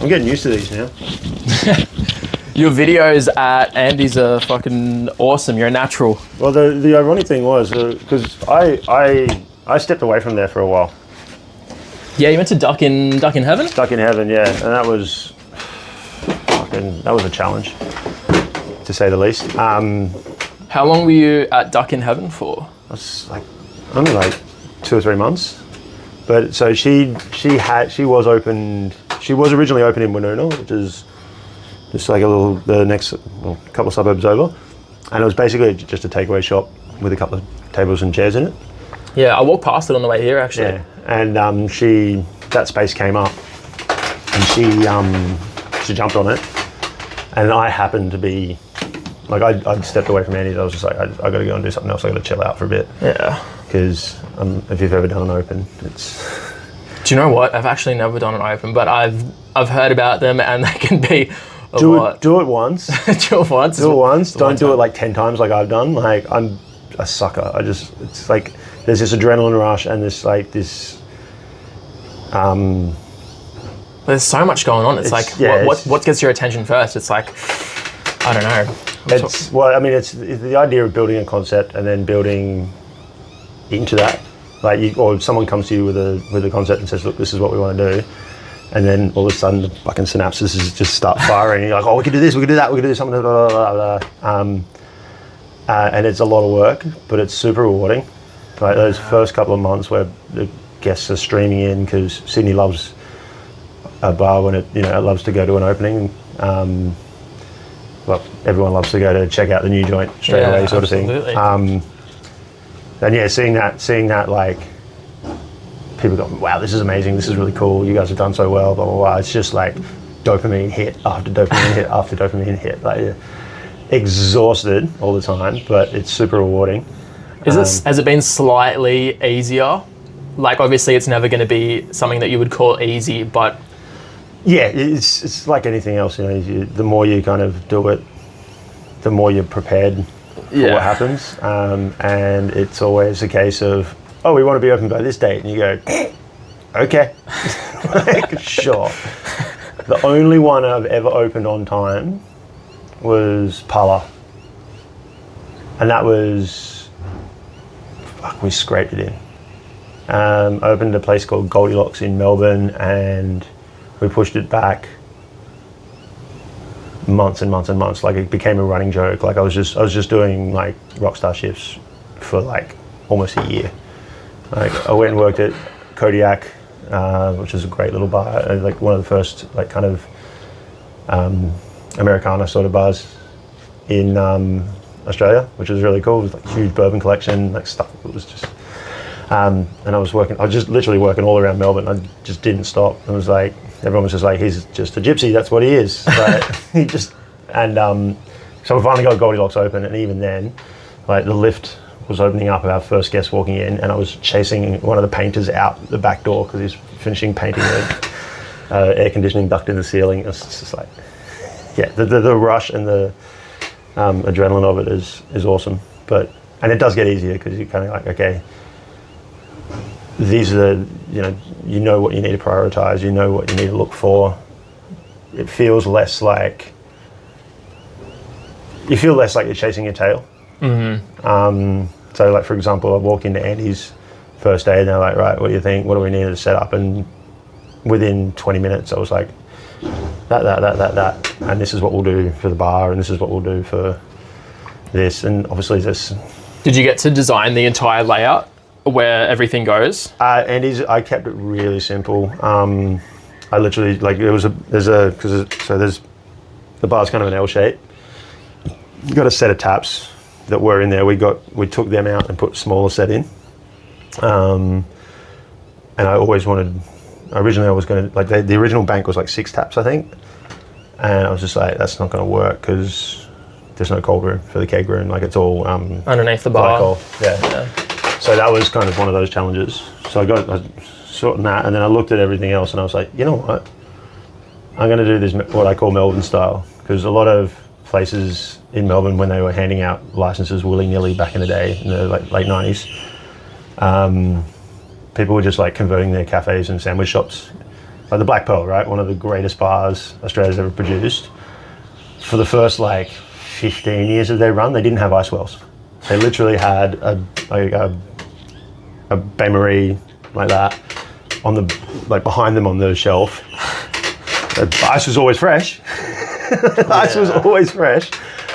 I'm getting used to these now. Your videos at Andy's are fucking awesome. You're a natural. Well, the ironic thing was, because I stepped away from there for a while. Yeah, you went to Duck in Heaven? Stuck in Heaven, yeah. And that was a challenge, to say the least. How long were you at Duck in Heaven for? It was only 2 or 3 months. But so she was originally open in Woonona, which is just like the next couple of suburbs over. And it was basically just a takeaway shop with a couple of tables and chairs in it. Yeah, I walked past it on the way here actually. Yeah, and that space came up, and she jumped on it, and I happened to be like I'd stepped away from Andy. I was just like I got to go and do something else. I got to chill out for a bit. Yeah. Because if you've ever done an open, it's. Do you know what? I've actually never done an open, but I've heard about them, and they can be. Do it once. Do it once. Do it once. Don't do it like 10 times like I've done. Like I'm a sucker. It's like there's this adrenaline rush and this. There's so much going on. It's what gets your attention first? It's like I don't know. It's the idea of building a concept and then building into that. Or someone comes to you with a concept and says, "Look, this is what we want to do." And then all of a sudden, the fucking synapses just start firing. You're like, "Oh, we can do this, we can do that, we can do something." Blah, blah, blah, blah. And it's a lot of work, but it's super rewarding. Like those first couple of months where the guests are streaming in, because Sydney loves a bar when it loves to go to an opening. Well, everyone loves to go to check out the new joint straight away, sort absolutely. of thing. And yeah, seeing that like. People go, wow, this is amazing, this is really cool, you guys have done so well, blah, blah, blah. It's just like dopamine hit after dopamine hit after dopamine hit. Like, you're exhausted all the time, but it's super rewarding. Has it been slightly easier? Like, obviously, it's never going to be something that you would call easy, but... Yeah, it's like anything else, the more you kind of do it, the more you're prepared for what happens. And it's always a case of, oh, we want to be open by this date. And you go, okay, like, sure. The only one I've ever opened on time was Pala. And that was, we scraped it in. Opened a place called Goldilocks in Melbourne, and we pushed it back months and months and months. Like, it became a running joke. Like, I was just doing like rockstar shifts for like almost a year. Like, I went and worked at Kodiak, which is a great little bar, like one of the first like kind of Americana sort of bars in Australia, which was really cool. It was like huge bourbon collection, like stuff. It was just, and I was just literally working all around Melbourne. I just didn't stop. It was like, everyone was just like, he's just a gypsy, that's what he is. Like, so we finally got Goldilocks open, and even then, like, the lift was opening up, our first guest walking in, and I was chasing one of the painters out the back door because he's finishing painting the air conditioning duct in the ceiling. It was just like, yeah, the rush and the adrenaline of it is awesome. And it does get easier because you're kind of like, okay, these are you know what you need to prioritize, you know what you need to look for. It feels less like, you're chasing your tail. Mm-hmm. So, like, for example, I walked into Andy's first day and they're like, right, what do you think? What do we need to set up? And within 20 minutes, I was like, that. And this is what we'll do for the bar, and this is what we'll do for this. And obviously this... Did you get to design the entire layout where everything goes? Andy's, I kept it really simple. I literally, like, the bar's kind of an L shape. You got a set of taps that were in there. We took them out and put a smaller set in. And originally I was going to, like, the original bank was like 6 taps, I think. And I was just like, that's not going to work because there's no cold room for the keg room. Like, it's all underneath the bar. Yeah. So that was kind of one of those challenges. So I sorting that, and then I looked at everything else and I was like, you know what? I'm going to do this, what I call Melbourne style, because a lot of places in Melbourne, when they were handing out licenses willy-nilly back in the day, in the late 90s, people were just like converting their cafes and sandwich shops like the Black Pearl, right? One of the greatest bars Australia's ever produced. For the first like 15 years of their run, they didn't have ice wells. They literally had a bain marie like that on the behind them on the shelf. The ice was always fresh. Ice was always fresh.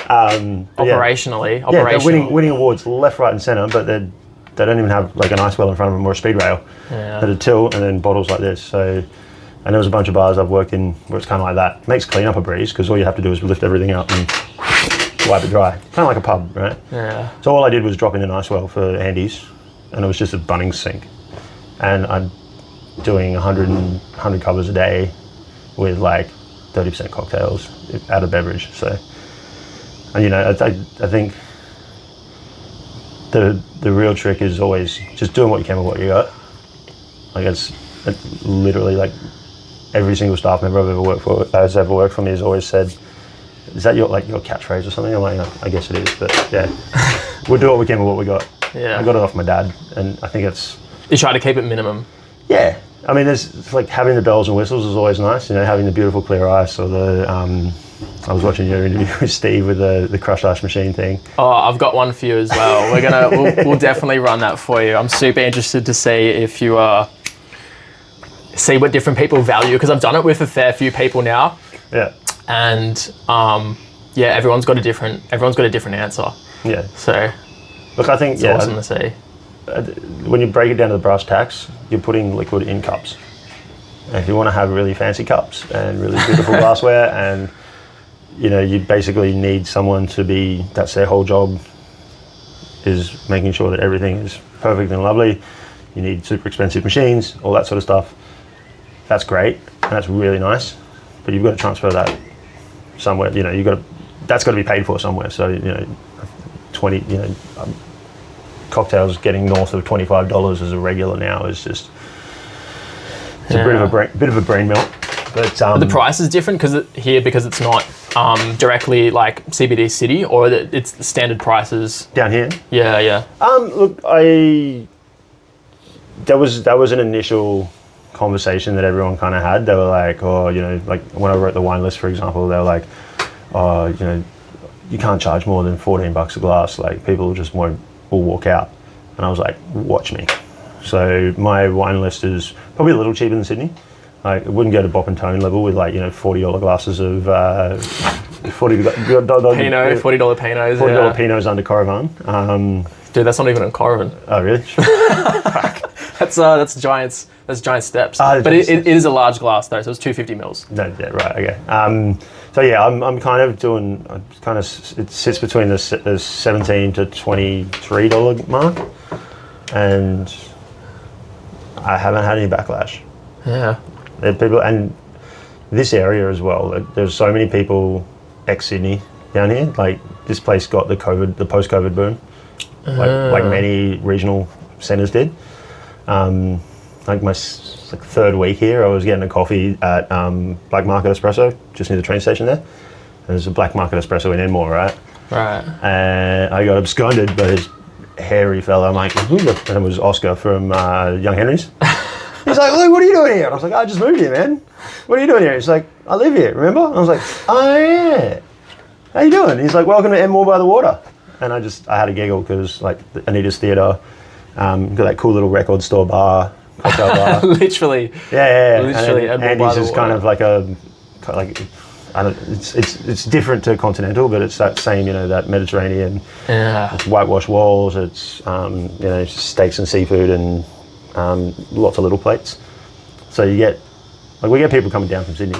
Operationally, they're winning awards left, right, and centre, but they don't even have like an ice well in front of them or a speed rail. Yeah. At a till and then bottles like this. So, and there was a bunch of bars I've worked in where it's kind of like that. Makes clean up a breeze because all you have to do is lift everything up and wipe it dry. Kind of like a pub, right? Yeah. So all I did was drop in an ice well for Andy's, and it was just a Bunnings sink, and I'm doing 100 covers a day with like 30% cocktails out of beverage. So, and you know, I think the real trick is always just doing what you can with what you got. Like it's literally like every single staff member I've ever worked for has ever worked for me has always said, "Is that your catchphrase or something?" I'm like, I guess it is, but yeah, we'll do what we can with what we got. Yeah. I got it off my dad, and I think it's. You try to keep it minimum. Yeah, I mean, it's like having the bells and whistles is always nice. You know, having the beautiful clear ice or the. I was watching your interview with Steve with the crushed ice machine thing. Oh, I've got one for you as well. We'll definitely run that for you. I'm super interested to see if you see what different people value, because I've done it with a fair few people now. Yeah. And everyone's got a different answer. Yeah. So look, I think it's awesome to see. When you break it down to the brass tacks, you're putting liquid in cups. And if you want to have really fancy cups and really beautiful glassware, and you know, you basically need someone to be, that's their whole job, is making sure that everything is perfect and lovely. You need super expensive machines, all that sort of stuff. That's great, and that's really nice, but you've got to transfer that somewhere. You know, that's got to be paid for somewhere. So, you know, cocktails getting north of $25 as a regular now is just, it's a bit of a brain melt. But the price is different because it's not directly like CBD city, or it's the standard prices down here. Yeah. Look, that was an initial conversation that everyone kind of had. They were like, oh, you know, like when I wrote the wine list, for example, they were like, oh, you know, you can't charge more than $14 a glass. Like people just will walk out. And I was like, watch me. So my wine list is probably a little cheaper than Sydney. Like it wouldn't go to Bop and Tone level with like, you know, $40 glasses of $40 Pinots, $40 Pinots under Coravan. Dude, that's not even a Coravan. Oh really? That's giants. That's giant steps. But it is a large glass though, so it's 250 mils. No, yeah, right, okay. So yeah, I'm kind of doing. It sits between the $17 to $23 mark, and I haven't had any backlash. Yeah. People, and this area as well. There's so many people ex-Sydney down here. Like this place got the post-COVID boom, like many regional centres did. Like my third week here, I was getting a coffee at Black Market Espresso, just near the train station there. There's a Black Market Espresso in Enmore, right? Right. And I got absconded by this hairy fella. I'm like, who? And it was Oscar from Young Henry's. He's like, look, what are you doing here? And I was like, I just moved here, man. What are you doing here? He's like, I live here, remember? And I was like, oh yeah. How you doing? He's like, welcome to Enmore by the water. And I had a giggle because like Anita's Theatre, got that cool little record store bar, cocktail bar. Literally. Yeah. Literally. And Andy's is kind of like it's different to continental, but it's that same, you know, that Mediterranean. Yeah. It's whitewashed walls. It's you know, steaks and seafood and lots of little plates. So we get people coming down from Sydney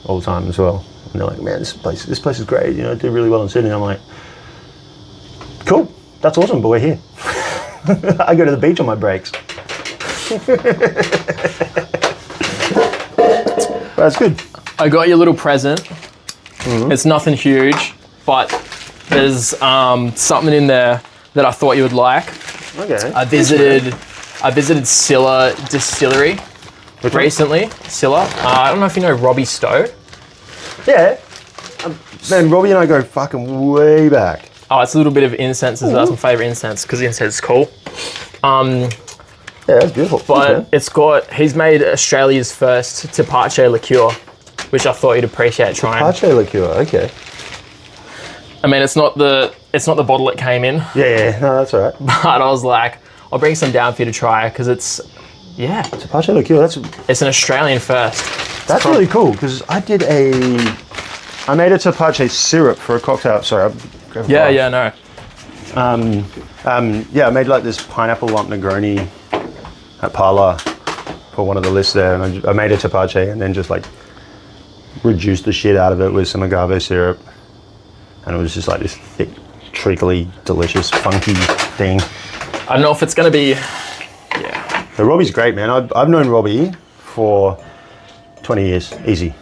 all the time as well, and they're like, man, this place is great. You know, do really well in Sydney. I'm like, cool, that's awesome, but we're here. I go to the beach on my breaks. That's good. I got you a little present. Mm-hmm. It's nothing huge, but there's something in there that I thought you would like. Okay. I visited Scylla Distillery recently. Scylla. I don't know if you know Robbie Stowe. Yeah. Man, Robbie and I go fucking way back. Oh, it's a little bit of incense as well. That's my favourite incense because the incense is cool. Yeah, that's beautiful. But he's made Australia's first Tepache liqueur, which I thought you'd appreciate trying. Tepache liqueur, okay. I mean, it's not the bottle it came in. Yeah, no, that's all right. But I was like, I'll bring some down for you to try because it's Tepache liqueur, it's an Australian first. That's really cool because I made a Tepache syrup for a cocktail. Sorry, no. I made like this pineapple lump Negroni at Parla for one of the lists there, and I made a Tepache and then just like reduced the shit out of it with some agave syrup, and it was just like this thick, treacly, delicious, funky thing. I don't know if it's gonna be. So Robbie's great, man. I've known Robbie for 20 years, easy.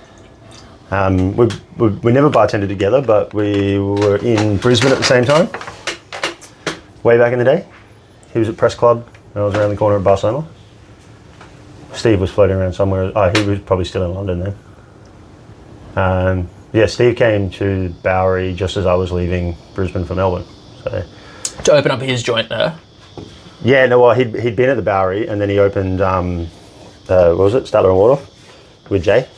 We never bartended together, but we were in Brisbane at the same time. Way back in the day. He was at Press Club, and I was around the corner at Barcelona. Steve was floating around somewhere. Oh, he was probably still in London then. Steve came to Bowery just as I was leaving Brisbane for Melbourne. So to open up his joint there. Yeah, no, well, he'd been at the Bowery, and then he opened, what was it, Statler and Waldorf with Jay.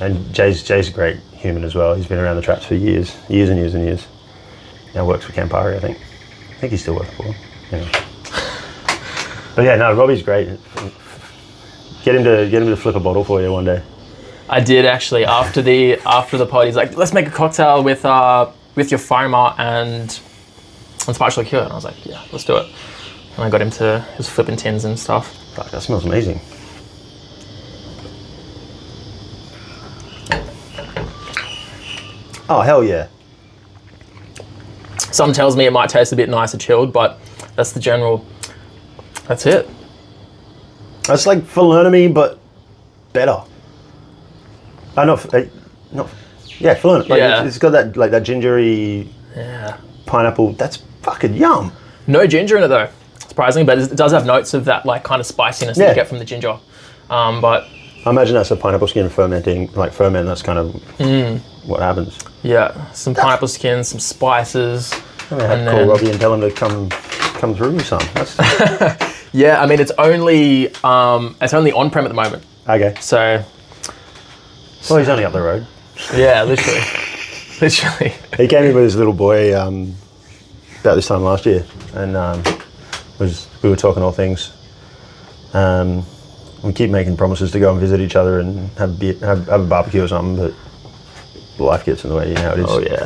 And Jay's a great human as well. He's been around the traps for years and years and years. Now works for Campari, I think. I think he still works for him. Yeah. But yeah, no, Robbie's great. Get him to flip a bottle for you one day. I did actually after the pod. He's like, let's make a cocktail with your foamer and Tepache liqueur, and I was like, yeah, let's do it. And I got him to his flipping tins and stuff. Fuck, that smells amazing. Oh, hell yeah. Some tells me it might taste a bit nicer chilled, but that's it. That's like Falernum, but better. Falernum. Like Yeah. it's got that gingery pineapple. That's fucking yum. No ginger in it though, surprisingly, but it does have notes of that like kind of spiciness that you get from the ginger. But I imagine that's a pineapple skin fermenting, like ferment. That's kind of what happens. Yeah, some pineapple skin, some spices. I'm gonna have to call Robbie and tell him to come through with some. Yeah, I mean it's only on prem at the moment. Okay. So. Well, he's only up the road. Yeah, literally. Literally. He came in with his little boy about this time last year, and we were talking all things. We keep making promises to go and visit each other and have a barbecue or something, but life gets in the way. You know how it is. Oh yeah.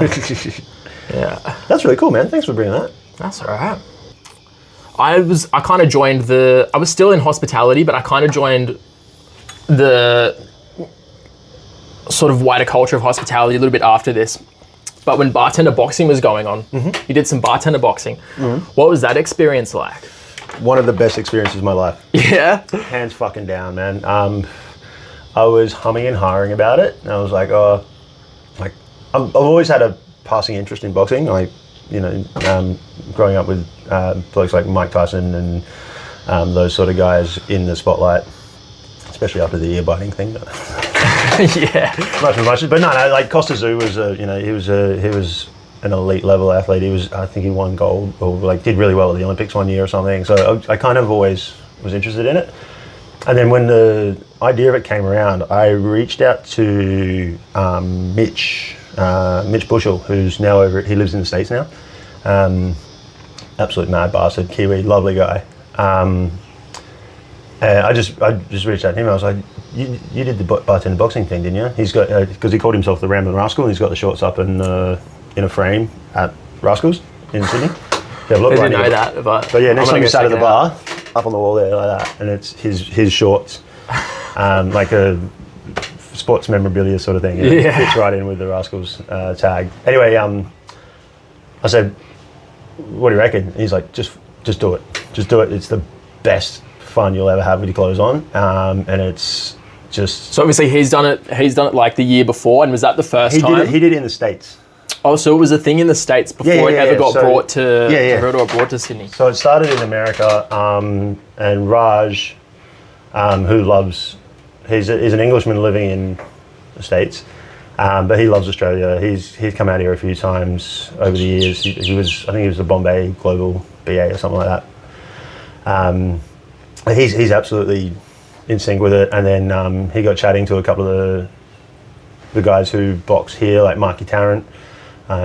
Yeah. That's really cool, man. Thanks for bringing that. That's all right. I was still in hospitality, but I kind of joined the sort of wider culture of hospitality a little bit after this. But when bartender boxing was going on, you did some bartender boxing. What was that experience like? One of the best experiences of my life. Yeah? Hands fucking down, man. I was humming and hawing about it, and I was like, I've always had a passing interest in boxing. Like, growing up with blokes like Mike Tyson and those sort of guys in the spotlight, especially after the ear biting thing. Yeah. Much. But no, like Costa Zoo was, he was an elite level athlete. I think he won gold or like did really well at the Olympics one year or something. So I kind of always was interested in it. And then when the idea of it came around, I reached out to Mitch Bushell, who's now he lives in the States now. Absolute mad bastard, Kiwi, lovely guy. I just reached out to him. I was like, you did the bartender boxing thing, didn't you? He's got, because he called himself the Ramblin' Rascal, and he's got the shorts up in a frame at Rascals in Sydney. I didn't know that, but yeah, next time you sat at the bar, up on the wall there like that, and it's his shorts, like a sports memorabilia sort of thing. It fits right in with the Rascals tag. Anyway, I said, what do you reckon? And he's like, just do it. Just do it. It's the best fun you'll ever have with your clothes on, and it's just. So obviously he's done it like the year before, and was that the first time? He did it in the States. Oh, so it was a thing in the States before it ever got brought to Sydney. So it started in America, and Raj, he's an Englishman living in the States, but he loves Australia. He's come out here a few times over the years. I think he was the Bombay Global BA or something like that. he's absolutely in sync with it. And then he got chatting to a couple of the guys who box here, like Marky Tarrant.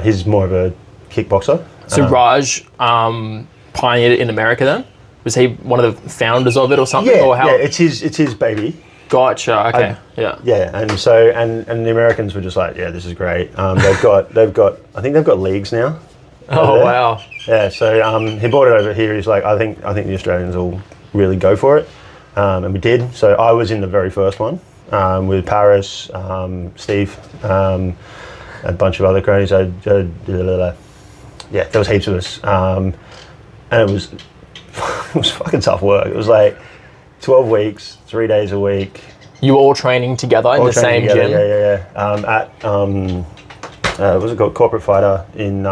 He's more of a kickboxer. So Raj pioneered it in America then? Was he one of the founders of it or something? Yeah, or how? yeah, it's his baby. Gotcha. Okay. Yeah, and so and the Americans were just like, yeah, this is great. They've got I think they've got leagues now. Oh wow. Yeah, so he brought it over here. He's like, I think the Australians will really go for it, and we did. So I was in the very first one with Paris, Steve, a bunch of other cronies. Yeah, there was heaps of us, and it was fucking tough work. It was like 12 weeks, 3 days a week. You were all training together in the same gym? Yeah. What was it called? Corporate Fighter in,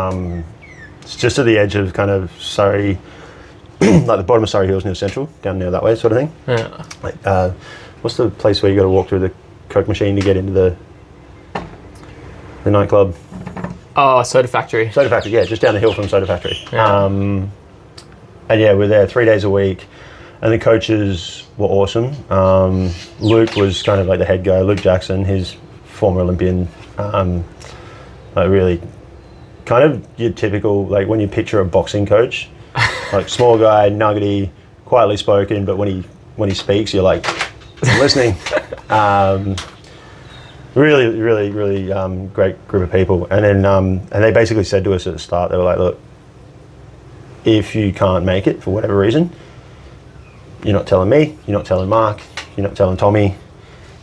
it's just at the edge of kind of Surrey, like the bottom of Surrey Hills near Central, down near that way sort of thing. Yeah. Like, what's the place where you got to walk through the Coke machine to get into the nightclub? Oh, Soda Factory. Soda Factory, yeah, just down the hill from Soda Factory. Yeah. And yeah, we're there 3 days a week. And the coaches were awesome. Luke was kind of like the head guy. Luke Jackson, he's former Olympian. Like really kind of your typical, like when you picture a boxing coach, like small guy, nuggety, quietly spoken, but when he speaks, you're like, I'm listening. Really great group of people. And then and they basically said to us at the start, they were like, look, if you can't make it for whatever reason, you're not telling me, you're not telling Mark, you're not telling Tommy,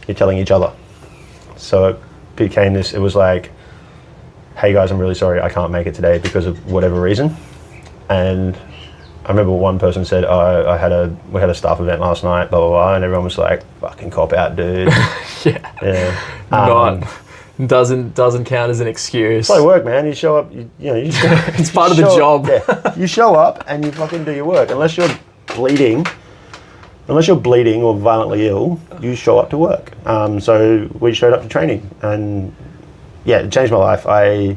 you're telling each other. So it became this, it was like, hey guys, I'm really sorry, I can't make it today because of whatever reason. And I remember one person said, oh, we had a staff event last night, blah, blah, blah, and everyone was like, fucking cop out, dude. Yeah. Doesn't count as an excuse. It's like work, man. You show up, you it's part of the job. Yeah. You show up and you fucking do your work. Unless you're bleeding or violently ill, you show up to work. So we showed up to training, and yeah, it changed my life. I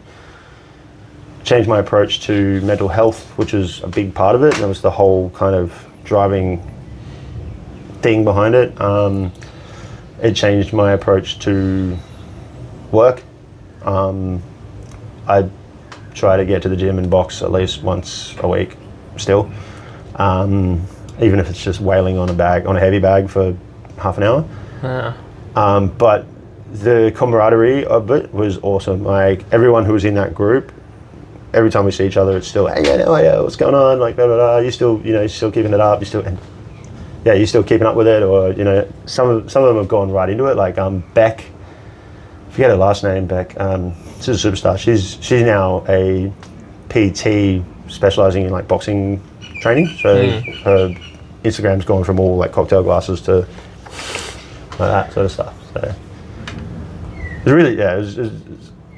changed my approach to mental health, which was a big part of it. That was the whole kind of driving thing behind it. It changed my approach to work. I try to get to the gym and box at least once a week still. Even if it's just wailing on a heavy bag for half an hour. Yeah. But the camaraderie of it was awesome. Like everyone who was in that group, every time we see each other, it's still, hey, yeah, what's going on? Like, blah, blah, blah. You still, you're still keeping it up. You're still keeping up with it. Or, some of them have gone right into it. Like Beck, forget her last name, Beck. She's a superstar. She's now a PT specializing in like boxing training. So her Instagram's gone from all like cocktail glasses to like that sort of stuff. So it's really,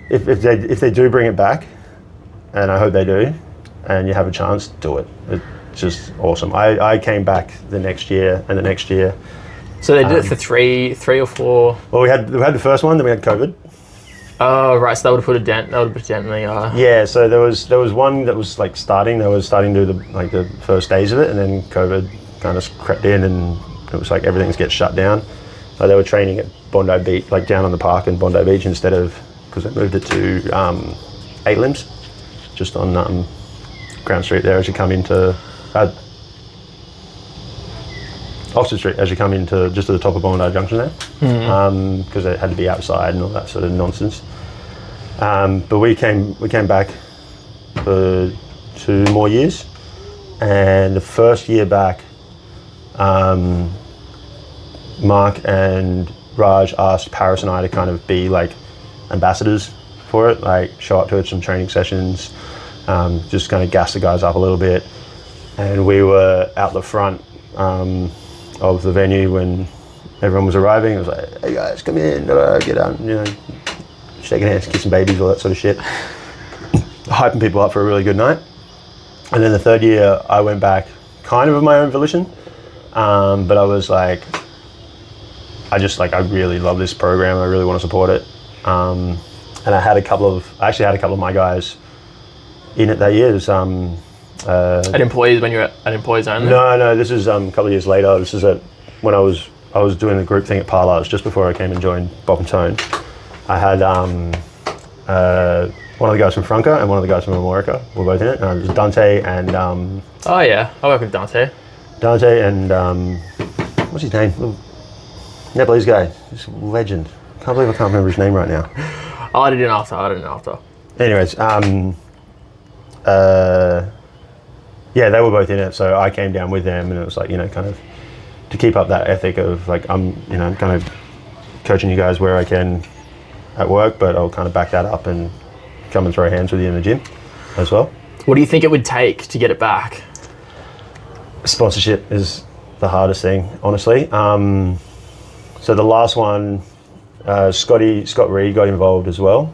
if they do bring it back, and I hope they do, and you have a chance, do it. It's just awesome. I came back the next year and the next year. So they did it for three or four. Well, we had the first one, then we had COVID. Oh right, so that would have put a dent. That would have put a dent in the. Yeah, so there was one that was like starting. They were starting to do the first days of it, and then COVID kind of crept in, and it was like everything's get shut down. So they were training at Bondi Beach, like down on the park in Bondi Beach, instead of, because they moved it to Eight Limbs, just on Ground Street there as you come into Oxford Street as you come into just at the top of Bondi Junction there, because it had to be outside and all that sort of nonsense. But we came back for 2 more years, and the first year back, Mark and Raj asked Paris and I to kind of be like ambassadors for it, like show up to some training sessions, just kind of gas the guys up a little bit. And we were out the front of the venue when everyone was arriving. It was like, hey guys, come in, get out, shaking hands, kissing babies, all that sort of shit. Hyping people up for a really good night. And then the third year I went back kind of my own volition, but I was like, I really love this program. I really want to support it. And I actually had a couple of my guys in it that year. There's At employees when you're at employees only? No. This is a couple of years later. This is when I was doing the group thing at Parla's just before I came and joined Bob and Tone. I had one of the guys from Franca and one of the guys from America were both in it. And it was Dante and oh yeah, I work with Dante. Dante and what's his name? Nepalese guy. He's a legend. Can't believe I can't remember his name right now. I did it after. Anyways, yeah, they were both in it, so I came down with them, and it was like, you know, kind of to keep up that ethic of like, I'm kind of coaching you guys where I can at work, but I'll kind of back that up and come and throw hands with you in the gym as well. What do you think it would take to get it back? Sponsorship is the hardest thing, honestly. So the last one, Scott Reed got involved as well,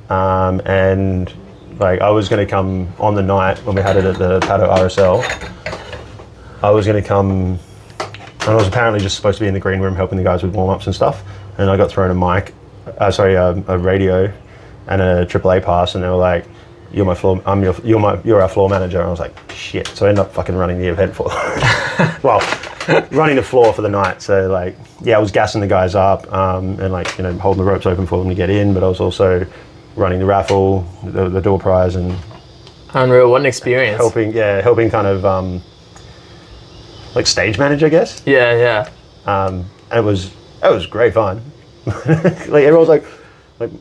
and like I was going to come on the night when we had it at the Pato RSL. I was going to come, and I was apparently just supposed to be in the green room helping the guys with warm-ups and stuff. And I got thrown a radio and a AAA pass, and they were like, "You're my floor. You're our floor manager." And I was like, "Shit!" So I ended up fucking running the event for, well, running the floor for the night. So like, yeah, I was gassing the guys up and like, you know, holding the ropes open for them to get in, but I was also running the raffle, the door prize, and unreal. What an experience! Helping kind of like stage manage, I guess. Yeah. And it was great fun. Like everyone's like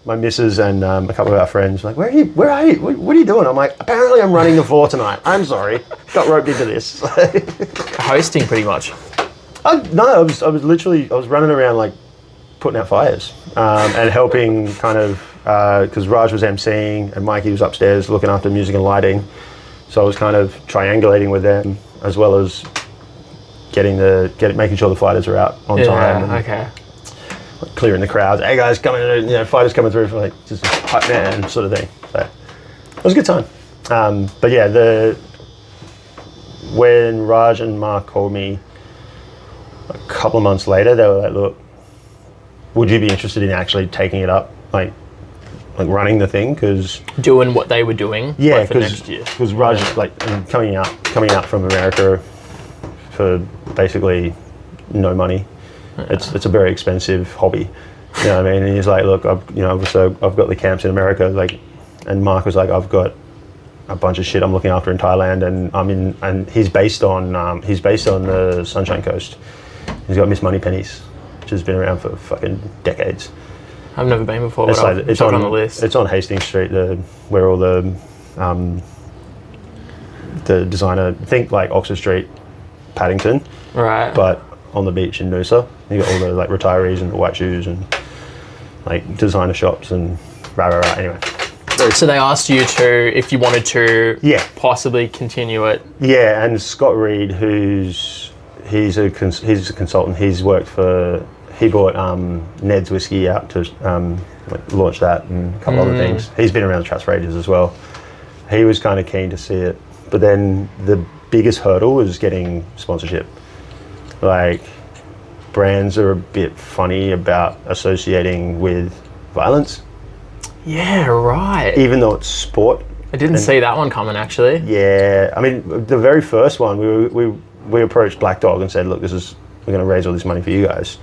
my missus and a couple of our friends were like, where are you? What are you doing? I'm like, apparently I'm running the floor tonight. I'm sorry, got roped into this. Hosting pretty much. No, I was running around like putting out fires and helping kind of because Raj was emceeing and Mikey was upstairs looking after music and lighting. So I was kind of triangulating with them as well as making sure the fighters are out on time. Yeah, okay. Clearing the crowds. Hey guys, coming in, you know, fighters coming through for like just hype man sort of thing. So it was a good time. But yeah, when Raj and Mark called me a couple of months later, they were like, "Look, would you be interested in actually taking it up, like running the thing?" Because doing what they were doing, yeah, for next year. Because Raj like coming out from America for basically no money. It's a very expensive hobby, you know what I mean? And he's like, "Look, I've got the camps in America, like," and Mark was like, "I've got a bunch of shit I'm looking after in Thailand, and he's based on the Sunshine Coast. He's got Miss Moneypenny's, which has been around for fucking decades. I've never been before, it's but it's on the list. It's on Hastings Street, where all the designer, think like Oxford Street, Paddington, right? But on the beach in Noosa, you got all the like retirees and the white shoes and like designer shops and rah. Anyway. So they asked you if you wanted to possibly continue it. Yeah, and Scott Reed, he's a consultant. He bought Ned's whiskey out to launch that and a couple other things. He's been around the traps for ages as well. He was kind of keen to see it, but then the biggest hurdle was getting sponsorship. Like, brands are a bit funny about associating with violence. Yeah, right. Even though it's sport. I didn't see that one coming, actually. Yeah, I mean, the very first one, we approached Black Dog and said, "Look, we're going to raise all this money for you guys,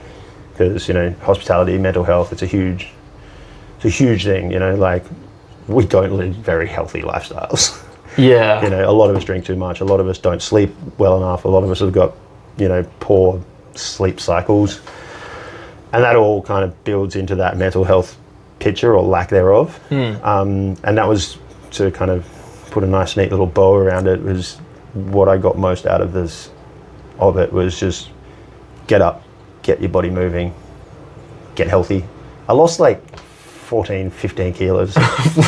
because, you know, hospitality, mental health, it's a huge thing. You know, like, we don't live very healthy lifestyles. Yeah. You know, a lot of us drink too much. A lot of us don't sleep well enough. A lot of us have got, you know, poor sleep cycles, and that all kind of builds into that mental health picture or lack thereof. And that was to kind of put a nice neat little bow around it. Was what I got most out of it was just get up, get your body moving, get healthy. I lost like 14, 15 kilos.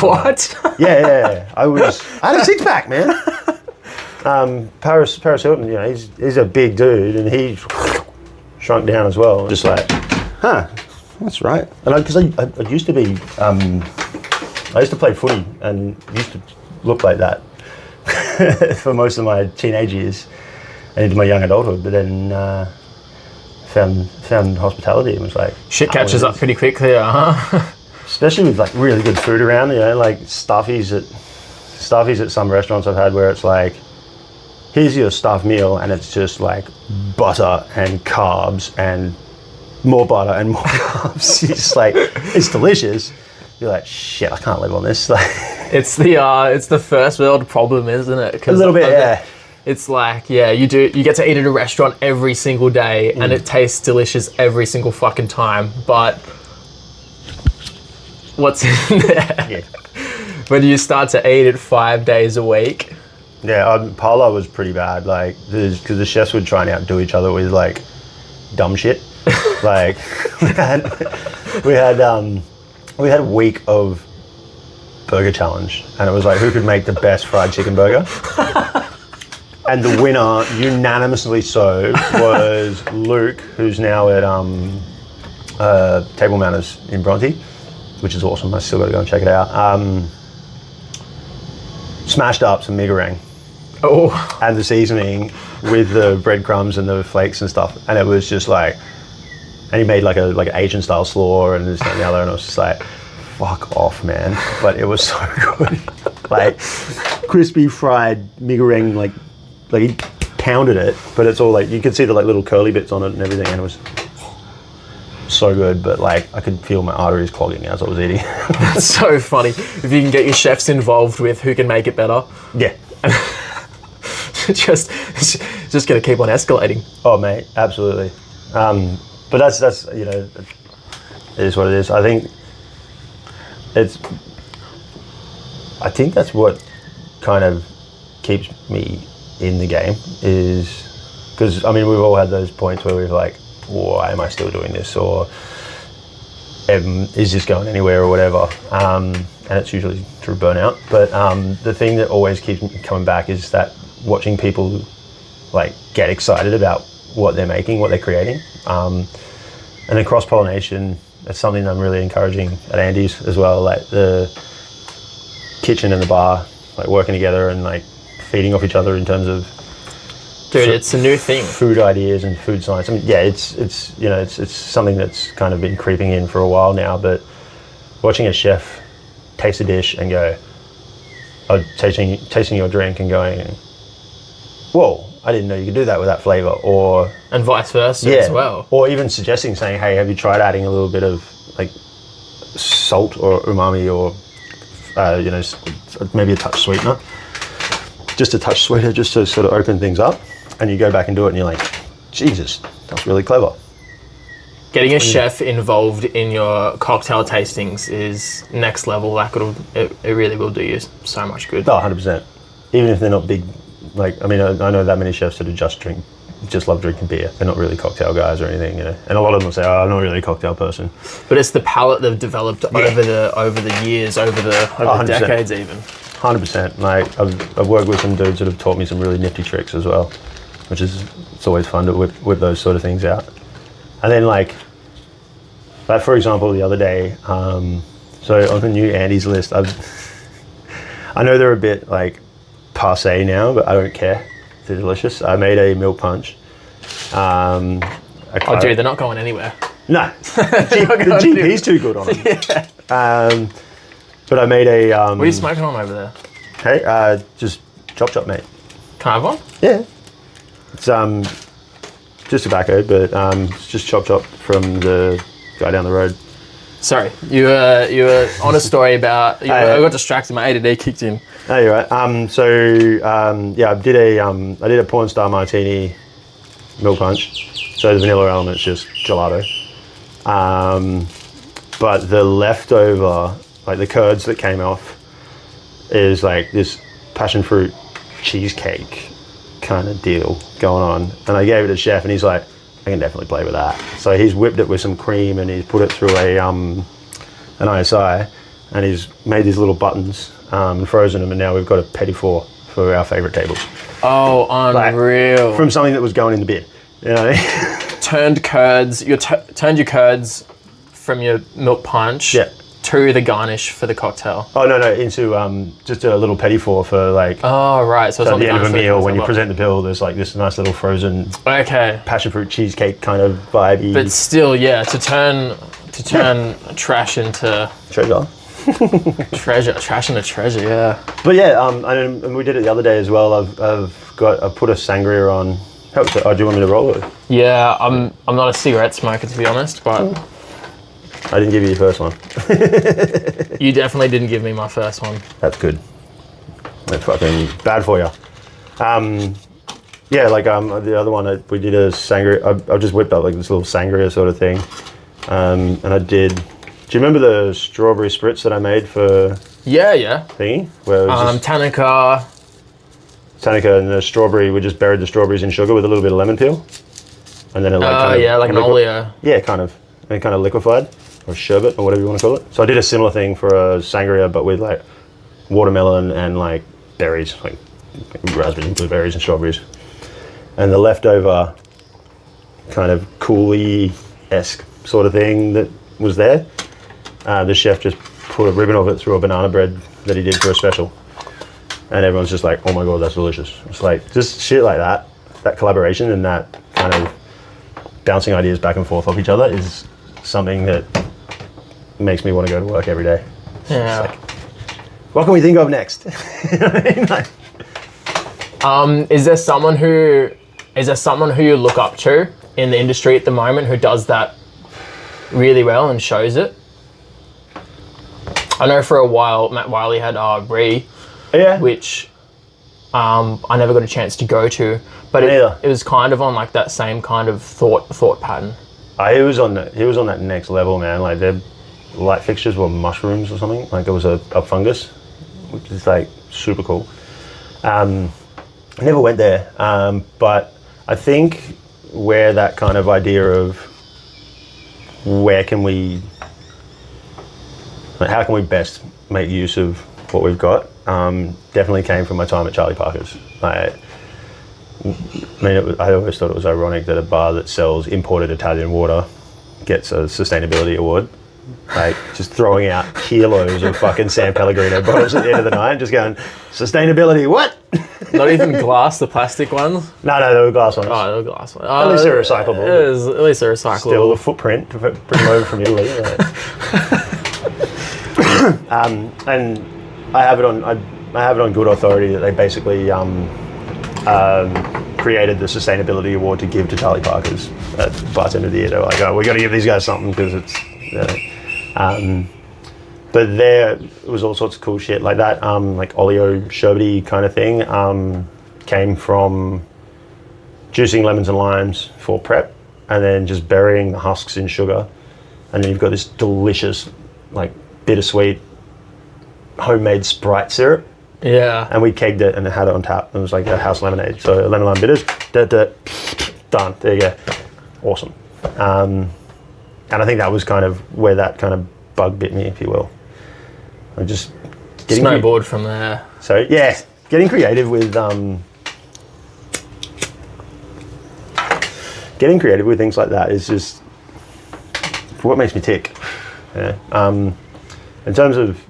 What? Yeah. I had a six pack, man. Paris Hilton, you know, he's a big dude, and he shrunk down as well. Just like, that's right. And because I used to be, I used to play footy and used to look like that for most of my teenage years and into my young adulthood. But then found hospitality and was like, shit catches up pretty quickly, huh? Especially with like really good food around, you know, like Stuffies at stuffies at some restaurants I've had where it's like, here's your stuffed meal, and it's just like butter and carbs and more butter and more carbs. It's just like, it's delicious. You're like, shit, I can't live on this. It's the first world problem, isn't it? A little bit, yeah. It's like, yeah, you get to eat at a restaurant every single day and it tastes delicious every single fucking time, but what's in there? Yeah. When you start to eat it 5 days a week. Yeah, Pala was pretty bad, like, because the chefs would try and outdo each other with, like, dumb shit. Like, we had a week of burger challenge, and it was like, who could make the best fried chicken burger? And the winner, unanimously so, was Luke, who's now at Table Manners in Bronte, which is awesome. I still got to go and check it out. Smashed up some meringue. Oh. And the seasoning with the breadcrumbs and the flakes and stuff, and it was just like, and he made like an Asian style slaw and this and the other, and I was just like, fuck off, man. But it was so good. Like crispy fried meringue, like he pounded it, but it's all like, you could see the like little curly bits on it and everything, and it was so good, but like I could feel my arteries clogging as I was eating. That's so funny. If you can get your chefs involved with who can make it better. Yeah. just gonna keep on escalating. Oh mate, absolutely. But that's you know, it is what it is. I think that's what kind of keeps me in the game, is because I mean, we've all had those points where we've like, why am I still doing this, or is this going anywhere, or whatever, and it's usually through burnout. But the thing that always keeps me coming back is that watching people like get excited about what they're making, what they're creating, and then cross-pollination. That's something I'm really encouraging at Andy's as well, like the kitchen and the bar, like working together and like feeding off each other in terms of, dude, it's a new thing. Food ideas and food science. I mean, yeah, it's you know, it's something that's kind of been creeping in for a while now. But watching a chef taste a dish and go, tasting your drink and going, whoa, I didn't know you could do that with that flavor, or and vice versa as well. Or even saying, hey, have you tried adding a little bit of like salt or umami, or you know, maybe a touch sweetener, just a touch sweeter, just to sort of open things up. And you go back and do it, and you're like, Jesus, that's really clever. Getting a chef involved in your cocktail tastings is next level. Like it really will do you so much good. Oh, 100%. Even if they're not big, like, I mean, I know that many chefs that just love drinking beer. They're not really cocktail guys or anything, you know. And a lot of them will say, oh, I'm not really a cocktail person. But it's the palate they've developed over the years, over the decades even. 100%. Like, I've worked with some dudes that have taught me some really nifty tricks as well, which is, it's always fun to whip those sort of things out. And then like for example, the other day, so on the new Andy's list, I know they're a bit like passé now, but I don't care. They're delicious. I made a milk punch. Dude, they're not going anywhere. No, the GP's too good on them. Yeah. But I made a... what are you smoking on over there? Hey, just chop, mate. Can I have one? Yeah. It's just tobacco, but it's just chop from the guy down the road. Sorry, you were on a story about... I got distracted, my ADD kicked in. Oh, you're right. Yeah, I did a porn star martini milk punch. So the vanilla element's just gelato. But the leftover, like the curds that came off, is like this passion fruit cheesecake kind of deal going on. And I gave it to the chef, and he's like, I can definitely play with that. So he's whipped it with some cream, and he's put it through an ISI, and he's made these little buttons and frozen them, and now we've got a petit four for our favourite tables. Oh, unreal. Like, from something that was going in the bin. You know what I mean? Turned your curds from your milk punch to the garnish for the cocktail. Oh, no, into just a little petit four for like... Oh, right. So it's at the end of a meal, when you present the bill, there's like this nice little frozen passion fruit cheesecake kind of vibey. But still, yeah, to turn trash into... Treasure. Trash and a treasure, yeah. But yeah, and we did it the other day as well. I've put a sangria on. Oh, do you want me to roll it? Yeah, I'm not a cigarette smoker, to be honest, but I didn't give you your first one. you definitely didn't give me my first one. That's good. That's fucking bad for you. Yeah, like the other one, we did a sangria. I just whipped up like this little sangria sort of thing, and I did. Do you remember the strawberry spritz that I made for? Yeah. Thingy, where it was Tanaka and the strawberry. We just buried the strawberries in sugar with a little bit of lemon peel, and then it like an oleo. Yeah, kind of. And it kind of liquefied, or sherbet, or whatever you want to call it. So I did a similar thing for a sangria, but with like watermelon and like berries, like raspberries and blueberries and strawberries. And the leftover kind of coulis-esque sort of thing that was there, the chef just put a ribbon of it through a banana bread that he did for a special. And everyone's just like, oh my God, that's delicious. It's like, just shit like that collaboration and that kind of bouncing ideas back and forth off each other is something that makes me want to go to work every day. Yeah. Like, what can we think of next? You know what I mean? Like, is there someone who you look up to in the industry at the moment who does that really well and shows it? I know for a while Matt Wiley had Brie, which I never got a chance to go to, but it was kind of on like that same kind of thought pattern. He was on that next level, man. Like their light fixtures were mushrooms or something. Like it was a fungus, which is like super cool. I never went there, but I think where that kind of idea of how can we best make use of what we've got definitely came from my time at Charlie Parker's. I always thought it was ironic that a bar that sells imported Italian water gets a sustainability award. Like just throwing out kilos of fucking San Pellegrino bottles at the end of the night, just going, sustainability, what? Not even glass, the plastic ones? No, they were glass ones. Oh, they were glass ones. At least they're recyclable. At least they're recyclable. Still the footprint, bring them over from Italy. And I have it on good authority that they basically created the sustainability award to give to Charlie Parker's at Bartender of the Year. They're like, oh, we got to give these guys something because it's. But there was all sorts of cool shit like that, like oleo sherbety kind of thing. Came from juicing lemons and limes for prep, and then just burying the husks in sugar, and then you've got this delicious, like bittersweet, homemade Sprite syrup. Yeah. And we kegged it and had it on tap. It was like a house lemonade. So lemon lime bitters, done. There you go. Awesome. And I think that was kind of where that kind of bug bit me, if you will. I just snowboard from there. So yeah, getting creative with things like that is just what makes me tick. Yeah. In terms of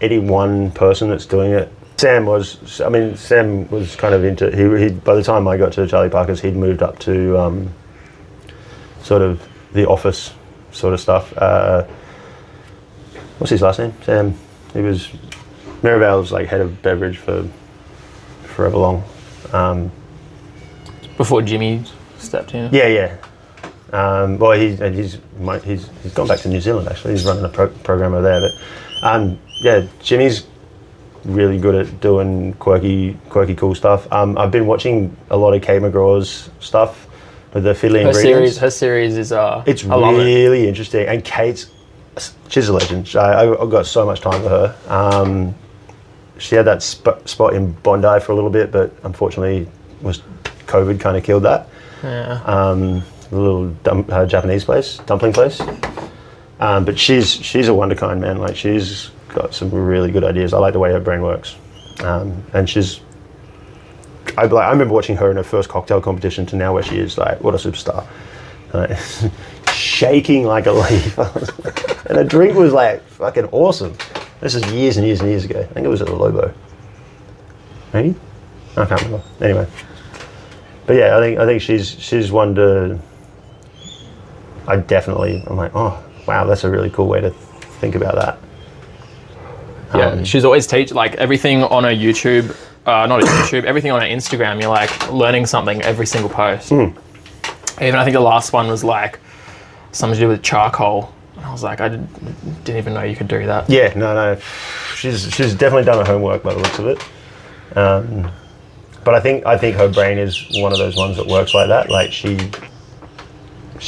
any one person that's doing it, Sam was kind of into. He by the time I got to Charlie Parker's, he'd moved up to sort of the office sort of stuff. What's his last name? Sam. He was Merivale's like head of beverage for forever long. Before Jimmy stepped in. Yeah. Well, he's gone back to New Zealand actually. He's running a program over there. But yeah, Jimmy's really good at doing quirky, cool stuff. I've been watching a lot of Kate McGraw's stuff with the fiddly ingredients. Her series is it's really interesting, and she's a legend. I've got so much time for her. She had that spot in Bondi for a little bit, but unfortunately, COVID kind of killed that. Yeah. The little Japanese place, dumpling place. But she's a wonderkind, man. Like she's got some really good ideas. I like the way her brain works, and I remember watching her in her first cocktail competition to now where she is. Like, what a superstar! Shaking like a leaf, and her drink was like fucking awesome. This is years and years and years ago. I think it was at the Lobo. Maybe? I can't remember. Anyway, but yeah, I think she's one to. I'm like, oh wow, that's a really cool way to think about that. She's always like everything on her YouTube, not YouTube, everything on her Instagram, you're like learning something every single post. Even I think the last one was like something to do with charcoal. And I was like, I didn't even know you could do that. Yeah, no. She's definitely done her homework by the looks of it. But I think her brain is one of those ones that works like that. Like she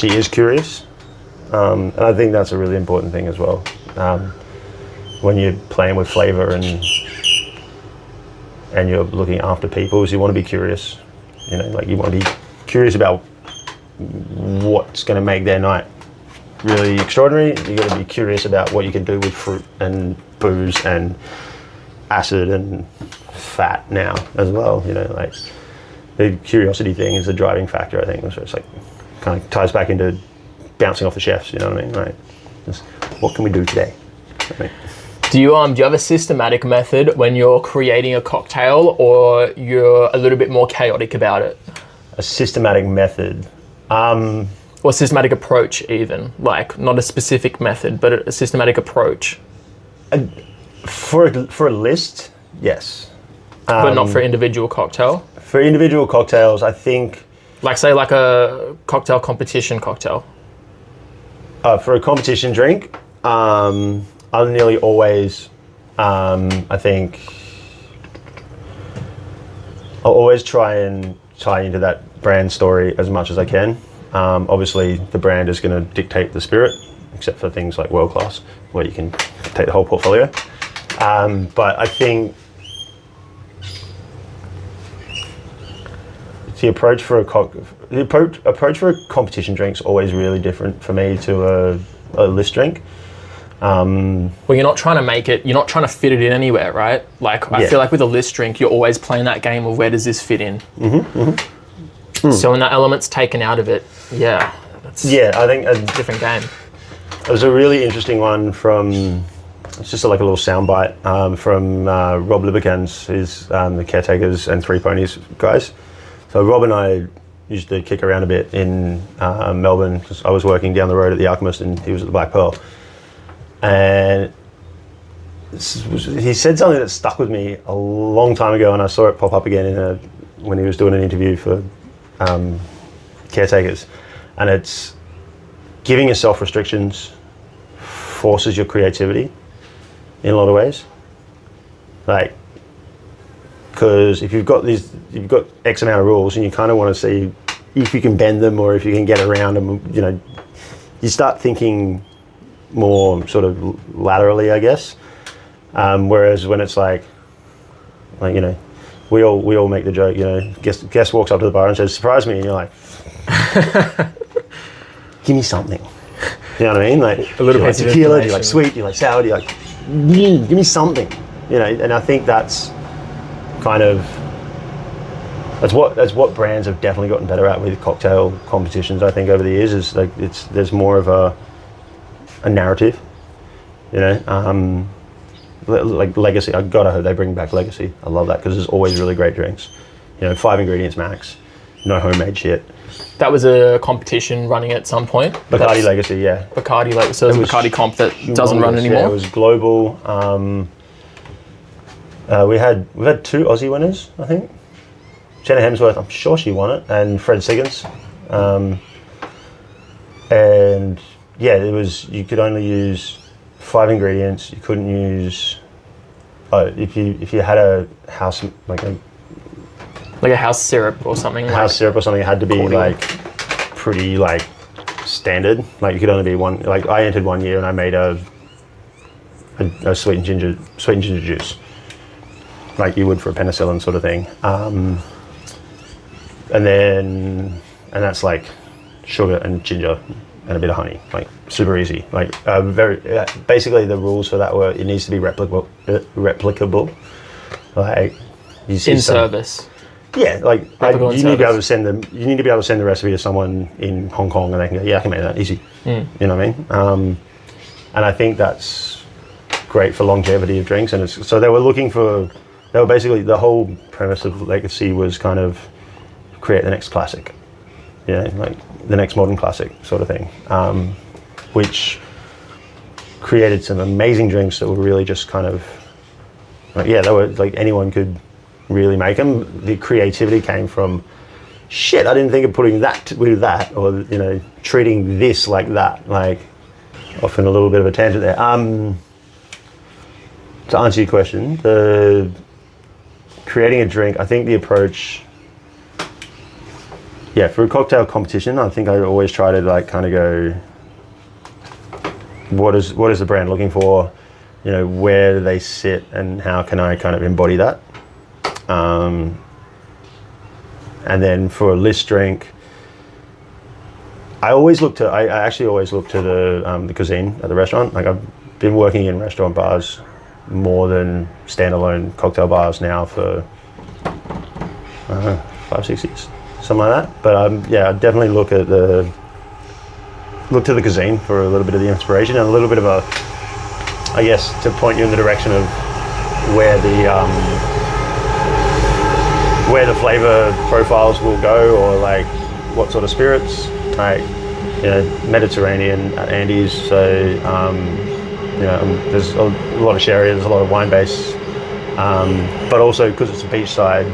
is curious. And I think that's a really important thing as well. When you're playing with flavor and you're looking after people, is you want to be curious. You know, like you want to be curious about what's going to make their night really extraordinary. You got to be curious about what you can do with fruit and booze and acid and fat now as well. You know, like the curiosity thing is a driving factor, I think. So it's like kind of ties back into bouncing off the chefs. You know what I mean? Like, just, what can we do today? I mean, do you have a systematic method when you're creating a cocktail, or you're a little bit more chaotic about it? A systematic method. Or systematic approach, even. Like, not a specific method, but a systematic approach. For a list, yes. But not for individual cocktail? For individual cocktails, I think... Like, say, like a cocktail competition cocktail. For a competition drink, I'll nearly always, I think... I'll always try and tie into that brand story as much as I can. Obviously, the brand is going to dictate the spirit, except for things like World Class, where you can take the whole portfolio. But I think the approach for a competition drink is always really different for me to a list drink. Well, you're not trying to make it, you're not trying to fit it in anywhere, right? Like, I feel like with a list drink, you're always playing that game of where does this fit in? So when that element's taken out of it, that's I think a different game. It was a really interesting one from, it's just like a little soundbite from Rob Libicans, who's the Caretakers and Three Ponies guys. So Rob and I used to kick around a bit in Melbourne, because I was working down the road at the Alchemist and he was at the Black Pearl. And he said something that stuck with me a long time ago, and I saw it pop up again when he was doing an interview for Caretakers. And it's giving yourself restrictions forces your creativity in a lot of ways. Like, because if you've got X amount of rules and you kind of want to see if you can bend them or if you can get around them, you know, you start thinking more sort of laterally, I guess. Whereas when it's like, you know, we all make the joke, you know, guest walks up to the bar and says, "Surprise me," and you're like, "Give me something." You know what I mean? Like a little bit like tequila, do you like sweet, do you like sour, do you like, give me something. You know, and I think that's kind of that's what brands have definitely gotten better at with cocktail competitions. I think over the years is like there's more of a narrative. You know, like Legacy. I gotta hope they bring back Legacy. I love that because there's always really great drinks. You know, 5 ingredients max, no homemade shit. That was a competition running at some point. Bacardi Legacy, yeah. Bacardi Legacy. So it was a Bacardi comp that doesn't run anymore. Yeah, it was global. We've had 2 Aussie winners, I think. Jenna Hemsworth, I'm sure she won it, and Fred Siggins. And yeah, it was, you could only use 5 ingredients. You couldn't use, if you had a house, like a house syrup or something. House syrup or something, it had to be cordial. Like pretty like standard. Like you could only be one. Like I entered one year and I made a sweet and ginger juice, like you would for a penicillin sort of thing. And that's like sugar and ginger and a bit of honey, like super easy. Like basically the rules for that were it needs to be replicable. Like you see in service. Yeah, like you need to be able to send the recipe to someone in Hong Kong and they can go, yeah, I can make that easy. You know what I mean? And I think that's great for longevity of drinks. And so they were basically, the whole premise of Legacy was kind of create the next classic. Yeah, like the next modern classic sort of thing, which created some amazing drinks that were really just kind of Like, yeah, they were like anyone could really make them. The creativity came from, shit, I didn't think of putting that with that, or, you know, treating this like that. Like, often a little bit of a tangent there. To answer your question, creating a drink, I think the approach, yeah, for a cocktail competition, I think I always try to like kind of go, what is the brand looking for? You know, where do they sit, and how can I kind of embody that? And then for a list drink, I actually always look to the cuisine at the restaurant. Like, I've been working in restaurant bars more than standalone cocktail bars now for, I don't know, 5-6 years, something like that. But yeah, I definitely look to the cuisine for a little bit of the inspiration and a little bit of a, I guess, to point you in the direction of where the flavor profiles will go, or like what sort of spirits. Like, you know, Mediterranean at Andy's, so you know, there's a lot of sherry, there's a lot of wine base, but also because it's a beachside,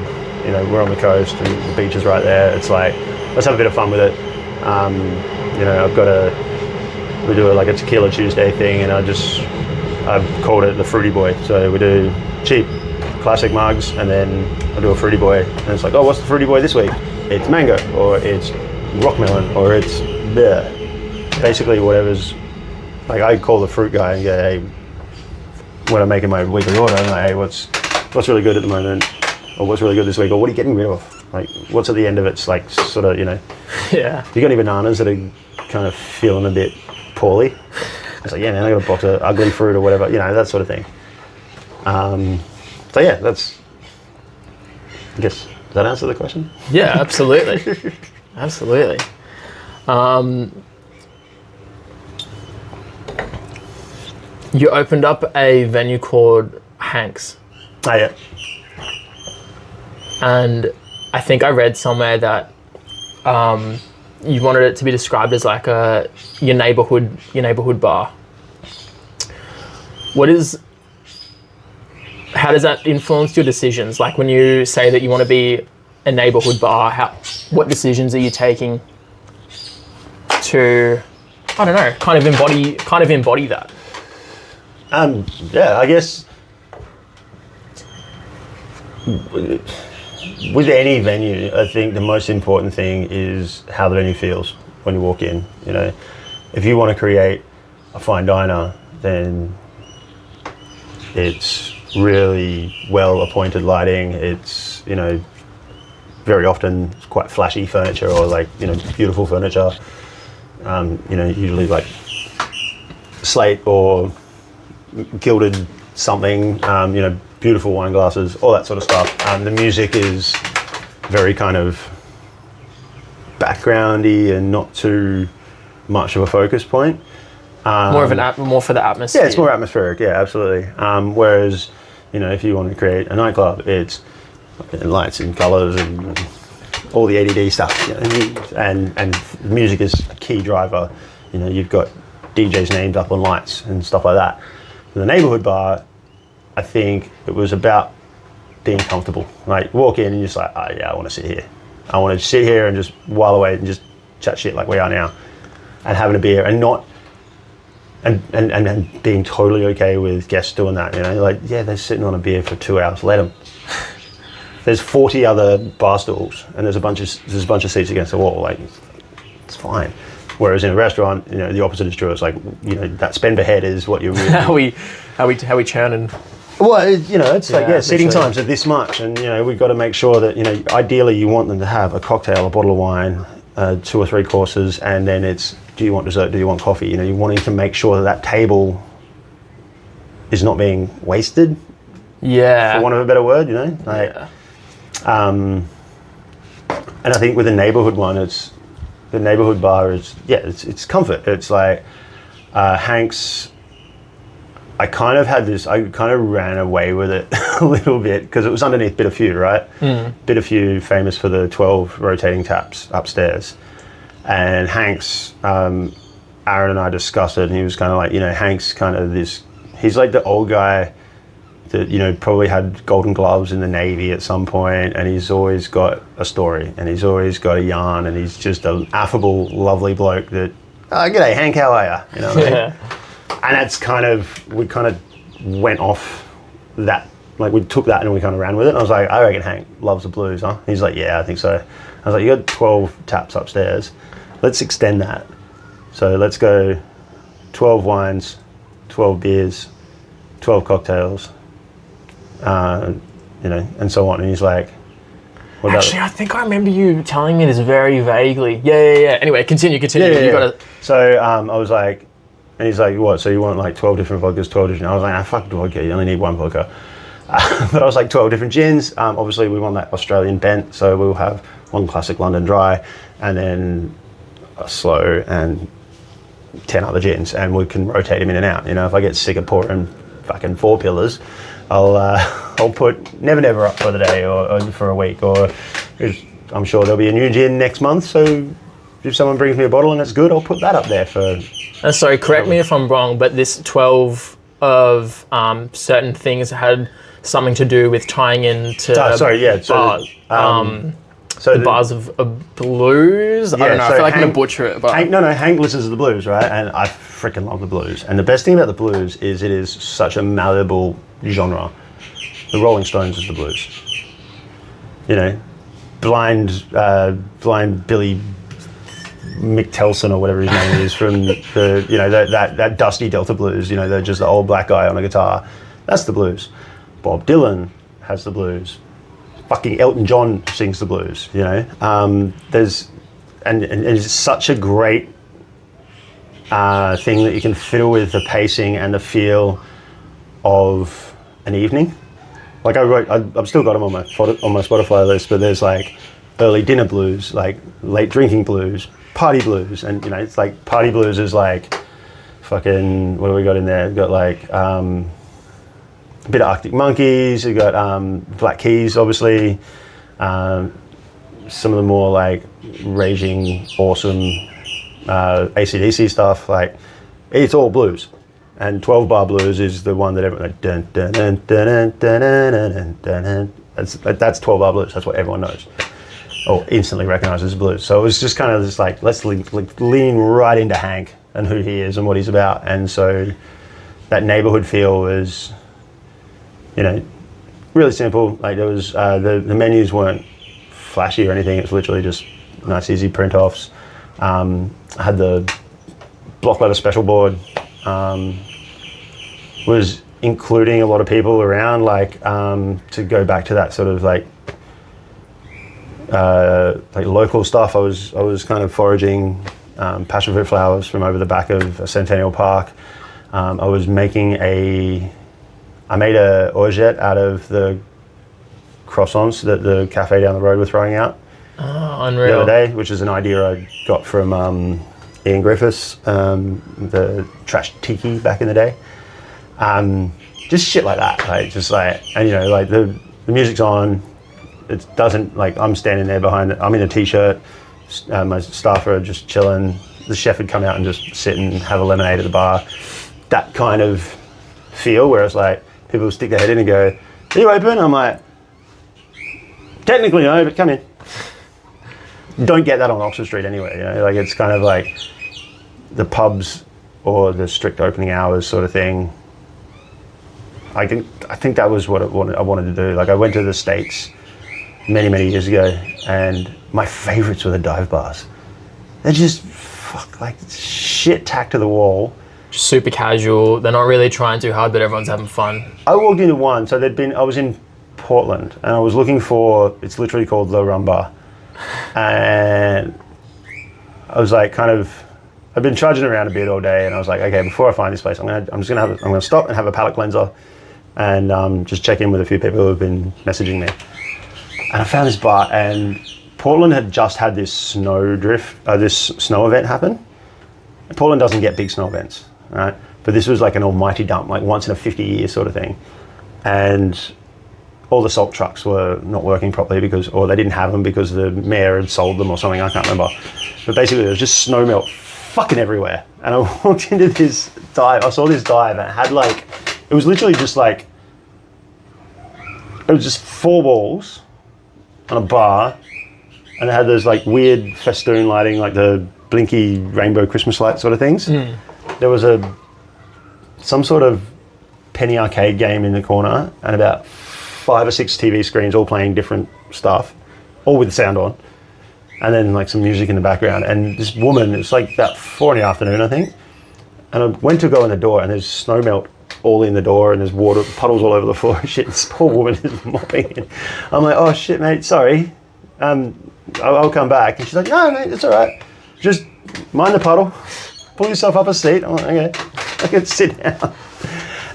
you know, we're on the coast and the beach is right there. It's like, let's have a bit of fun with it. You know, we do like a Tequila Tuesday thing, and I've called it the Fruity Boy. So we do cheap classic mugs, and then I do a Fruity Boy, and it's like, oh, what's the Fruity Boy this week? It's mango, or it's rock melon, or it's basically whatever's, like, I call the fruit guy and go, hey, when I'm making my weekly order, I'm like, hey, what's really good at the moment, or what's really good this week, or what are you getting rid of? Like, what's at the end of it's like, sort of, you know, yeah. You got any bananas that are kind of feeling a bit poorly? It's like, yeah, man, I got a box of ugly fruit or whatever, you know, that sort of thing. So yeah, that's, I guess, does that answer the question? Yeah, absolutely. Absolutely. You opened up a venue called Hank's. Oh, yeah. And I think I read somewhere that you wanted it to be described as like your neighborhood bar. How does that influence your decisions? Like, when you say that you want to be a neighborhood bar, what decisions are you taking to, I don't know, kind of embody that? Yeah, I guess with any venue, I think the most important thing is how the venue feels when you walk in. You know, if you want to create a fine diner, then it's really well appointed lighting. It's, you know, very often quite flashy furniture, or like, you know, beautiful furniture. You know, usually like slate or gilded something, you know, beautiful wine glasses, all that sort of stuff. The music is very kind of backgroundy and not too much of a focus point. More for the atmosphere. Yeah, it's more atmospheric. Yeah, absolutely. Whereas, you know, if you want to create a nightclub, it's lights and colours and all the ADD stuff. You know, and music is a key driver. You know, you've got DJs named up on lights and stuff like that. For the neighbourhood bar, I think it was about being comfortable. Like, walk in and you're just like, oh yeah, I want to sit here. I want to sit here and just while away and just chat shit like we are now, and having a beer, and not. And being totally okay with guests doing that, you know, like, yeah, they're sitting on a beer for 2 hours, let them. There's 40 other bar stools, and there's a bunch of seats against the wall, like, it's fine. Whereas in a restaurant, you know, the opposite is true. It's like, you know, that spend per head is what you're really... how we churning. Well, you know, it's like, yeah, seating times are this much, and, you know, we've got to make sure that, you know, ideally you want them to have a cocktail, a bottle of wine, 2 or 3 courses, and then it's, do you want dessert, do you want coffee? You know, you're wanting to make sure that table is not being wasted. Yeah. For want of a better word, you know? Like, yeah. And I think with the neighborhood one, the neighborhood bar is, yeah, it's comfort. It's like, Hank's, I kind of ran away with it a little bit, because it was underneath Bit of Few, right? Bit of Few, famous for the 12 rotating taps upstairs. And Hank's, Aaron and I discussed it, and he was kind of like, you know, Hank's kind of this, he's like the old guy that, you know, probably had golden gloves in the Navy at some point, and he's always got a story, and he's always got a yarn, and he's just an affable, lovely bloke that, oh, g'day, Hank, how are ya? You know what I mean? And that's kind of, we kind of went off that, like we took that and we kind of ran with it. And I was like, I reckon Hank loves the blues, huh? He's like, yeah, I think so. I was like, you got 12 taps upstairs. Let's extend that. So let's go 12 wines, 12 beers, 12 cocktails, you know, and so on. And he's like, what about Actually, I think I remember you telling me this very vaguely. Yeah. Anyway, continue. Yeah. You gotta... So I was like, and he's like, what? So you want like 12 different vodkas, 12 different... I was like, fuck vodka, you only need one vodka. But I was like 12 different gins. Obviously, we want that Australian bent, so we'll have one classic London dry, and then a slow and 10 other gins, and we can rotate them in and out. You know, if I get sick of pouring fucking 4 pillars, I'll put Never Never up for the day or for a week, or I'm sure there'll be a new gin next month. So if someone brings me a bottle and it's good, I'll put that up there for. Sorry, correct me if I'm wrong, but this 12 of certain things had something to do with tying into bars. So the bars of blues. I don't know. I feel like I'm gonna butcher it. But Hank listens to the blues, right? And I freaking love the blues. And the best thing about the blues is it is such a malleable genre. The Rolling Stones is the blues. You know, blind Billy McTelson or whatever his name is from the, you know, that dusty Delta blues. You know, they're just the old black guy on a guitar. That's the blues. Bob Dylan has the blues. Fucking Elton John sings the blues, you know. And it's such a great thing that you can fiddle with the pacing and the feel of an evening. Like I've still got them on my Spotify list, but there's like early dinner blues, like late drinking blues, party blues, and you know, it's like party blues is like fucking, what do we got in there? We've got like a bit of Arctic Monkeys, we've got Black Keys, obviously, some of the more like raging, awesome AC/DC stuff, like it's all blues. And 12 bar blues is the one that everyone like, dun, dun, dun, dun, dun, dun, dun, dun. That's 12 bar blues. That's what everyone knows or instantly recognizes as blues. So it was just kind of just like, let's lean right into Hank and who he is and what he's about. And so that neighborhood feel was, you know, really simple. Like there was the menus weren't flashy or anything. It was literally just nice, easy print offs. I had the block letter special board. Was including a lot of people around, like to go back to that sort of like local stuff. I was kind of foraging passion fruit flowers from over the back of Centennial Park. I made a orgeat out of the croissants that the cafe down the road were throwing out. Oh, unreal. The other day, which is an idea I got from Ian Griffiths, the Trash Tiki back in the day. Just shit like that, like just like, and you know, like the music's on. It doesn't, like I'm standing there behind it. I'm in a t-shirt. My staff are just chilling. The chef would come out and just sit and have a lemonade at the bar. That kind of feel, where it's like people will stick their head in and go, "Are you open?" I'm like, technically no, but come in. Don't get that on Oxford Street anyway. You know, like it's kind of like the pubs or the strict opening hours sort of thing. I think that was what I wanted to do. Like I went to the States many years ago, and my favorites were the dive bars. They're just like shit tacked to the wall. Super casual. They're not really trying too hard, but everyone's having fun. I walked into one. So I was in Portland, and I was looking for. It's literally called the Rum Bar, and I was like, I've been trudging around a bit all day, and I was like, okay, before I find this place, I'm gonna stop and have a palate cleanser, and just check in with a few people who have been messaging me. And I found this bar, and Portland had just had this this snow event happen. Portland doesn't get big snow events, right? But this was like an almighty dump, like once in a 50-year sort of thing, and all the salt trucks were not working properly or they didn't have them because the mayor had sold them or something. I can't remember. But basically, there was just snow melt fucking everywhere. And I walked into this dive. I saw this dive and it had it was literally just like it was just 4 walls on a bar, and it had those like weird festoon lighting, like the blinky rainbow Christmas light sort of things. There was some sort of penny arcade game in the corner, and about 5 or 6 TV screens all playing different stuff, all with the sound on, and then like some music in the background. And this woman, it was like about 4 in the afternoon, I think, and I went to go in the door, and there's snow melt all in the door, and there's water puddles all over the floor and shit. This poor woman is mopping it. I'm like, oh shit, mate, sorry, I'll come back. And she's like, no, mate, it's all right, just mind the puddle, pull yourself up a seat. I'm like, okay, I can sit down.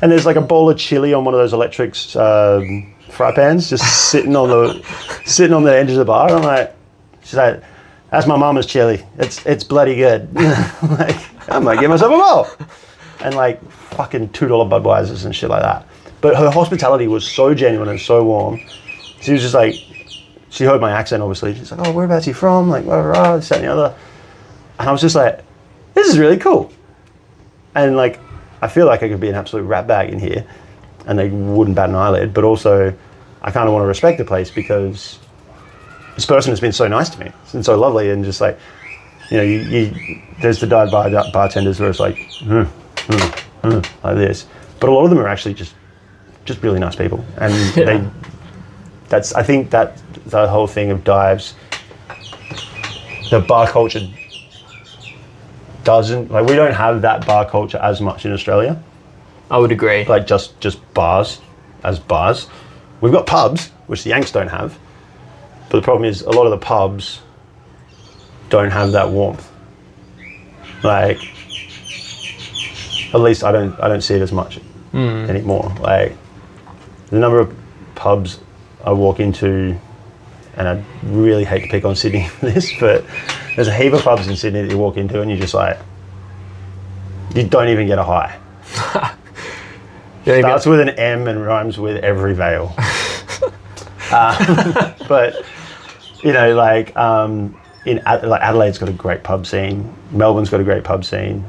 And there's like a bowl of chili on one of those electric fry pans, just sitting on the edge of the bar. I'm like, she's like, that's my mama's chili. It's bloody good. Like, I might give myself a bowl. And like fucking $2 Budweisers and shit like that. But her hospitality was so genuine and so warm. She was just like, she heard my accent obviously. She's like, oh, whereabouts are you from? Like, blah, blah, blah, this, that, and the other. And I was just like, this is really cool. And like, I feel like I could be an absolute rat bag in here and they wouldn't bat an eyelid, but also I kind of want to respect the place because this person has been so nice to me. It's been so lovely, and just like, you know, you there's the dive bar bartenders where it's like, like this, but a lot of them are actually just really nice people, and I think that the whole thing of dives, the bar culture doesn't, like, we don't have that bar culture as much in Australia. I would agree. Like just bars as bars. We've got pubs, which the Yanks don't have. But the problem is a lot of the pubs don't have that warmth. Like, at least I don't see it as much anymore. Like, the number of pubs I walk into, and I really hate to pick on Sydney for this, but there's a heap of pubs in Sydney that you walk into and you're just like, you don't even get a hi. Starts with an M and rhymes with every vowel. But, you know, like, Adelaide's got a great pub scene. Melbourne's got a great pub scene.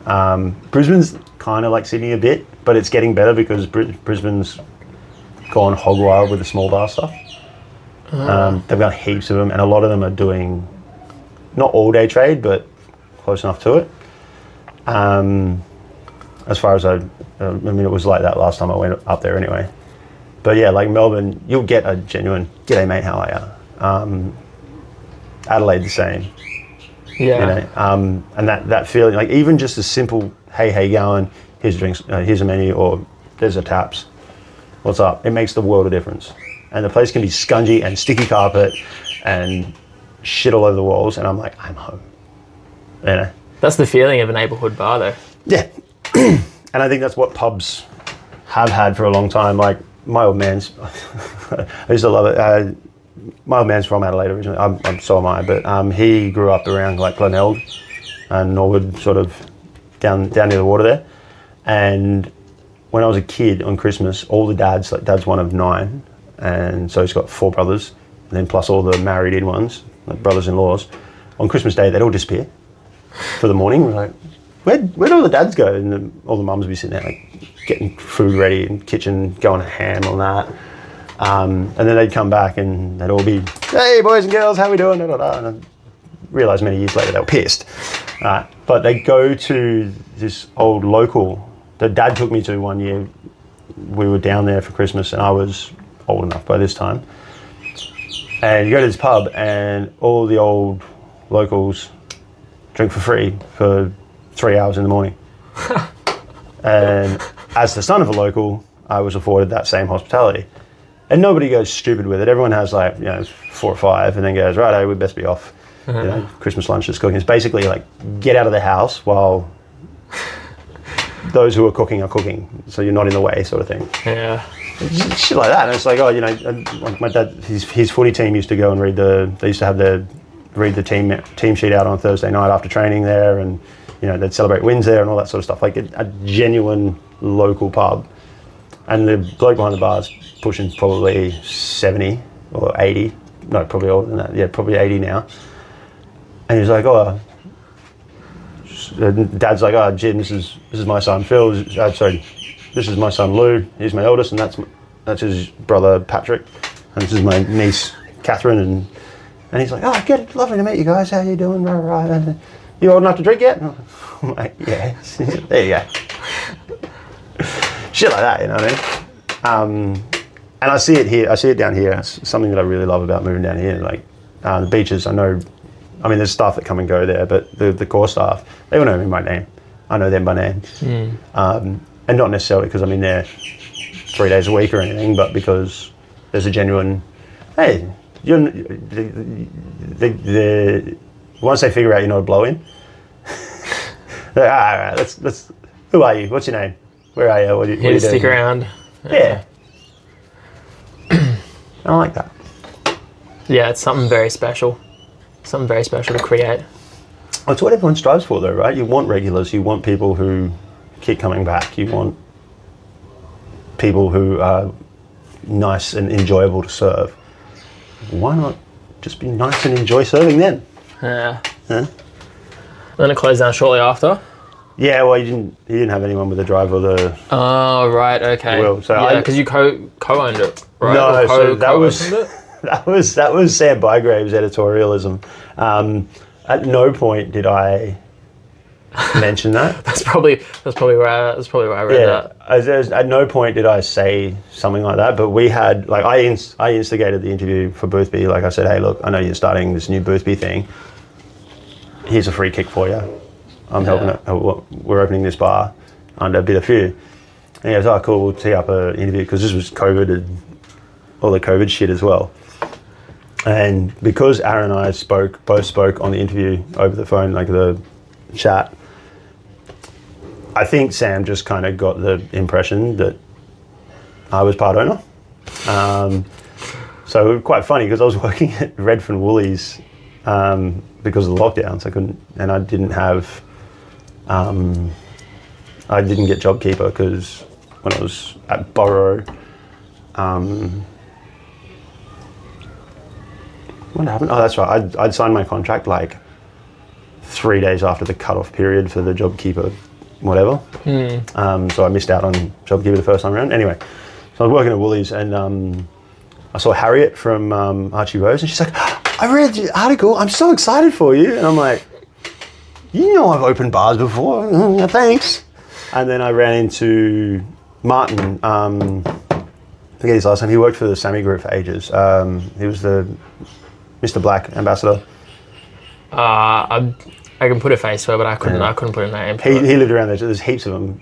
Brisbane's kind of like Sydney a bit, but it's getting better because Brisbane's gone hog wild with the small bar stuff. They've got heaps of them, and a lot of them are doing not all day trade, but close enough to it. As far as I mean, it was like that last time I went up there anyway. But yeah, like Melbourne, you'll get a genuine, g'day mate, how are you? Adelaide the same. Yeah. You know, and that feeling, like even just a simple, hey, how you going? Here's drinks, here's a menu, or there's a taps. What's up? It makes the world of difference. And the place can be scungy and sticky carpet and shit all over the walls, and I'm like, I'm home. You know? That's the feeling of a neighbourhood bar, though. Yeah. And I think that's what pubs have had for a long time. Like, my old man's, I used to love it. My old man's from Adelaide originally, so am I, but he grew up around like Glenelg and Norwood, sort of down near the water there. And when I was a kid on Christmas, all the dads, like dad's one of 9, and so he's got 4 brothers, and then plus all the married in ones, like brothers-in-laws. On Christmas Day, they'd all disappear for the morning. We're like, where'd all the dads go? And all the mums would be sitting there like getting food ready in the kitchen, going ham on that. And then they'd come back and they'd all be, hey boys and girls, how we doing? And I realised many years later they were pissed. But they go to this old local that Dad took me to one year. We were down there for Christmas and I was old enough by this time. And you go to this pub and all the old locals drink for free for 3 hours in the morning. And as the son of a local, I was afforded that same hospitality. And nobody goes stupid with it. Everyone has like, 4 or 5 and then goes, right, we best be off. Christmas lunch is cooking. It's basically like get out of the house while those who are cooking. So you're not in the way, sort of thing. Yeah. Shit like that. And it's like, like my dad, his footy team used to go and read the team sheet out on Thursday night after training there, and they'd celebrate wins there and all that sort of stuff. Like a genuine local pub. And the bloke behind the bar's pushing probably 70 or 80. No, probably older than that. Yeah, probably 80 now. And he's like, Dad's like, Jim, this is my son Phil. Sorry, this is my son Lou. He's my eldest, and that's That's his brother Patrick, and this is my niece Catherine, and he's like, oh, good, lovely to meet you guys. How you doing? You old enough to drink yet? I'm like, yeah. There you go. Shit like that, you know what I mean? And I see it here. I see it down here. It's something that I really love about moving down here. Like the beaches, I know. I mean, there's staff that come and go there, but the core staff, they all know me by name. I know them by name, and not necessarily because I'm in there 3 days a week or anything, but because there's a genuine, hey, once they figure out you're not a blow-in, they're like, all right, let's. Who are you? What's your name? Where are you? What are you doing? Stick around. Yeah. I like that. Yeah, it's something very special. Something very special to create. That's what everyone strives for, though, right? You want regulars. You want people who keep coming back. You want people who are nice and enjoyable to serve. Why not just be nice and enjoy serving them? Yeah. Huh? Then it closed down shortly after. Yeah, well, you didn't have anyone with the drive or the. Oh right, okay. Will. So yeah, because you co-owned it, right? No, so that was Sam Bygrave's editorialism. At no point did I mention that. That's probably where I read that. At no point did I say something like that. But we had I instigated the interview for Boothby. Like I said, hey, look, I know you're starting this new Boothby thing. Here's a free kick for you. I'm helping it. We're opening this bar under a bit of few. And he goes, oh, cool, we'll tee up an interview because this was COVID and all the COVID shit as well. And because Aaron and I both spoke on the interview over the phone, like the chat, I think Sam just kind of got the impression that I was part owner. So it was quite funny because I was working at Redfern Woolies because of the lockdowns. I didn't have. I didn't get JobKeeper because when I was at Borough, what happened? Oh, that's right. I'd signed my contract 3 days after the cut-off period for the JobKeeper, whatever. So I missed out on JobKeeper the first time around. Anyway, so I was working at Woolies and I saw Harriet from Archie Rose and she's like, I read your article. I'm so excited for you. And I'm like, you know I've opened bars before. Thanks. And then I ran into Martin. I forget his last name. He worked for the Sammy Group for ages. He was the Mr. Black ambassador. I can put a face to it, but I couldn't put a name. He lived around there. There's heaps of them.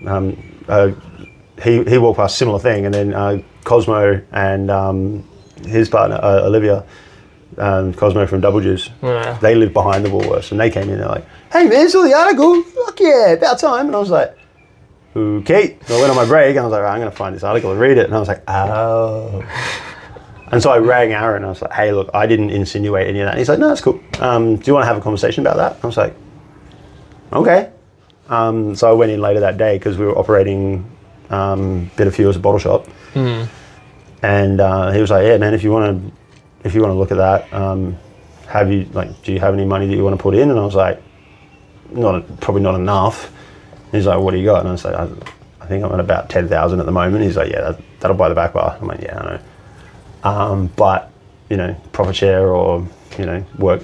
He walked past a similar thing, and then Cosmo and his partner Olivia. Cosmo from Double Juice, they lived behind the Woolworths and they came in, they're like, hey man, saw the article, fuck yeah, about time. And I was like, okay. So I went on my break and I was like, right, I'm going to find this article and read it. And I was like, oh. And so I rang Aaron and I was like, hey, look, I didn't insinuate any of that. And he's like, no, that's cool. Do you want to have a conversation about that? I was like, okay. So I went in later that day because we were operating bit of fuel as a bottle shop. And he was like, yeah, man, if you want to look at that, do you have any money that you want to put in? And I was like, probably not enough. And he's like, what do you got? And I was like, I think I'm at about 10,000 at the moment. He's like, yeah, that'll buy the back bar. I'm like, yeah, I know. But, profit share or, work,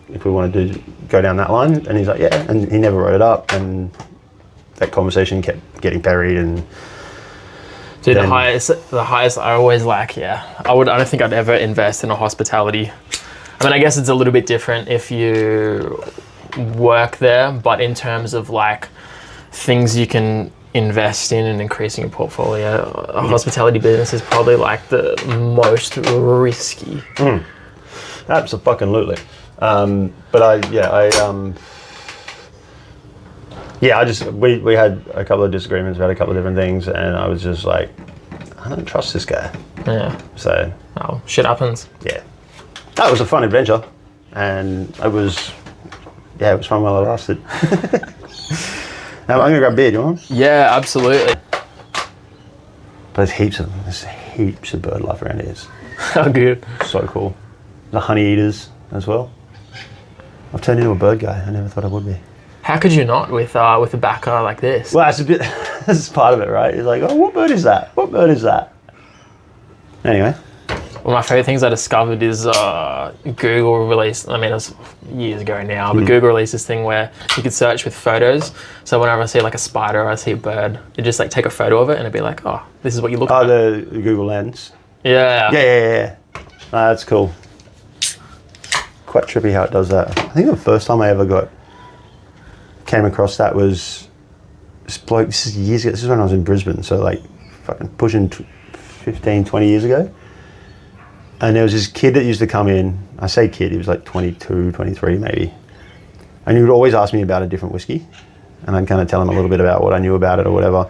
if we want to go down that line. And he's like, yeah. And he never wrote it up. And that conversation kept getting buried and... Dude, the highest I always I don't think I'd ever invest in a hospitality. I mean, I guess it's a little bit different if you work there, but in terms of things you can invest in and increasing your portfolio, a hospitality business is probably the most risky. Absolutely. We had a couple of disagreements about a couple of different things, and I was just like, I don't trust this guy. Yeah. So. Oh, shit happens. Yeah. That was a fun adventure, and it was fun while it lasted. Now, I'm gonna grab beer. Do you want? Yeah, absolutely. But there's heaps of bird life around here. Oh, good. So cool. The honey eaters as well. I've turned into a bird guy. I never thought I would be. How could you not with a backer like this? Well, that's part of it, right? It's like, oh, what bird is that? What bird is that? Anyway. One of my favorite things I discovered is Google released, I mean, it was years ago now, but Google released this thing where you could search with photos. So whenever I see like a spider or I see a bird, you just like take a photo of it and it'd be like, oh, this is what you look at. Oh, the Google Lens. Yeah. Yeah. That's cool. Quite trippy how it does that. I think the first time I ever came across that was this bloke, this is years ago, this is when I was in Brisbane, so like fucking pushing 15, 20 years ago. And there was this kid that used to come in, I say kid, he was like 22, 23 maybe. And he would always ask me about a different whiskey. And I'd kind of tell him a little bit about what I knew about it or whatever.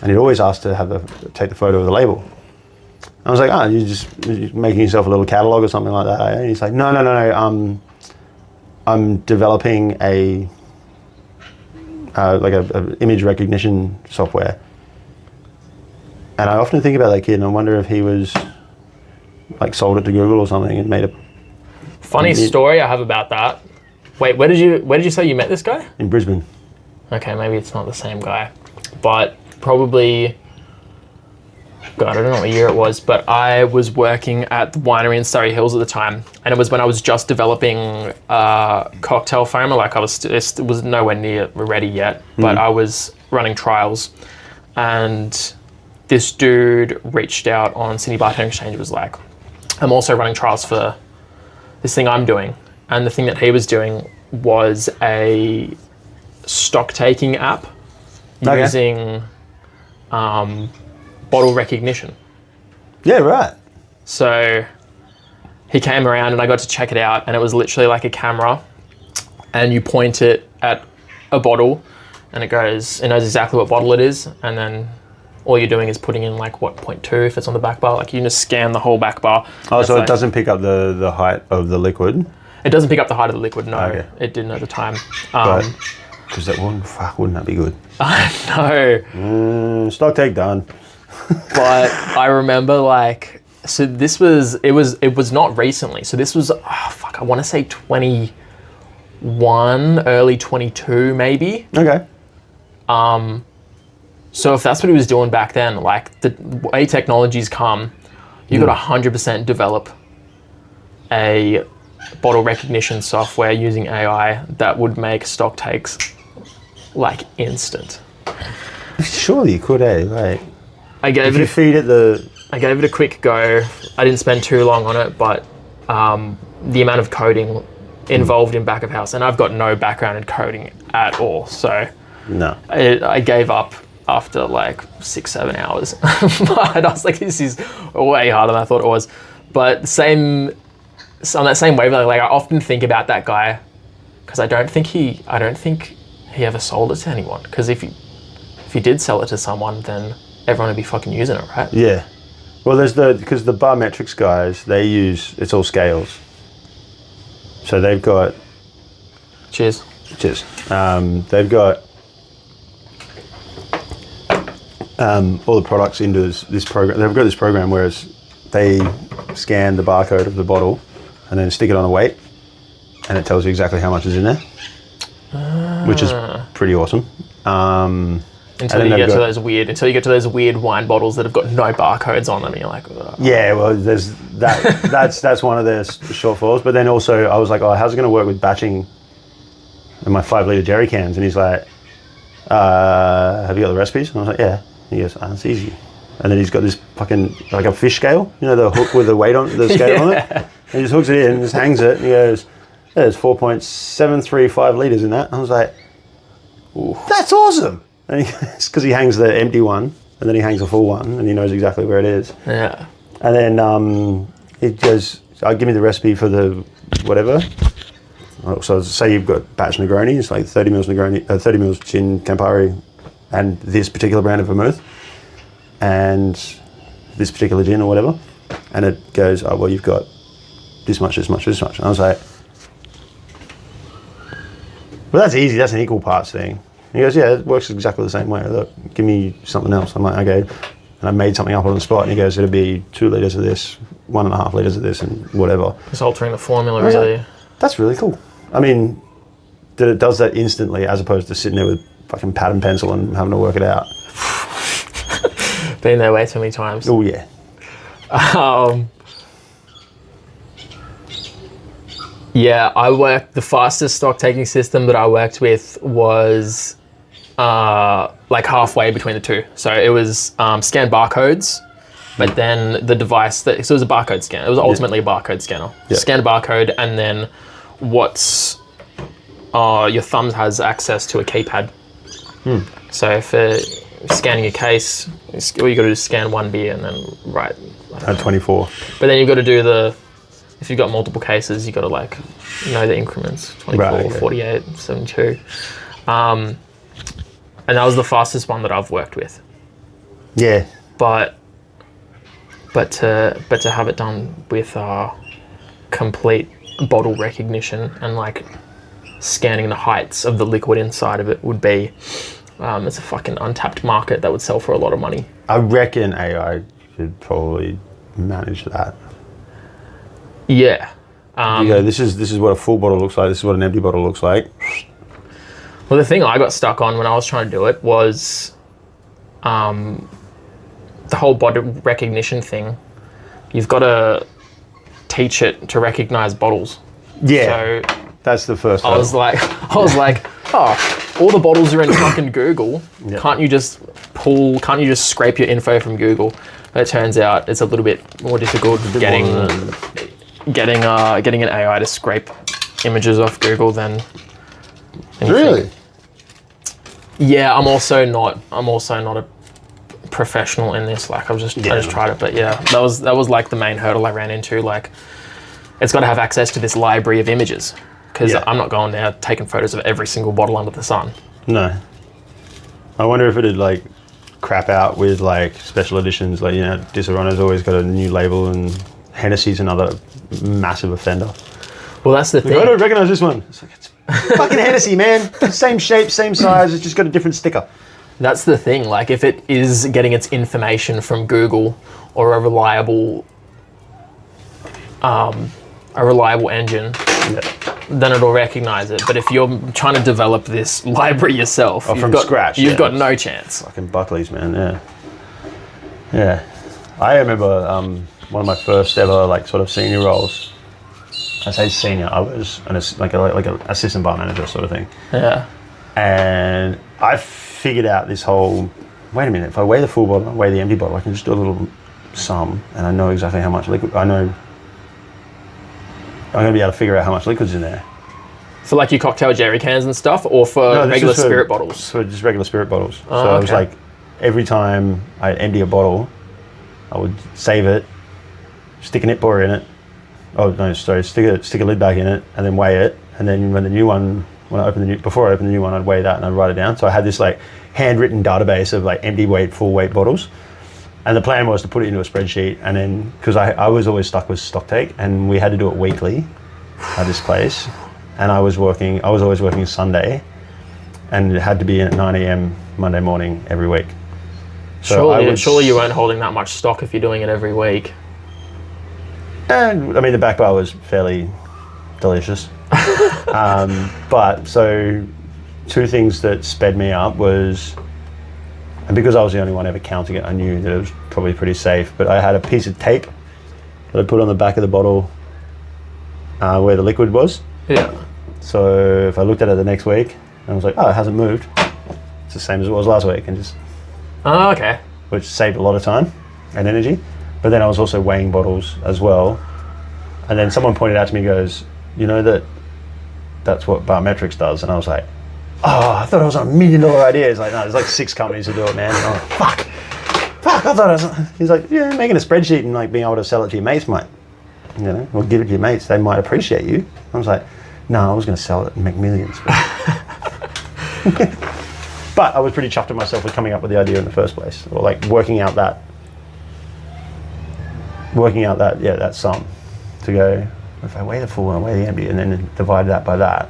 And he'd always ask to take the photo of the label. I was like, you're just making yourself a little catalog or something like that. And he's like, no. I'm developing a image recognition software. And I often think about that kid and I wonder if he was like sold it to Google or something and made a funny story I have about that. Wait, where did you say you met this guy? In Brisbane. Okay, maybe it's not the same guy, but probably. God, I don't know what year it was, but I was working at the winery in Surrey Hills at the time, and it was when I was just developing cocktail foam. Like it was nowhere near ready yet, but I was running trials, and this dude reached out on Sydney Bartender Exchange. Was like, I'm also running trials for this thing I'm doing, and the thing that he was doing was a stock taking app using bottle recognition. Yeah, right. So he came around and I got to check it out, and it was literally like a camera, and you point it at a bottle and it knows exactly what bottle it is, and then all you're doing is putting in like 0.2 if it's on the back bar. Like you just scan the whole back bar. Oh, so it doesn't pick up the height of the liquid? It doesn't pick up the height of the liquid, no. Okay. It didn't at the time. Because wouldn't that be good? I know. Stock take done. But I remember like, so it was not recently. So this was, I want to say 21, early 22 maybe. Okay. So if that's what he was doing back then, like the way technology's come, you got to 100% develop a bottle recognition software using AI that would make stock takes like instant. Surely you could, Like, I gave it a quick go. I didn't spend too long on it, but the amount of coding involved in back of house, and I've got no background in coding at all, so no, I gave up after like 6-7 hours. But I was like, this is way harder than I thought it was. But on that same wavelength, like I often think about that guy because I don't think he ever sold it to anyone. Because if he did sell it to someone, then everyone would be fucking using it, right? Yeah. Well, because the Barmetrics guys, it's all scales. So they've got. Cheers. They've got all the products into this program. They've got this program where they scan the barcode of the bottle and then stick it on a weight, and it tells you exactly how much is in there, which is pretty awesome. Until you get to those weird wine bottles that have got no barcodes on them, and you're like, ugh. Yeah, well, there's that. that's one of their shortfalls. But then also, I was like, how's it going to work with batching in my 5-litre jerry cans? And he's like, have you got the recipes? And I was like, yeah. And he goes, it's easy. And then he's got this fucking like a fish scale, the hook with the weight on the scale on it. And he just hooks it in and just hangs it. And he goes, there's 4.735 litres in that. And I was like, ooh, that's awesome. And it's because he hangs the empty one and then he hangs the full one and he knows exactly where it is. Yeah. And then he goes, give me the recipe for the whatever. So say you've got batch Negroni, it's like 30 mils Negroni, 30 mils gin Campari and this particular brand of vermouth and this particular gin or whatever. And it goes, you've got this much, this much, this much. And I was like, well, that's easy. That's an equal parts thing. And he goes, yeah, it works exactly the same way. Look, give me something else. I'm like, okay. And I made something up on the spot. And he goes, it'll be 2 litres of this, 1.5 litres of this, and whatever. Just altering the formula, really. Like, that's really cool. I mean, that it does that instantly as opposed to sitting there with fucking pad and pencil and having to work it out. Been there way too many times. Oh, yeah. Yeah, the fastest stock taking system that I worked with was like halfway between the two. So it was scan barcodes, but then the device so it was a barcode scanner. It was ultimately a barcode scanner. Yeah. Scan a barcode, and then your thumb has access to a keypad. So for scanning a case, all you got to do is scan one beer and then write. At 24. But then you've got to do if you've got multiple cases, you've got to like know the increments, 24, right, okay. 48, 72. And that was the fastest one that I've worked with. Yeah. But to have it done with complete bottle recognition and like scanning the heights of the liquid inside of it would be, it's a fucking untapped market that would sell for a lot of money. I reckon AI could probably manage that. Yeah. This is what a full bottle looks like. This is what an empty bottle looks like. Well, the thing I got stuck on when I was trying to do it was the whole body recognition thing. You've got to teach it to recognize bottles. Yeah. So that's the first one. I was like, oh, all the bottles are in fucking Google. Yep. Can't you just scrape your info from Google? But it turns out it's a little bit more difficult getting an AI to scrape images off Google than anything. Really? Yeah, I'm also not a professional in this. Like I just tried it, but yeah, that was like the main hurdle I ran into. Like, it's got to have access to this library of images because I'm not going there taking photos of every single bottle under the sun. No. I wonder if it'd like crap out with like special editions. Like, Disaronno's always got a new label, and Hennessy's another massive offender. Well, that's the thing. I don't recognize this one. It's like, it's fucking Hennessy, man. Same shape, same size. It's just got a different sticker. That's the thing. Like, if it is getting its information from Google or a reliable engine, then it'll recognize it. But if you're trying to develop this library yourself, from scratch, you've got no chance. Fucking Buckley's, man. Yeah. I remember one of my first ever like sort of senior roles. I say senior. I was an assistant bar manager sort of thing. Yeah. And I figured out this whole. Wait a minute. If I weigh the full bottle, I weigh the empty bottle. I can just do a little sum, and I know exactly how much liquid. I know. I'm going to be able to figure out how much liquid's in there. For like your cocktail jerry cans and stuff, or for regular spirit bottles? For just regular spirit bottles. Oh, so it was like every time I empty a bottle, I would save it, stick a nip bore in it. Oh no, sorry, stick a lid back in it, and then weigh it. And then before I open the new one, I'd weigh that and I'd write it down. So I had this like handwritten database of like empty weight, full weight bottles. And the plan was to put it into a spreadsheet, and then because I was always stuck with stock take, and we had to do it weekly at this place, and I was always working Sunday, and it had to be in at 9 a.m. Monday morning every week. So surely you weren't holding that much stock if you're doing it every week. And I mean, the back bar was fairly delicious. But so two things that sped me up was, and because I was the only one ever counting it, I knew that it was probably pretty safe, but I had a piece of tape that I put on the back of the bottle where the liquid was. Yeah. So if I looked at it the next week and I was like, oh, it hasn't moved. It's the same as it was last week, and just... Oh, okay. Which saved a lot of time and energy. But then I was also weighing bottles as well. And then someone pointed out to me, goes, you know that's what Barmetrics does? And I was like, oh, I thought it was a $1 million idea. It's like, no, there's like 6 companies who do it, man. And I'm like, fuck, I thought it was... He's like, yeah, making a spreadsheet and like being able to sell it to your mates might, or give it to your mates, they might appreciate you. I was like, no, I was going to sell it and make millions. But I was pretty chuffed at myself with coming up with the idea in the first place, or like working out that sum to go, if I weigh the full and I weigh the empty and then divide that by that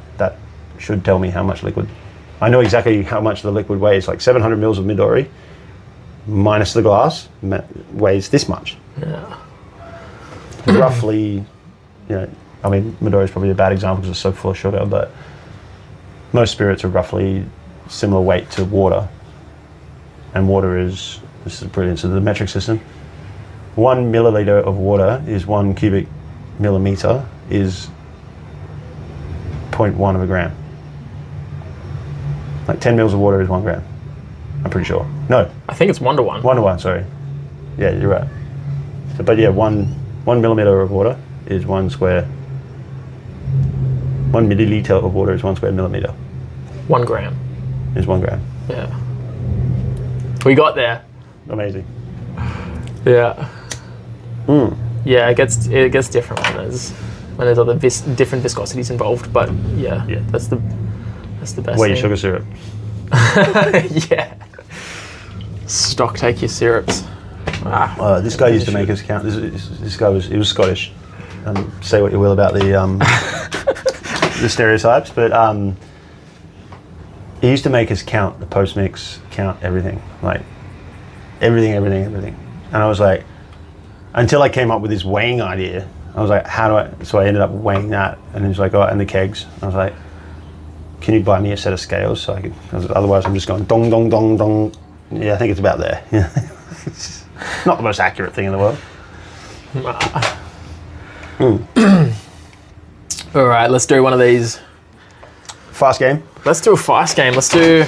should tell me how much liquid. I know exactly how much the liquid weighs. Like 700 mils of Midori minus the glass weighs this much. Yeah. Roughly, I mean, Midori is probably a bad example because it's so full of sugar, but most spirits are roughly similar weight to water. And water is, this is brilliant, so the metric system, 1 milliliter of water is 1 cubic millimeter is 0.1 of a gram. Like 10 mils of water is 1 gram. I'm pretty sure. No. I think it's 1 to 1. 1 to 1, sorry. Yeah, you're right. So, but yeah, one millimeter of water is 1 milliliter of water is 1 square millimeter. 1 gram. Is 1 gram. Yeah. We got there. Amazing. Yeah. Yeah, it gets different when there's other different viscosities involved, but yeah. That's the best. Where your thing. sugar syrup. Yeah. Stock take your syrups. This guy used to make us count. This guy was Scottish. Say what you will about the the stereotypes, but he used to make us count the post mix, count everything, like everything. And I was like, until I came up with this weighing idea, I was like, how do I? So I ended up weighing that, and he was like, oh, and the kegs. I was like, can you buy me a set of scales so I could? Otherwise, I'm just going dong dong dong dong. Yeah, I think it's about there. It's not the most accurate thing in the world. All right, let's do one of these. Fast game. Let's do a fast game. Let's do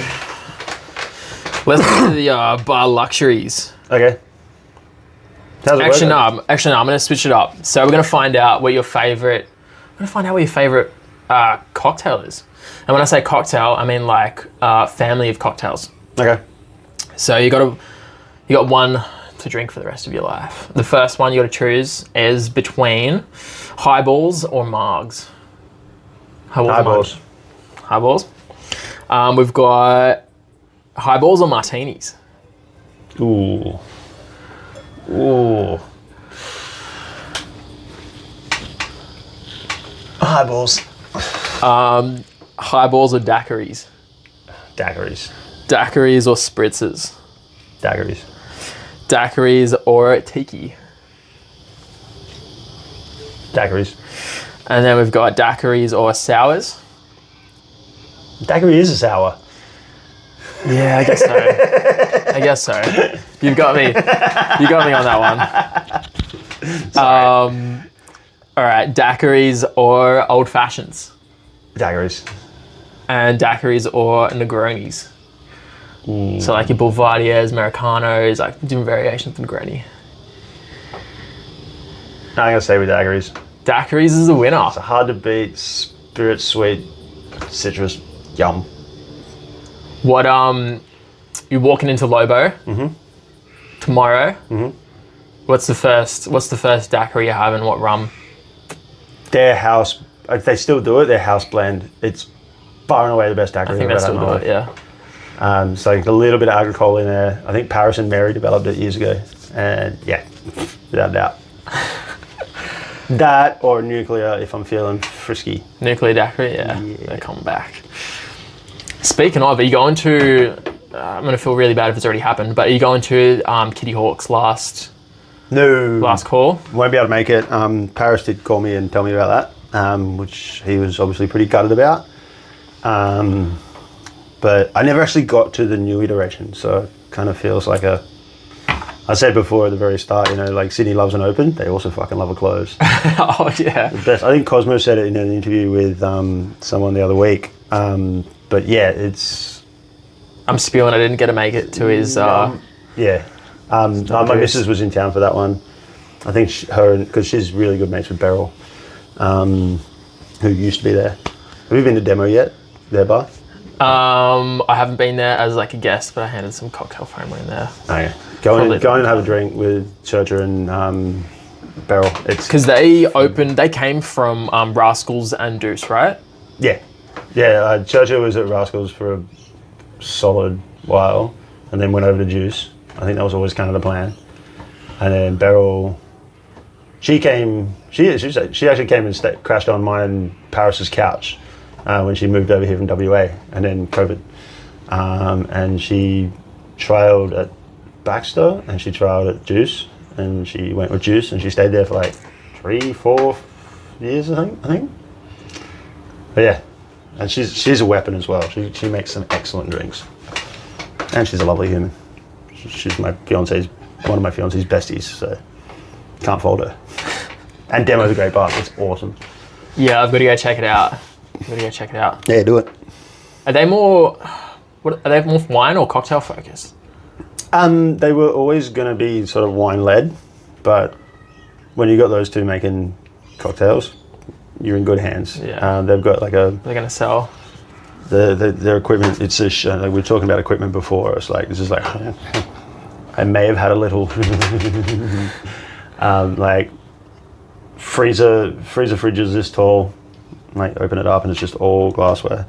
the bar luxuries. Okay. How's it Actually, work? no. I'm going to switch it up. So we're going to find out what your favorite. Cocktail is. And when I say cocktail, I mean like family of cocktails. Okay. So you got one to drink for the rest of your life. The first one you got to choose is between highballs or margs. Highballs. Highballs. We've got highballs or martinis. Ooh. Highballs. Highballs or daiquiris. Daiquiris. Daiquiris or spritzes. Daiquiris. Daiquiris or tiki. Daiquiris. And then we've got daiquiris or sours. Daiquiri is a sour. Yeah, I guess so. You've got me. You got me on that one. All right, daiquiris or old fashions. Daiquiris. And daiquiris or Negronis. So like your Boulevardiers, Americanos, like different variations of Negroni. I'm gonna stay with daiquiris. Daiquiris is the winner. It's hard to beat. Spirit, sweet, citrus, yum. What you're walking into Lobo tomorrow. What's the first daiquiri you have and what rum? Their house, they still do it. Their house blend. It's far and away the best daiquiri. I think they still do it. Yeah. So a little bit of agricole in there. I think Paris and Mary developed it years ago, and yeah, without a doubt. That or nuclear if I'm feeling frisky. Nuclear daiquiri, yeah. They come back. Speaking of, are you going to? I'm going to feel really bad if it's already happened, but are you going to Kitty Hawk's last call? Won't be able to make it. Paris did call me and tell me about that, which he was obviously pretty gutted about. But I never actually got to the new iteration, so it kind of feels like I said before at the very start, like Sydney loves an open, they also fucking love a close. Oh, yeah. The best. I think Cosmo said it in an interview with someone the other week. But yeah, it's... I'm spewing I didn't get to make it to his... Yeah. My missus was in town for that one. I think because she's really good mates with Beryl, who used to be there. Have you been to demo yet, their bar? I haven't been there as like a guest, but I handed some cocktail foam in there. Oh yeah. Go in and have a drink with Churcher and Beryl. It's because they came from Rascals and Deuce, right? Yeah. Churcher was at Rascals for a solid while, and then went over to Juice. I think that was always kind of the plan. And then Beryl, she actually came and crashed on mine and Paris's couch when she moved over here from WA, and then COVID. And she trialed at Baxter and she trialed at Juice, and she went with Juice, and she stayed there for like 3-4 years, I think. But yeah, and she's a weapon as well. She makes some excellent drinks, and she's a lovely human. She's one of my fiance's besties. So Can't fault her. And Demo's a great bar. It's awesome. Yeah, I've got to go check it out. Yeah, do it. Are they more wine or cocktail focused? They were always going to be sort of wine-led, but when you got those two making cocktails, you're in good hands. Yeah. They've got like a... They're going to sell. Their equipment, it's just, like we were talking about equipment before, it's like, this is like, I may have had a little, like, freezer fridge is this tall, like, open it up and it's just all glassware.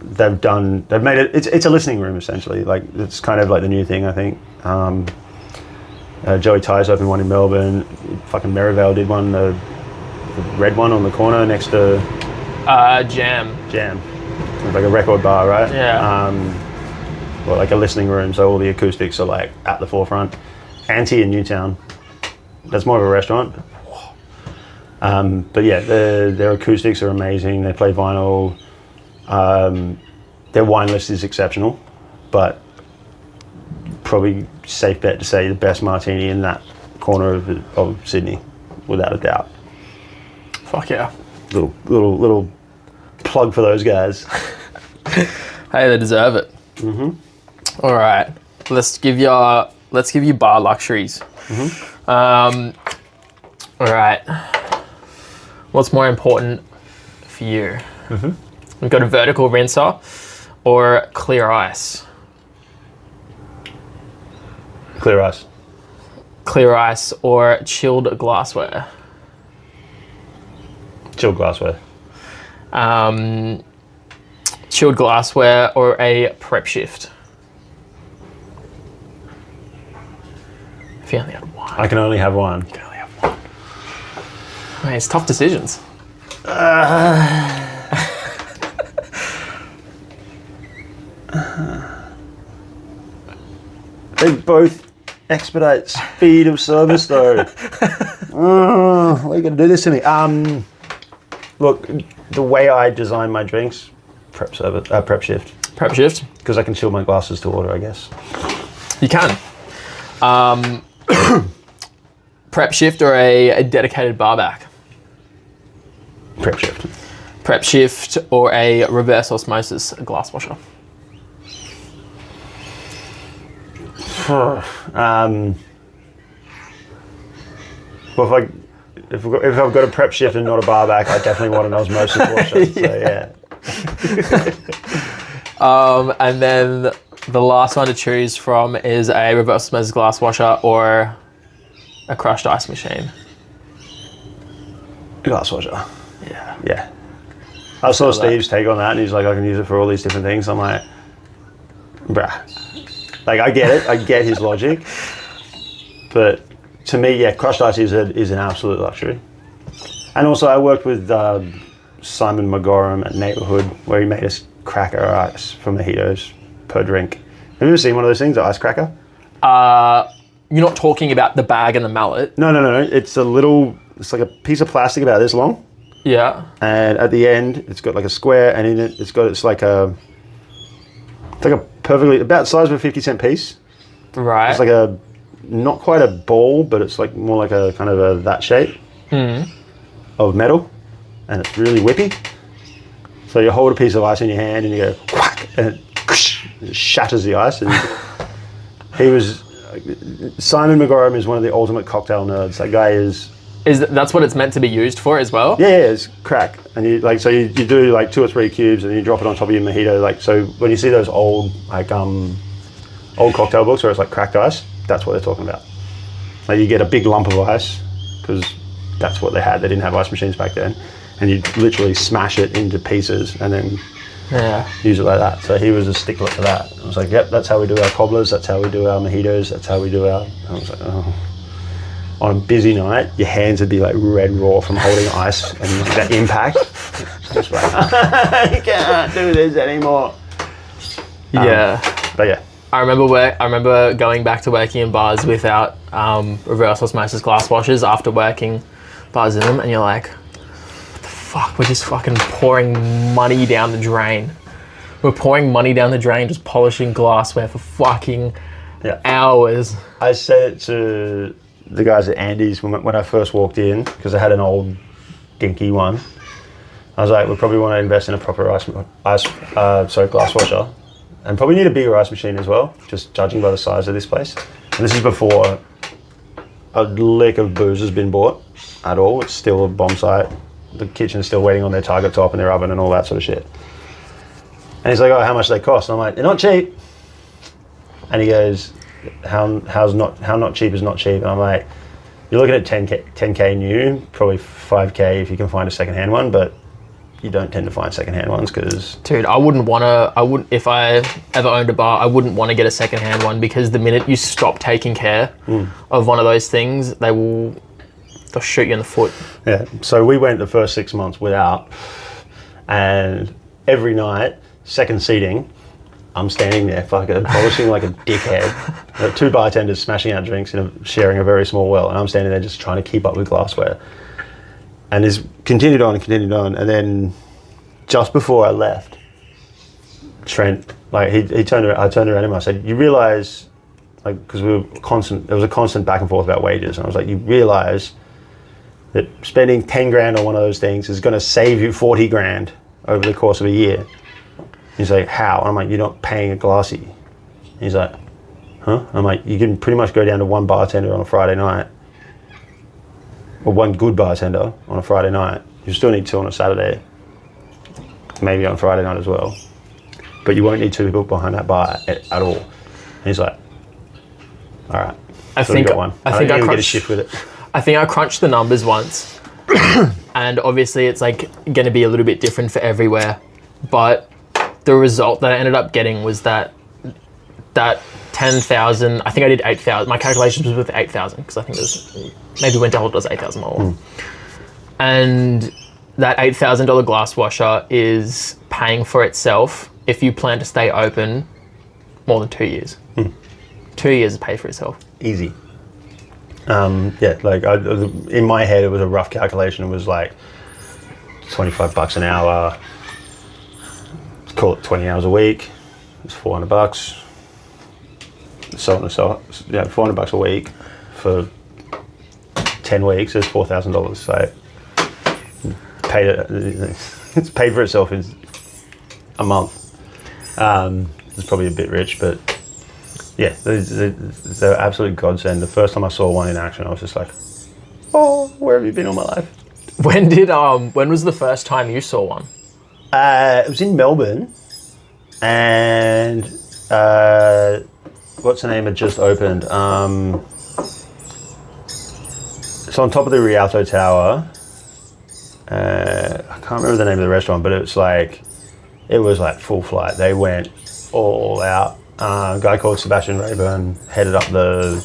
They've made it, it's a listening room essentially, like, it's kind of like the new thing, I think. Joey Ty's opened one in Melbourne, fucking Merivale did one, the red one on the corner next to... Jam. It's like a record bar, right? Yeah. Or like a listening room, so all the acoustics are like at the forefront. Auntie in Newtown. That's more of a restaurant. But yeah, their acoustics are amazing. They play vinyl. Their wine list is exceptional, but probably safe bet to say the best martini in that corner of Sydney, without a doubt. Fuck yeah. Little plug for those guys. Hey, they deserve it. Mm-hmm. All right, let's give you bar luxuries. Mm-hmm. All right, what's more important for you? Mm-hmm. We've got a vertical rinser or clear ice. Clear ice. Clear ice or chilled glassware. Chilled glassware. Chilled glassware or a prep shift. If you only had one. I can only have one. You can only have one. Mate, it's tough decisions. They both expedite speed of service though. Why are you going to do this to me? Look, the way I design my drinks, prep shift. Prep shift? Because I can chill my glasses to order, I guess. You can. Prep shift or a dedicated bar back? Prep shift. Prep shift or a reverse osmosis glass washer? Well, if I've got a prep shift and not a bar back, I definitely want an osmosis washer. So yeah. And then the last one to choose from is a reverse osmosis glass washer or a crushed ice machine. Glass washer. Yeah. Yeah. I saw Steve's take on that and he's like, I can use it for all these different things. I'm like, bruh. Like, I get it. I get his logic. But to me, yeah, crushed ice is an absolute luxury. And also, I worked with Simon McGorham at Neighborhood, where he made us cracker ice for mojitos per drink. Have you ever seen one of those things, the ice cracker? You're not talking about the bag and the mallet. No. It's it's like a piece of plastic about this long. Yeah. And at the end, it's got like a square, and in it, it's like a perfectly, about the size of a 50-cent piece. Right. It's like not quite a ball, but it's like more like a kind of that shape of metal, and it's really whippy. So you hold a piece of ice in your hand and you go whack, and it shatters the ice. And Simon McGorham is one of the ultimate cocktail nerds. That guy is. That's what it's meant to be used for as well? Yeah, it's crack. And you do like 2 or 3 cubes and you drop it on top of your mojito. Like, so when you see those old cocktail books where it's like cracked ice, that's what they're talking about. Like, you get a big lump of ice, because that's what they had. They didn't have ice machines back then. And you literally smash it into pieces and then use it like that. So he was a stickler for that. I was like, yep, that's how we do our cobblers, that's how we do our mojitos, that's how we do our... I was like, oh. On a busy night, your hands would be like red raw from holding ice and like that impact. Just like, I can't do this anymore. Yeah. But yeah. I remember going back to working in bars without reverse osmosis glass washers after working bars in them, and you're like, what the fuck? We're just fucking pouring money down the drain. We're pouring money down the drain, just polishing glassware for fucking hours. I said it to the guys at Andy's, when I first walked in, because I had an old dinky one, I was like, we probably want to invest in a proper glass washer, and probably need a bigger ice machine as well, just judging by the size of this place. And this is before a lick of booze has been bought at all. It's still a bomb site. The kitchen's still waiting on their target top and their oven and all that sort of shit. And he's like, oh, how much do they cost? And I'm like, they're not cheap. And he goes, how not cheap is not cheap? And I'm like, you're looking at 10K new, probably 5K if you can find a secondhand one, but you don't tend to find secondhand ones because... Dude, if I ever owned a bar, I wouldn't want to get a secondhand one, because the minute you stop taking care of one of those things, they'll shoot you in the foot. Yeah, so we went the first 6 months without, and every night, second seating, I'm standing there fucking polishing like a dickhead. 2 bartenders smashing out drinks and sharing a very small well, and I'm standing there just trying to keep up with glassware. And this continued on, and then just before I left, Trent, like I turned around to him, I said, you realise, like, because there was a constant back and forth about wages, and I was like, you realise that spending 10 grand on one of those things is going to save you 40 grand over the course of a year. He's like, how? And I'm like, you're not paying a glassy. He's like, huh? I'm like, you can pretty much go down to one bartender on a Friday night, or one good bartender on a Friday night. You still need 2 on a Saturday, maybe on Friday night as well. But you won't need 2 people behind that bar at all. And he's like, all right. I think got one. I think I get a shift with it. I think I crunched the numbers once, and obviously it's like going to be a little bit different for everywhere. But the result that I ended up getting was that 10,000, I think I did 8,000. My calculations was with 8,000, because I think there's maybe Winterhold does 8,000 more. And that $8,000 glass washer is paying for itself if you plan to stay open more than 2 years. 2 years is paid for itself. Easy. Yeah, like in my head, it was a rough calculation. It was like $25 an hour. Let's call it 20 hours a week. It's $400. So on and so on. Yeah, $400 a week for 10 weeks is $4,000. So it's paid for itself in a month. It's probably a bit rich, but yeah, they're absolute godsend. The first time I saw one in action, I was just like, oh, where have you been all my life? When was the first time you saw one? It was in Melbourne, and what's the name had just opened? It's on top of the Rialto Tower. I can't remember the name of the restaurant, but it was like full flight. They went all out. A guy called Sebastian Rayburn headed up the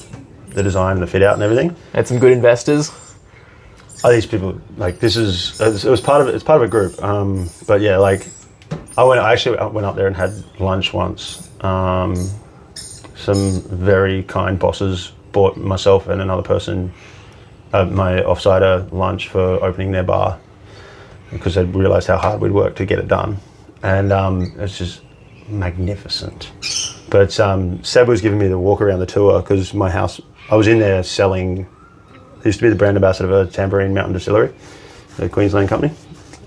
design, the fit out and everything. Had some good investors. Oh, these people, like, it was part of a group. But yeah, like, I went up there and had lunch once. Some very kind bosses bought myself and another person my offsider lunch for opening their bar, because they'd realised how hard we'd worked to get it done. And it's just magnificent. But Seb was giving me the walk around the tour, because my house, I was in there selling, I used to be the brand ambassador of Tambourine Mountain Distillery, the Queensland company.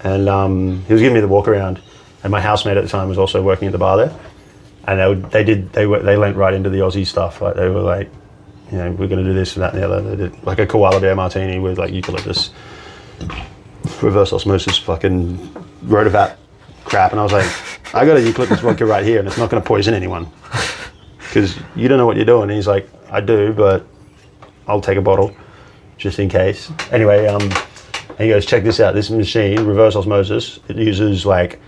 And he was giving me the walk around, and my housemate at the time was also working at the bar there. And they lent right into the Aussie stuff. Like, they were like, you know, we're going to do this and that and the other. They did like a koala bear martini with like eucalyptus, reverse osmosis, fucking rotavat crap. And I was like, I got a eucalyptus vodka right here, and it's not going to poison anyone, because you don't know what you're doing. And he's like, I do, but I'll take a bottle just in case. Anyway, and he goes, check this out. This machine, reverse osmosis, it uses like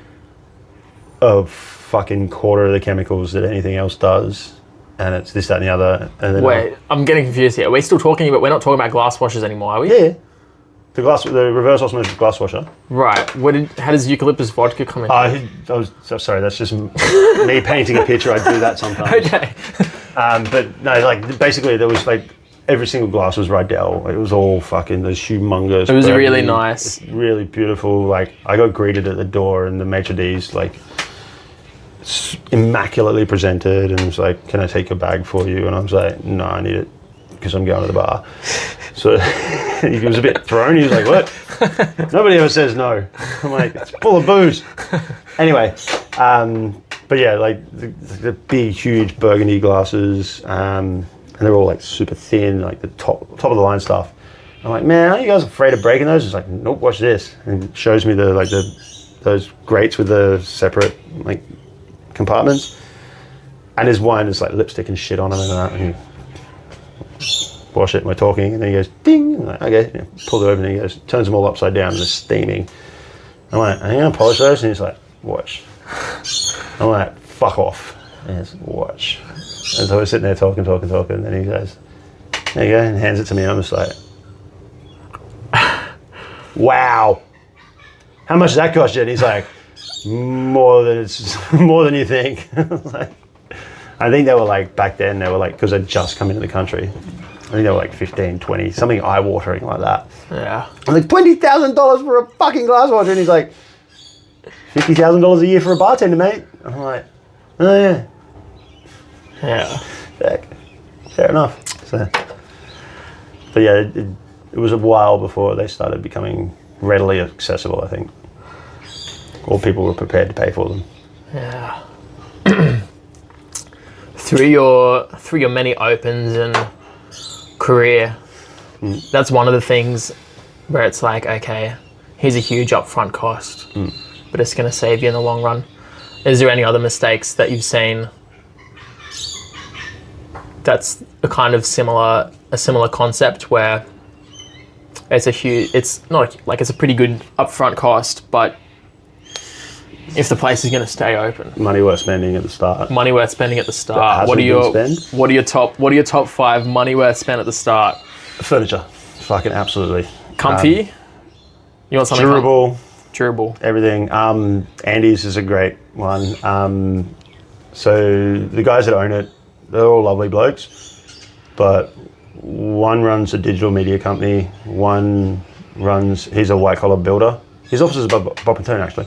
a fucking quarter of the chemicals that anything else does. And it's this, that, and the other. And then wait, I'm getting confused here. We're not talking about glass washers anymore, are we? Yeah. The reverse osmosis glass washer. Right. How does eucalyptus vodka come in? Sorry, that's just me painting a picture. I do that sometimes. Okay. But no, like, basically there was like, every single glass was Rydell. It was all fucking those humongous. It was really nice. Really beautiful. Like, I got greeted at the door, and the maitre d's like immaculately presented, and was like, can I take your bag for you? And I was like, no, I need it because I'm going to the bar. So he was a bit thrown. He was like, what? Nobody ever says no. I'm like, it's full of booze. Anyway, but yeah, like the big, huge burgundy glasses, and they're all like super thin, like the top of the line stuff. I'm like, man, aren't you guys afraid of breaking those? He's like, nope, watch this. And it shows me those grates with the separate like compartments. And his wine is like lipstick and shit on them and that. And you wash it and we're talking, and then he goes, ding. I'm like, okay, yeah, pull it over, and he goes, turns them all upside down and they're steaming. I'm like, are you gonna polish those? And he's like, watch. I'm like, fuck off. And he's watch. And so we're sitting there talking, and then he goes, there you go, and hands it to me. I'm just like, wow. How much does that cost you? And he's like, more than you think. Like, I think they were like, back then, they were like, because they'd just come into the country, I think they were like 15, 20, something eye-watering like that. Yeah. I'm like, $20,000 for a fucking glass washer. And he's like, $50,000 a year for a bartender, mate. I'm like, oh yeah. Yeah. Heck, fair enough. So, but yeah, it was a while before they started becoming readily accessible, I think. Or people were prepared to pay for them. Yeah. Through your many opens and career, that's one of the things where it's like, okay, here's a huge upfront cost, but it's going to save you in the long run. Is there any other mistakes that you've seen that's a kind of similar concept where it's not like it's a pretty good upfront cost, but if the place is going to stay open, money worth spending at the start. What are your top 5 money worth spent at the start? Furniture, fucking absolutely. Comfy. You want something durable. Everything. Andy's is a great one. So the guys that own it, they're all lovely blokes, but one runs a digital media company. He's a white collar builder. His office is above Bob and Tone, actually.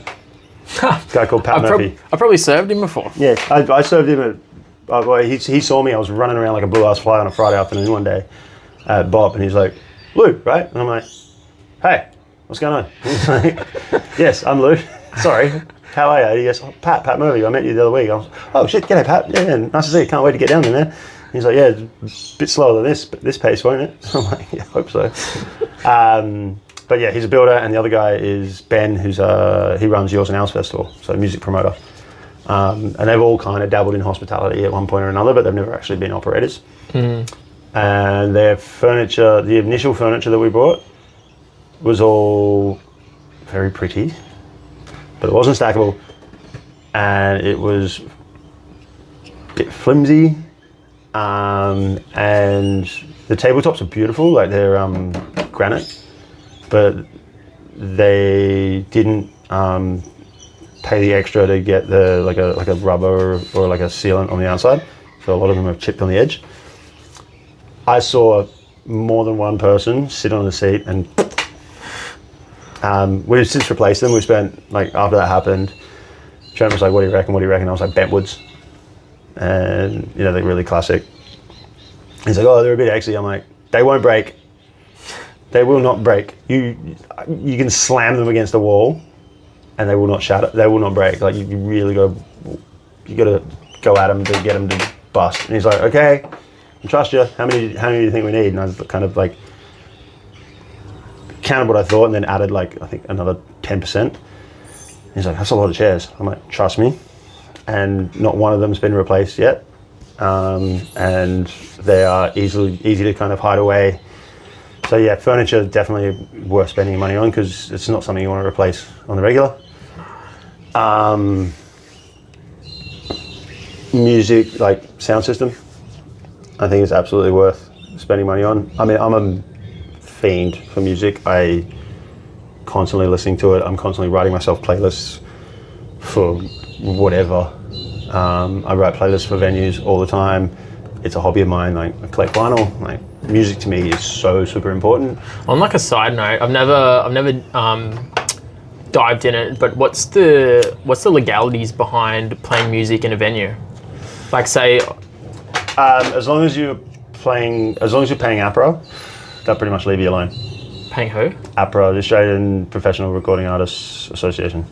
A guy called Pat Murphy. I've probably served him before. Yeah, I served him at, he saw me, I was running around like a blue ass fly on a Friday afternoon one day at Bob, and he's like, Lou, right? And I'm like, hey, what's going on? He's like, yes, I'm Lou. Sorry, how are you? And he goes, oh, Pat Murphy, I met you the other week. I was, oh shit, g'day Pat, yeah, nice to see you, can't wait to get down there, man. He's like, yeah, it's a bit slower than this pace, won't it? I'm like, yeah, I hope so. But yeah, he's a builder, and the other guy is Ben, he runs Yours and Ours Festival, so music promoter. And they've all kind of dabbled in hospitality at one point or another, but they've never actually been operators. And their furniture, the initial furniture that we bought, was all very pretty, but it wasn't stackable, and it was a bit flimsy. And the tabletops are beautiful, like they're granite, but they didn't pay the extra to get the like a rubber or like a sealant on the outside. So a lot of them are chipped on the edge. I saw more than one person sit on the seat, and we've since replaced them. We spent, like, after that happened, Trent was like, what do you reckon? I was like, Bentwoods. And, you know, they're really classic. He's like, oh, they're a bit exy. I'm like, they won't break. They will not break. You can slam them against the wall and they will not shatter. They will not break. Like, you really got to go at them to get them to bust. And he's like, okay, I trust you. How many do you think we need? And I was kind of like, counted what I thought and then added, like, I think another 10%. He's like, that's a lot of chairs. I'm like, trust me. And not one of them's been replaced yet. And they are easy to kind of hide away. So yeah, furniture definitely worth spending money on because it's not something you want to replace on the regular. Music, like sound system, I think is absolutely worth spending money on. I mean, I'm a fiend for music. I constantly listening to it. I'm constantly writing myself playlists for whatever. I write playlists for venues all the time. It's a hobby of mine. Like, I collect vinyl. Like, music to me is so super important. On like a side note, I've never dived in it, but what's the legalities behind playing music in a venue? Like, say, as long as you're playing, as long as you're paying APRA, they'll pretty much leave you alone. Paying who? APRA, the Australian Professional Recording Artists Association.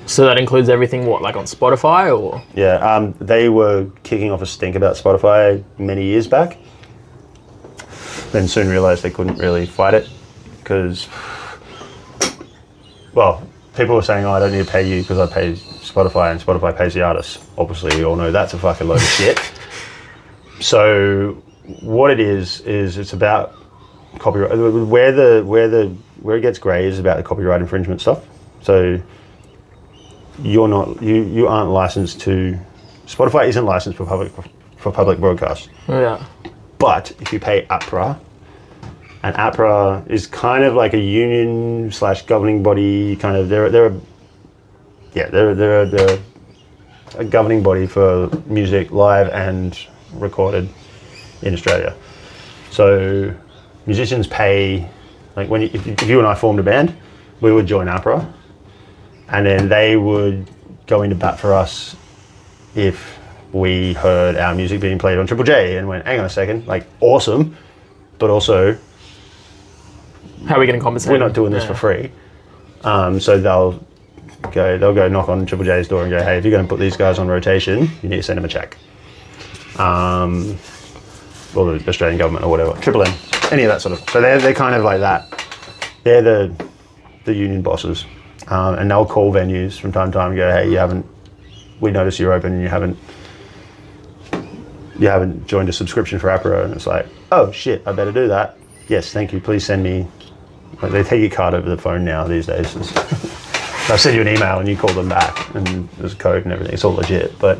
So that includes everything, what, like on Spotify or? Yeah, they were kicking off a stink about Spotify many years back. Then soon realised they couldn't really fight it because, well, people were saying, oh, I don't need to pay you because I pay Spotify and Spotify pays the artists. Obviously, we all know that's a fucking load of shit. So what it is it's about copyright. Where it gets grey is about the copyright infringement stuff. So you aren't licensed to. Spotify isn't licensed for public broadcast. Yeah. But if you pay APRA, and APRA is kind of like a union / governing body. Kind of they're a governing body for music, live and recorded in Australia. So musicians pay, like if you and I formed a band, we would join APRA, and then they would go into bat for us if we heard our music being played on Triple J and went, hang on a second, like awesome, but also how are we going to compensate? We're not doing this for free. So they'll go knock on Triple J's door and go, hey, if you're going to put these guys on rotation, you need to send them a check. Or the Australian government or whatever, Triple M, any of that sort of. So they're kind of like that. They're the union bosses, and they'll call venues from time to time and go, hey, we notice you're open and you haven't joined a subscription for APRA, and it's like, oh shit, I better do that. Yes, thank you. Please send me. Like, they take your card over the phone now these days. They'll send you an email and you call them back, and there's a code and everything. It's all legit. But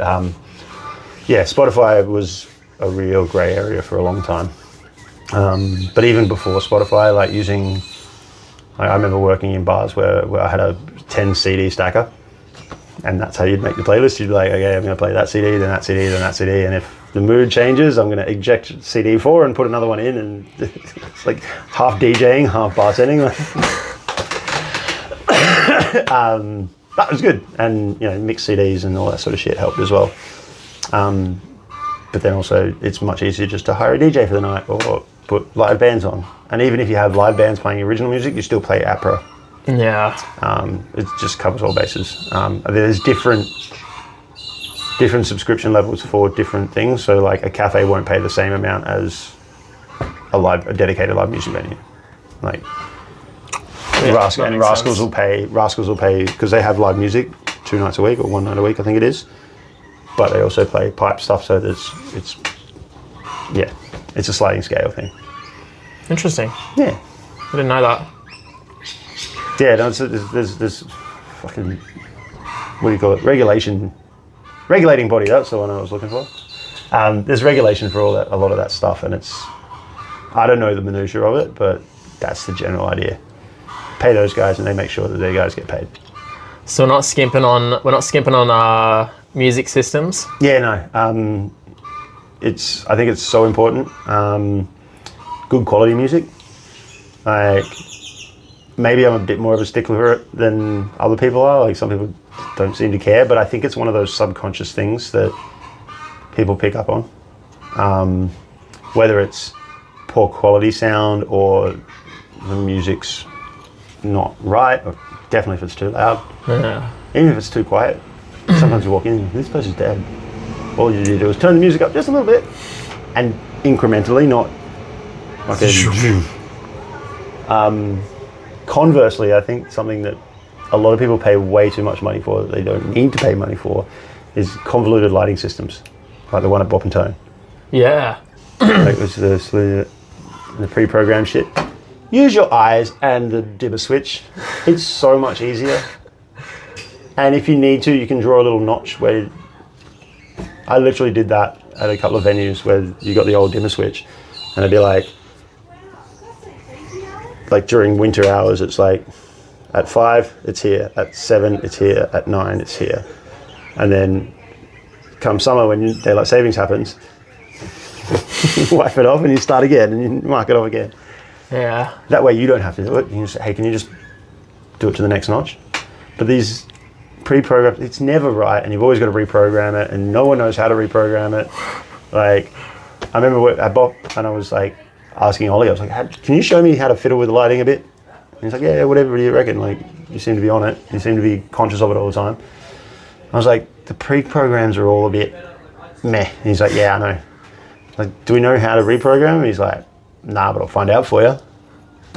yeah, Spotify was a real grey area for a long time. But even before Spotify, like I remember working in bars where I had a 10 CD stacker, and that's how you'd make the playlist. You'd be like, okay, I'm going to play that CD, then that CD, then that CD, and if the mood changes, I'm going to eject CD 4 and put another one in, and it's like half DJing, half bartending. That was good, and mixed CDs and all that sort of shit helped as well. But then also, it's much easier just to hire a DJ for the night or put live bands on. And even if you have live bands playing original music, you still play APRA. Yeah. It just covers all bases. There's different subscription levels for different things. So like a cafe won't pay the same amount as a dedicated live music venue. Like Rascals will pay because they have live music 2 nights a week or 1 night a week, I think it is. But they also play pipe stuff, so it's a sliding scale thing. Interesting. Yeah. I didn't know that. Yeah, no, there's fucking, what do you call it? Regulating body, that's the one I was looking for. There's regulation for a lot of that stuff, and I don't know the minutiae of it, but that's the general idea. Pay those guys and they make sure that their guys get paid. So we're not skimping on music systems? Yeah, no. I think it's so important. Good quality music. Like, maybe I'm a bit more of a stickler for it than other people are. Like, some people don't seem to care, but I think it's one of those subconscious things that people pick up on. Whether it's poor quality sound or the music's not right, or definitely if it's too loud. Yeah. Even if it's too quiet. Sometimes you walk in, this place is dead. All you need to do is turn the music up just a little bit, and incrementally, not like conversely, I think something that a lot of people pay way too much money for that they don't need to pay money for is convoluted lighting systems, like the one at Bop and Tone. Yeah. Like the pre-programmed shit. Use your eyes and the dimmer switch. It's so much easier. And if you need to, you can draw a little notch where... I literally did that at a couple of venues where you got the old dimmer switch, and it'd be like during winter hours, it's like at 5, it's here. At 7, it's here. At 9, it's here. And then come summer, when daylight savings happens, you wipe it off and you start again and you mark it off again. Yeah. That way you don't have to do it. You can say, hey, can you just do it to the next notch? But these pre-programmed, it's never right, and you've always got to reprogram it, and no one knows how to reprogram it. Like, I remember at Bop, and I was like asking Ollie, I was like, can you show me how to fiddle with the lighting a bit? And he's like, yeah, whatever do you reckon? Like, you seem to be on it. You seem to be conscious of it all the time. I was like, the pre-programs are all a bit meh. And he's like, yeah, I know. Like, do we know how to reprogram? And he's like, nah, but I'll find out for you.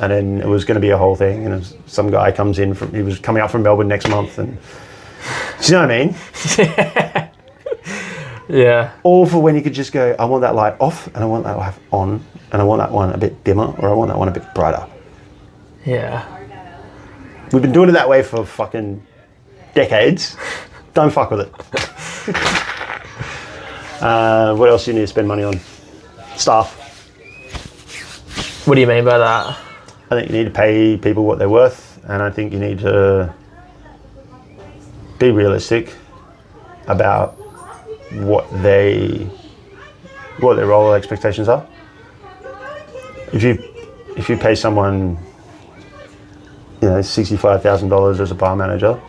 And then it was going to be a whole thing. And some guy comes in he was coming up from Melbourne next month. And do you know what I mean? Yeah. All for when you could just go, I want that light off, and I want that light on, and I want that one a bit dimmer, or I want that one a bit brighter. Yeah. We've been doing it that way for fucking decades. Don't fuck with it. What else do you need to spend money on? Staff. What do you mean by that? I think you need to pay people what they're worth, and I think you need to be realistic about what their role expectations are. If you pay someone, $65,000 as a bar manager,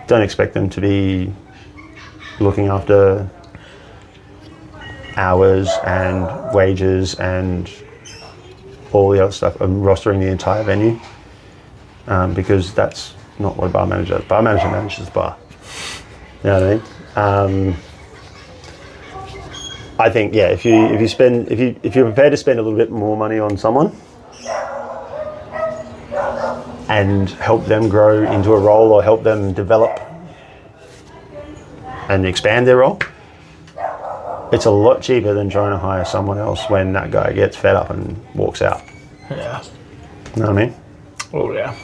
don't expect them to be looking after hours and wages and all the other stuff and rostering the entire venue, because that's not what a bar manager does. Bar manager manages the bar. You know what I mean? I think, yeah, if you're prepared to spend a little bit more money on someone and help them grow into a role or help them develop and expand their role, it's a lot cheaper than trying to hire someone else when that guy gets fed up and walks out. Yeah. You know what I mean? Oh, yeah.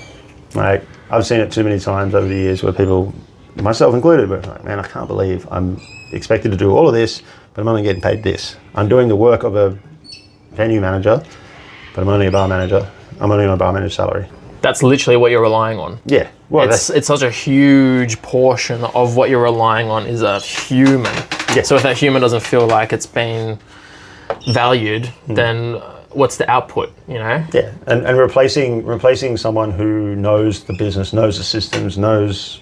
Like, I've seen it too many times over the years where people, myself included, were like, man, I can't believe I'm expected to do all of this, but I'm only getting paid this. I'm doing the work of a venue manager, but I'm only a bar manager. I'm only on a bar manager salary. That's literally what you're relying on. Yeah. Well, it's such a huge portion of what you're relying on is a human. Yeah. So if that human doesn't feel like it's been valued, then what's the output, Yeah, and replacing someone who knows the business, knows the systems, knows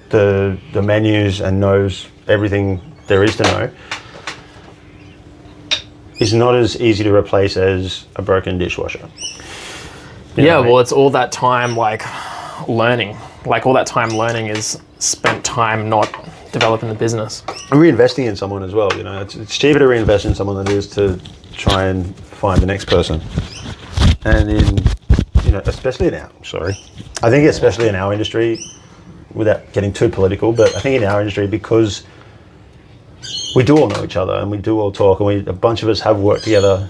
the menus, and knows everything there is to know is not as easy to replace as a broken dishwasher. Well, it's all that time learning. All that time learning is spent time not developing the business. And reinvesting in someone as well. It's cheaper to reinvest in someone than it is to try and find the next person. And especially now, I think especially in our industry, without getting too political, but I think in our industry, because we do all know each other and we do all talk, and a bunch of us have worked together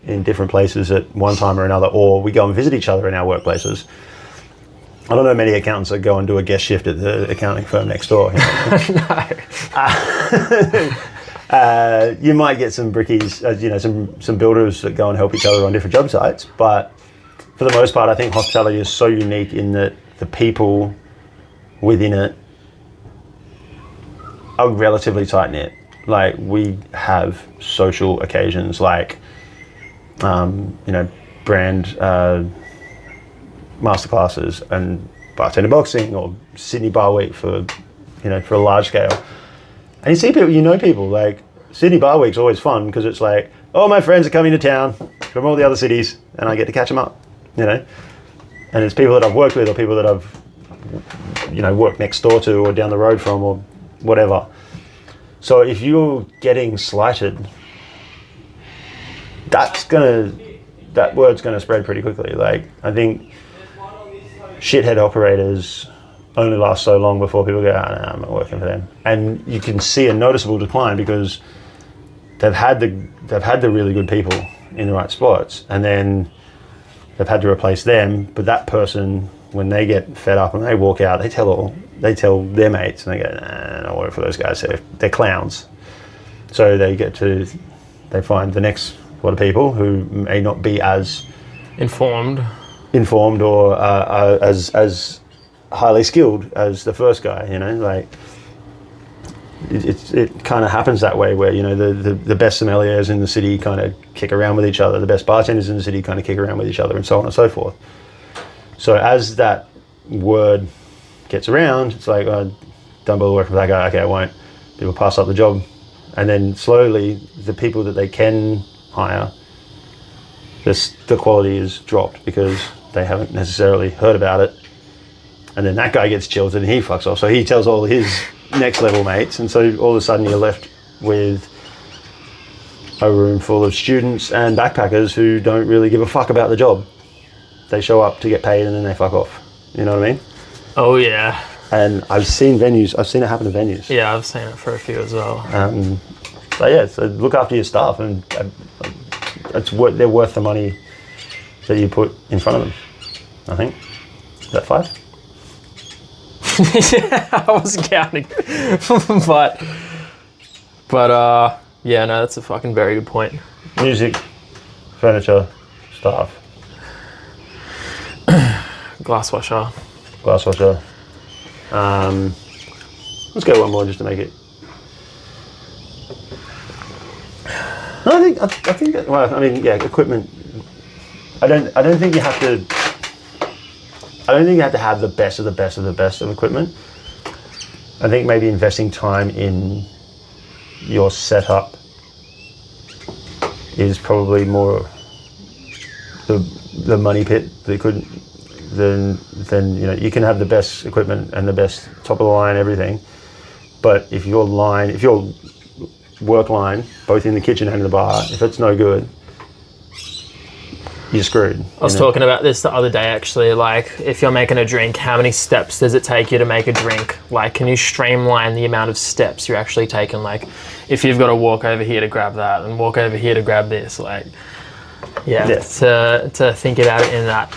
in different places at one time or another, or we go and visit each other in our workplaces. I don't know many accountants that go and do a guest shift at the accounting firm next door. No. You might get some brickies, some builders that go and help each other on different job sites, but for the most part, I think hospitality is so unique in that the people within it are relatively tight-knit. Like, we have social occasions like, brand masterclasses and bartender boxing or Sydney Bar Week for a large scale. And you see people, like Sydney Bar Week's always fun because it's like, oh, my friends are coming to town from all the other cities and I get to catch them up, And it's people that I've worked with or people that I've, worked next door to or down the road from or whatever. So if you're getting slighted, that word's gonna spread pretty quickly. Like, I think shithead operators only last so long before people go, nah, I'm not working for them. And you can see a noticeable decline because they've had the really good people in the right spots, and then they've had to replace them. But that person, when they get fed up and they walk out, they tell their mates, and they go, nah, I don't work for those guys. They're clowns. So they find the next lot of people who may not be as informed or as highly skilled as the first guy. It kind of happens that way where the best sommeliers in the city kind of kick around with each other, the best bartenders in the city kind of kick around with each other, and so on and so forth. So as that word gets around, it's like, oh, don't bother working for that guy. Okay, I won't. People pass up the job, And then slowly, the people that they can hire, the quality is dropped because they haven't necessarily heard about it. And then that guy gets jilted and he fucks off. So he tells all his next level mates, and so all of a sudden you're left with a room full of students and backpackers who don't really give a fuck about the job. They show up to get paid and then they fuck off. You know what I mean? Oh yeah. And I've seen it happen to venues. Yeah, I've seen it for a few as well. But yeah, so look after your staff, and they're worth the money that you put in front of them, I think. Is that 5? Yeah, I wasn't counting. but yeah, no, that's a fucking very good point. Music, furniture, staff. Glass washer. Let's go one more just to make it. No, I think that, well, I mean, yeah, equipment. I don't think you have to. I don't think you have to have the best of the best of the best of equipment. I think maybe investing time in your setup is probably more the money pit that could than you can have the best equipment and the best top of the line everything, but if your work line, both in the kitchen and in the bar, if it's no good, you're screwed. I was talking about this the other day actually, like if you're making a drink, how many steps does it take you to make a drink? Like, can you streamline the amount of steps you're actually taking? Like, if you've got to walk over here to grab that and walk over here to grab this, like, to think about it in that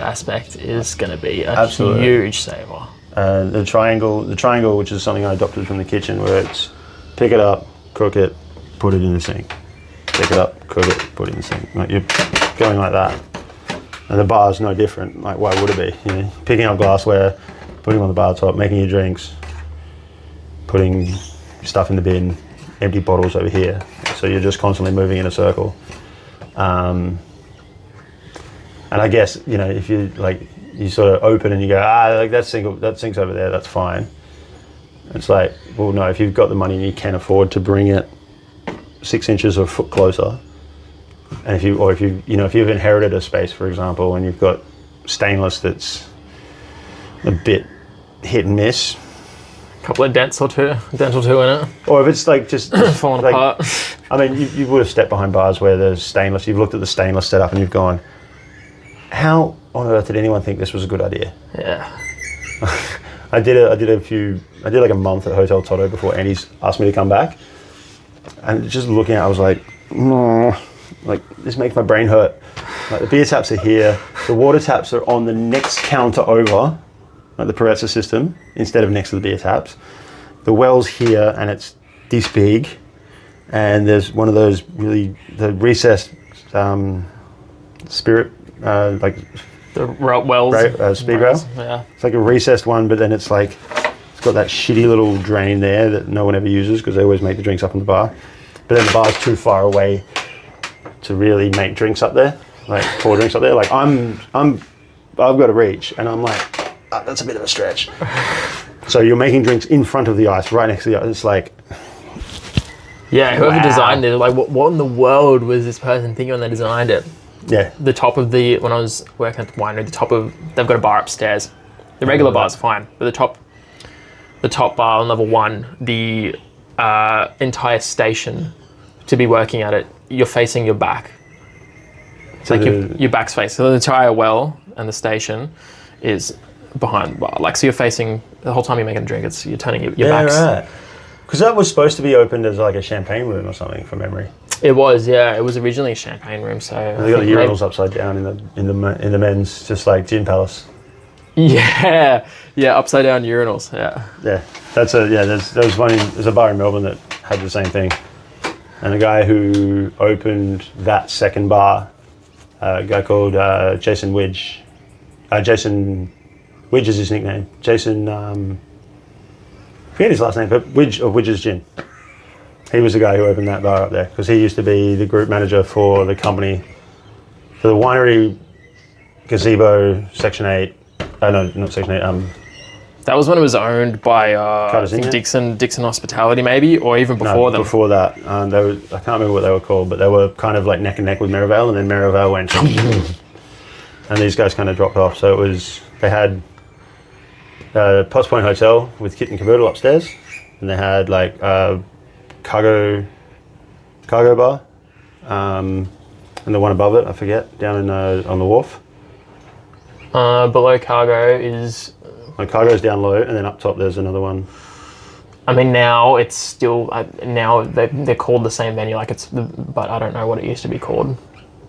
aspect is going to be a huge saver. The triangle, which is something I adopted from the kitchen, where it's pick it up, cook it, put it in the sink. Pick it up, cook it, put it in the sink. Like, you're going like that. And the bar is no different. Like, why would it be? You know, picking up glassware, putting it on the bar top, making your drinks, putting stuff in the bin, empty bottles over here. So you're just constantly moving in a circle. And I guess, if you sort of open and you go, like that sink's over there, that's fine. It's like, well, no, if you've got the money and you can afford to bring it 6 inches or a foot closer, and if you've inherited a space, for example, and you've got stainless that's a bit hit and miss, a couple of dents or two in it, or if it's like just falling apart. I mean, you would have stepped behind bars where there's stainless. You've looked at the stainless setup and you've gone, how on earth did anyone think this was a good idea? Yeah. I did like a month at Hotel Toto before Andy's asked me to come back, and just looking at it, I was like, no, like this makes my brain hurt. Like, the beer taps are here, the water taps are on the next counter over, like the Perezza system, instead of next to the beer taps. The well's here and it's this big, and there's one of those the recessed spirit, like the wells, speed rail. Yeah, it's like a recessed one, but then it's got that shitty little drain there that no one ever uses because they always make the drinks up in the bar. But then the bar's too far away to really make drinks up there, like pour drinks up there. Like I've got to reach, and I'm like, that's a bit of a stretch. So you're making drinks in front of the ice, right next to the ice. It's like, yeah, whoever designed it, like what in the world was this person thinking when they designed it? Yeah. The top of when I was working at the winery, they've got a bar upstairs. The regular bar's fine, but the top bar on level 1, the entire station, to be working at it, you're facing your back. It's like your back's facing. So the entire well and the station is behind the bar. Like, so you're facing, the whole time you're making a drink, you're turning your backs. Right. Because that was supposed to be opened as like a champagne room or something, from memory. It was, yeah. It was originally a champagne room, so... And they got the urinals upside down in the men's, just like Gin Palace. Yeah, upside down urinals, yeah. Yeah, there's a bar in Melbourne that had the same thing. And the guy who opened that second bar, a guy called Jason Widge. Jason Widge is his nickname. Jason, I forget his last name, but Widge of Widge's Gin. He was the guy who opened that bar up there because he used to be the group manager for the company, for the winery, gazebo, Section 8. No, not Section 8. That was when it was owned by I think India? Dixon Hospitality maybe, or even before them. Before that. I can't remember what they were called, but they were kind of like neck and neck with Merivale, and then Merivale went and these guys kind of dropped off. So they had Post Point Hotel with kit and caboodle upstairs, and they had like cargo bar, and the one above it, I forget, down on the wharf. Below cargo is... Cargo's down low, and then up top there's another one. I mean, now it's still... now they're called the same venue, but I don't know what it used to be called.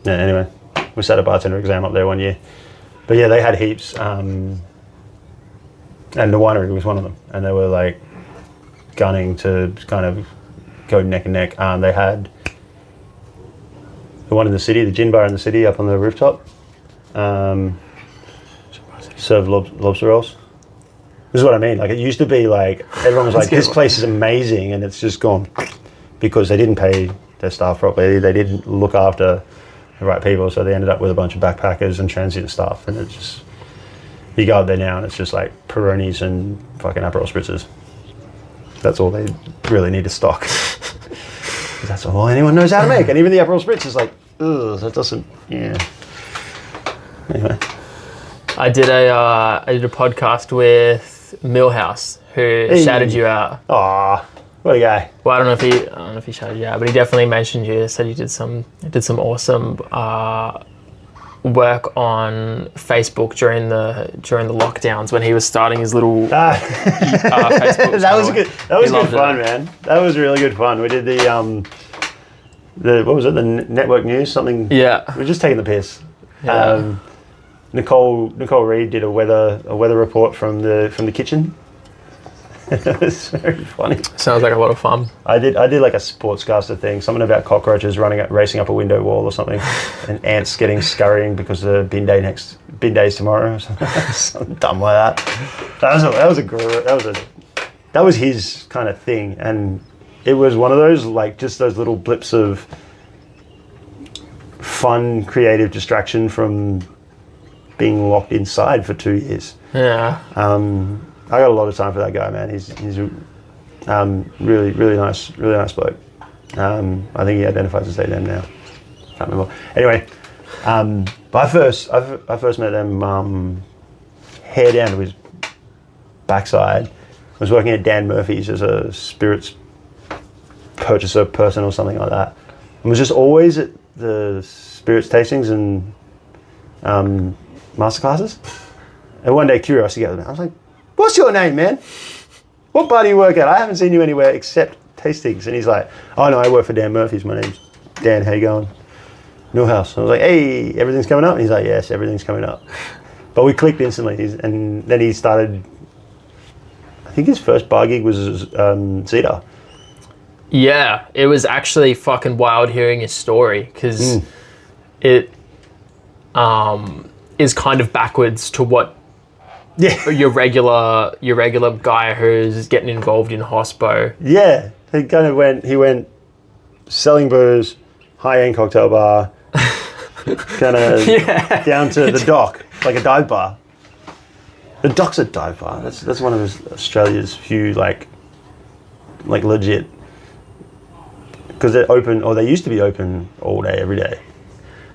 Yeah, anyway, we sat a bartender exam up there one year. But yeah, they had heaps, and the winery was one of them. And they were like gunning to kind of go neck and neck. They had the one in the city, the gin bar in the city up on the rooftop. Served lobster rolls. This is what I mean. Like, it used to be like, everyone was like, this place is amazing, and it's just gone because they didn't pay their staff properly. They didn't look after the right people, so they ended up with a bunch of backpackers and transient staff, and it's just, you go up there now and it's just like Peronis and fucking Aperol Spritzers. That's all they really need to stock. That's all anyone knows how to make, and even the Aperol Spritz is like, ugh, that doesn't, yeah. Anyway. I did a podcast with Millhouse, who shouted you out. Aw, what a guy. Well, I don't know if he shouted you out, but he definitely mentioned you. Said you did some awesome work on Facebook during the lockdowns when he was starting his little Facebook. That was good. That was good fun, man. That was really good fun. We did the what was it? The network news something. Yeah. We were just taking the piss. Yeah. Nicole Reed did a weather report from the kitchen. It was very funny. Sounds like a lot of fun. I did like a sportscaster thing, something about cockroaches racing up a window wall or something, and ants scurrying because the bin day's tomorrow, or something dumb like that. That was his kind of thing, and it was one of those, like, just those little blips of fun, creative distraction from being locked inside for 2 years. Yeah. I got a lot of time for that guy, man. He's really nice bloke. I think he identifies as they them now. Can't remember. Anyway, but I first met them hair down to his backside. I was working at Dan Murphy's as a spirits purchaser person or something like that. I was just always at the spirits tastings and masterclasses. And one day, curiosity got me. I was like, "What's your name, man? What bar do you work at? I haven't seen you anywhere except tastings." And he's like, "Oh no, I work for Dan Murphy's. My name's Dan. How you going? Millhouse." I was like, "Hey, everything's coming up?" And he's like, "Yes, everything's coming up." But we clicked instantly. And then he started. I think his first bar gig was Zeta. Yeah, it was actually fucking wild hearing his story, because it is kind of backwards to what your regular guy who's getting involved in Hospo. Yeah, he went selling booze, high-end cocktail bar, kind of down to the dock, like a dive bar. The dock's a dive bar. That's one of Australia's few like legit, because they're open, or they used to be open all day, every day.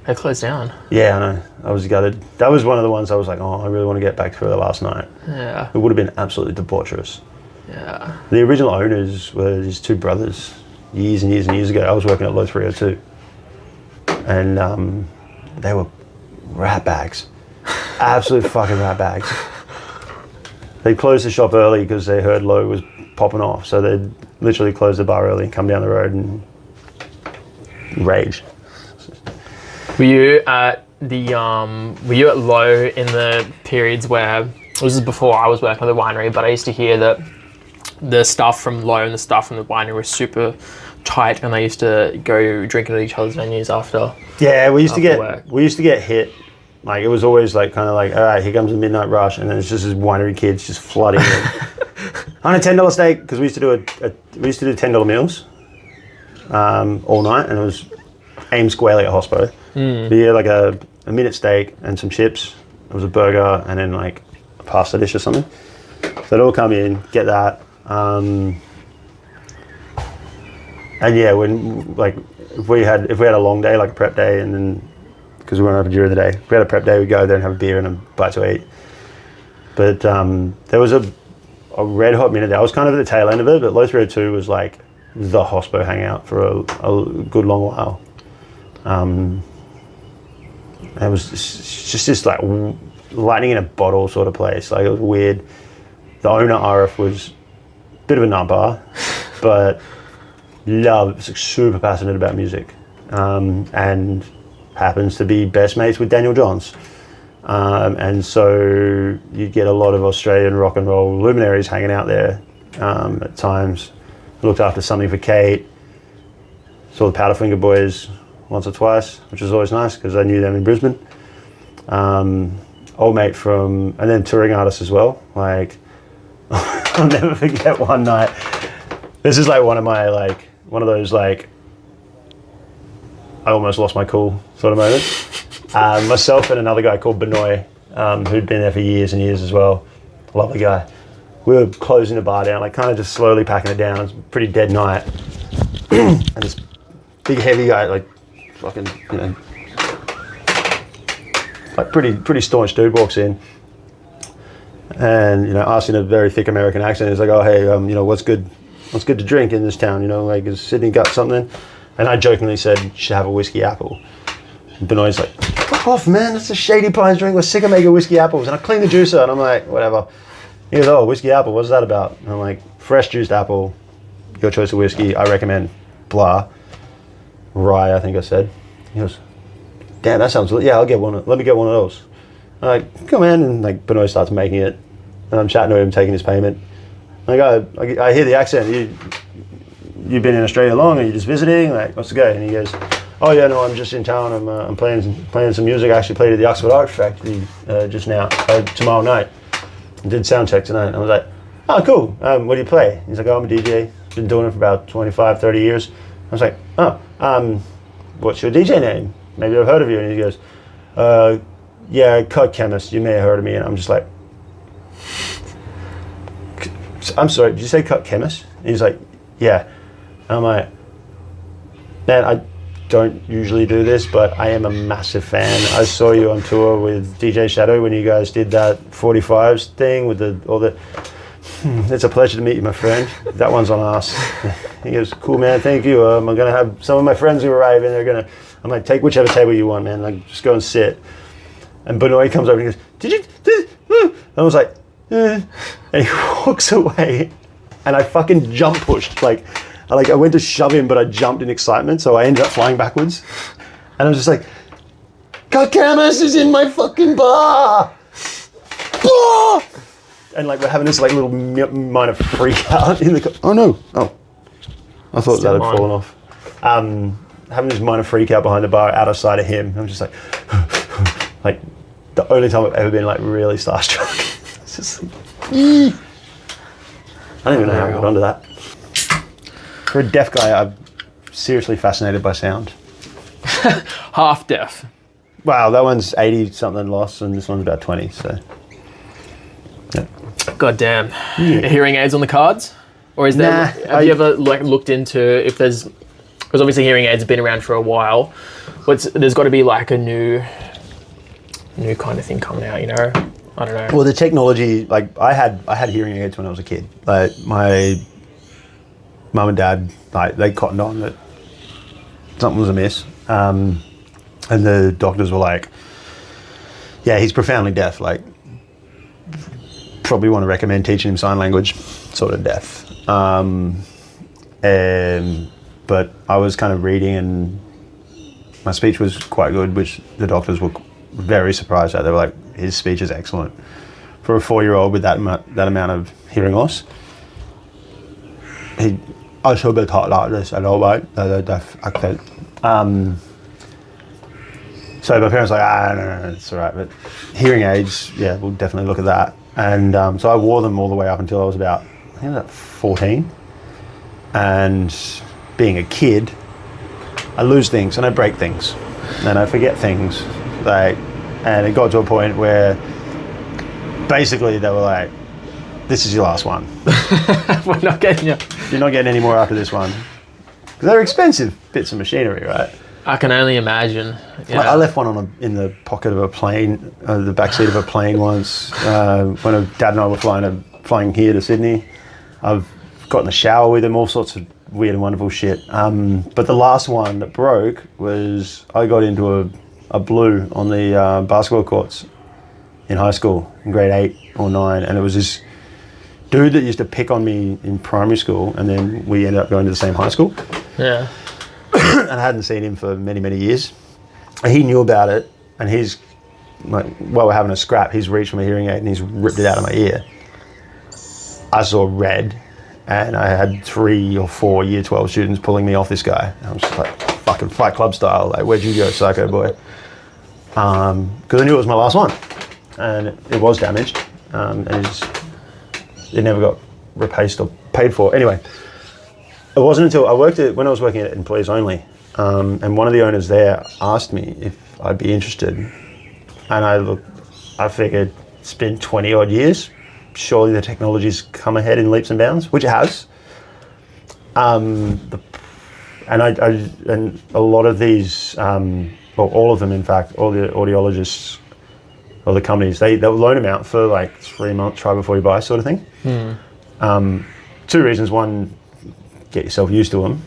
They closed down. Yeah, I know. I was gutted. That was one of the ones I was like, oh, I really want to get back to the last night. Yeah. It would have been absolutely debaucherous. Yeah. The original owners were his two brothers years and years and years ago. I was working at Low 302. And they were rat bags. Absolute fucking rat bags. They closed the shop early because they heard Low was popping off. So they'd literally close the bar early and come down the road and rage. Were you at Low in the periods where, this was before I was working at the winery, but I used to hear that the staff from Low and the staff from the winery were super tight, and they used to go drinking at each other's venues after. Yeah, we used to get hit. Like, it was always like kind of like, all right, here comes the midnight rush, and then it's just his winery kids just flooding in. On a $10 steak, because we used to do $10 meals all night, and it was aimed squarely at Hospo. But yeah, like a minute steak and some chips. It was a burger and then like a pasta dish or something. So they'd all come in, get that. And yeah, when like if we had a long day, like a prep day, and then because we weren't open during the day, if we had a prep day, we'd go there and have a beer and a bite to eat. But there was a red hot minute there. I was kind of at the tail end of it, but Low 302 was like the Hospo hangout for a good long while. It was just this like lightning in a bottle sort of place. Like it was weird. The owner, Arif, was a bit of a nutbar, but was like, super passionate about music, and happens to be best mates with Daniel Johns. And so you get a lot of Australian rock and roll luminaries hanging out there at times. Looked after Something for Kate, saw the Powderfinger Boys once or twice, which was always nice because I knew them in Brisbane. Old mate and then touring artists as well. Like, I'll never forget one night. This is like one of those like, I almost lost my cool sort of moments. Myself and another guy called Benoit, who'd been there for years and years as well. Lovely guy. We were closing the bar down, like kind of just slowly packing it down. It was a pretty dead night. And this big heavy guy, like fucking, you know, like pretty staunch dude walks in. And, you know, asking a very thick American accent. He's like, oh, hey, you know, what's good to drink in this town? You know, like, has Sydney got something? And I jokingly said, you should have a whiskey apple. And Benoit's like, fuck off, man. That's a Shady Pines drink. We're sick of making whiskey apples. And I clean the juicer. And I'm like, whatever. He goes, oh, whiskey apple. What's that about? And I'm like, fresh juiced apple. Your choice of whiskey. I recommend blah. Rye, I think I said. He goes, damn, that sounds, yeah, I'll get one. Let me get one of those. I'm like, come on. And like Benoit starts making it. And I'm chatting to him, taking his payment. I go, I hear the accent. You've been in Australia long? Are you just visiting? Like, what's the go? And he goes, oh yeah, no, I'm just in town. I'm playing some music. I actually played at the Oxford Art Factory just now, tomorrow night. I did sound check tonight. And I was like, oh, cool. What do you play? He's like, oh, I'm a DJ. Been doing it for about 25, 30 years. I was like, oh, what's your DJ name? Maybe I've heard of you. And he goes, yeah, Cut Chemist. You may have heard of me. And I'm just like, I'm sorry, did you say Cut Chemist? And he's like, yeah. And I'm like, man, I don't usually do this, but I am a massive fan. I saw you on tour with DJ Shadow when you guys did that 45s thing with all the. It's a pleasure to meet you, my friend. That one's on us. He goes, cool, man, thank you. I'm gonna have some of my friends who arrive and I'm like, take whichever table you want, man. Like, just go and sit. And Benoit comes over and he goes, did you? And I was like, and he walks away, and I fucking jump pushed. I went to shove him, but I jumped in excitement, so I ended up flying backwards. And I was just like, Cut Chemist is in my fucking bar! Bah! And like we're having this like little minor freak out in the. Oh no! Oh, I thought that had fallen off. Having this minor freak out behind the bar, out of sight of him. I'm just like, like the only time I've ever been like really starstruck. It's just like, I don't even know how I got onto that. For a deaf guy, I'm seriously fascinated by sound. Half deaf. Wow, that one's 80 something loss, and this one's about 20. So, yeah. God damn. Yeah. Hearing aids on the cards, or is there? Nah, have you ever like looked into if there's? Because obviously hearing aids have been around for a while. There's got to be like a new kind of thing coming out, you know? I don't know. Well, the technology, like I had hearing aids when I was a kid. Like my mum and dad, like they cottoned on that something was amiss, and the doctors were like, "Yeah, he's profoundly deaf. Like, probably want to recommend teaching him sign language, sort of deaf." But I was kind of reading, and my speech was quite good, which the doctors were very surprised at. They were like, his speech is excellent. For a 4-year-old with that amount of hearing loss, I should be taught like this a little bit, the deaf accent. So my parents were like, no, it's all right. But hearing aids, yeah, we'll definitely look at that. And so I wore them all the way up until I was about 14. And being a kid, I lose things and I break things and I forget things. And it got to a point where basically they were like, this is your last one. We're not getting you. You're not getting any more after this one. Because they're expensive bits of machinery, right? I can only imagine. Yeah. I left one in the pocket of a plane, the backseat of a plane once, when Dad and I were flying here to Sydney. I've got in the shower with him, all sorts of weird and wonderful shit. But the last one that broke was I got into a blue on the basketball courts in high school, in grade 8 or 9, and it was this dude that used to pick on me in primary school, and then we ended up going to the same high school. Yeah. And I hadn't seen him for many, many years. And he knew about it, and he's, like, while we're having a scrap, he's reached for my hearing aid and he's ripped it out of my ear. I saw red, and I had 3 or 4 year 12 students pulling me off this guy. And I was just like, fucking Fight Club style, like, where'd you go, psycho boy? Because I knew it was my last one. And it was damaged, and it never got replaced or paid for. Anyway, it wasn't until when I was working at Employees Only, and one of the owners there asked me if I'd be interested. And I figured it's been 20 odd years. Surely the technology's come ahead in leaps and bounds, which it has. And a lot of these, well, all of them, in fact, all the audiologists or the companies, they'll loan them out for like 3 months, try before you buy sort of thing. 2 reasons. One, get yourself used to them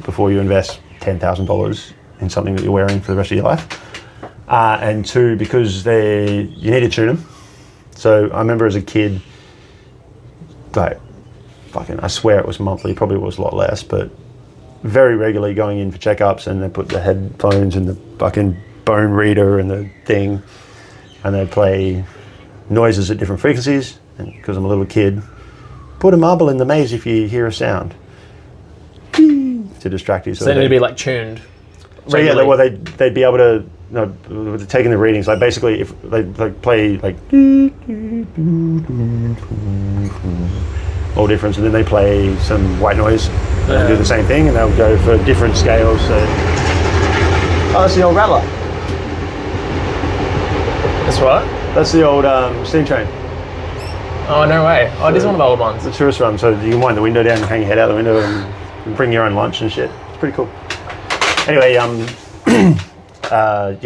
before you invest $10,000 in something that you're wearing for the rest of your life. And 2, because you need to tune them. So I remember as a kid, like, I swear it was monthly, probably was a lot less, but very regularly going in for checkups, and they put the headphones and the fucking bone reader and the thing, and they play noises at different frequencies. And because I'm a little kid, put a marble in the maze if you hear a sound to distract you. So they need to be like tuned. So regularly. Yeah, well, they'd be able to, taking the readings, like basically if they play like all different, and then they play some white noise and do the same thing, and they'll go for different scales. So, that's the old rattler. That's what? That's the old steam train. Oh, no way. Oh, it is one of the old ones. The tourist run, so you can wind the window down and hang your head out the window and bring your own lunch and shit. It's pretty cool. Anyway,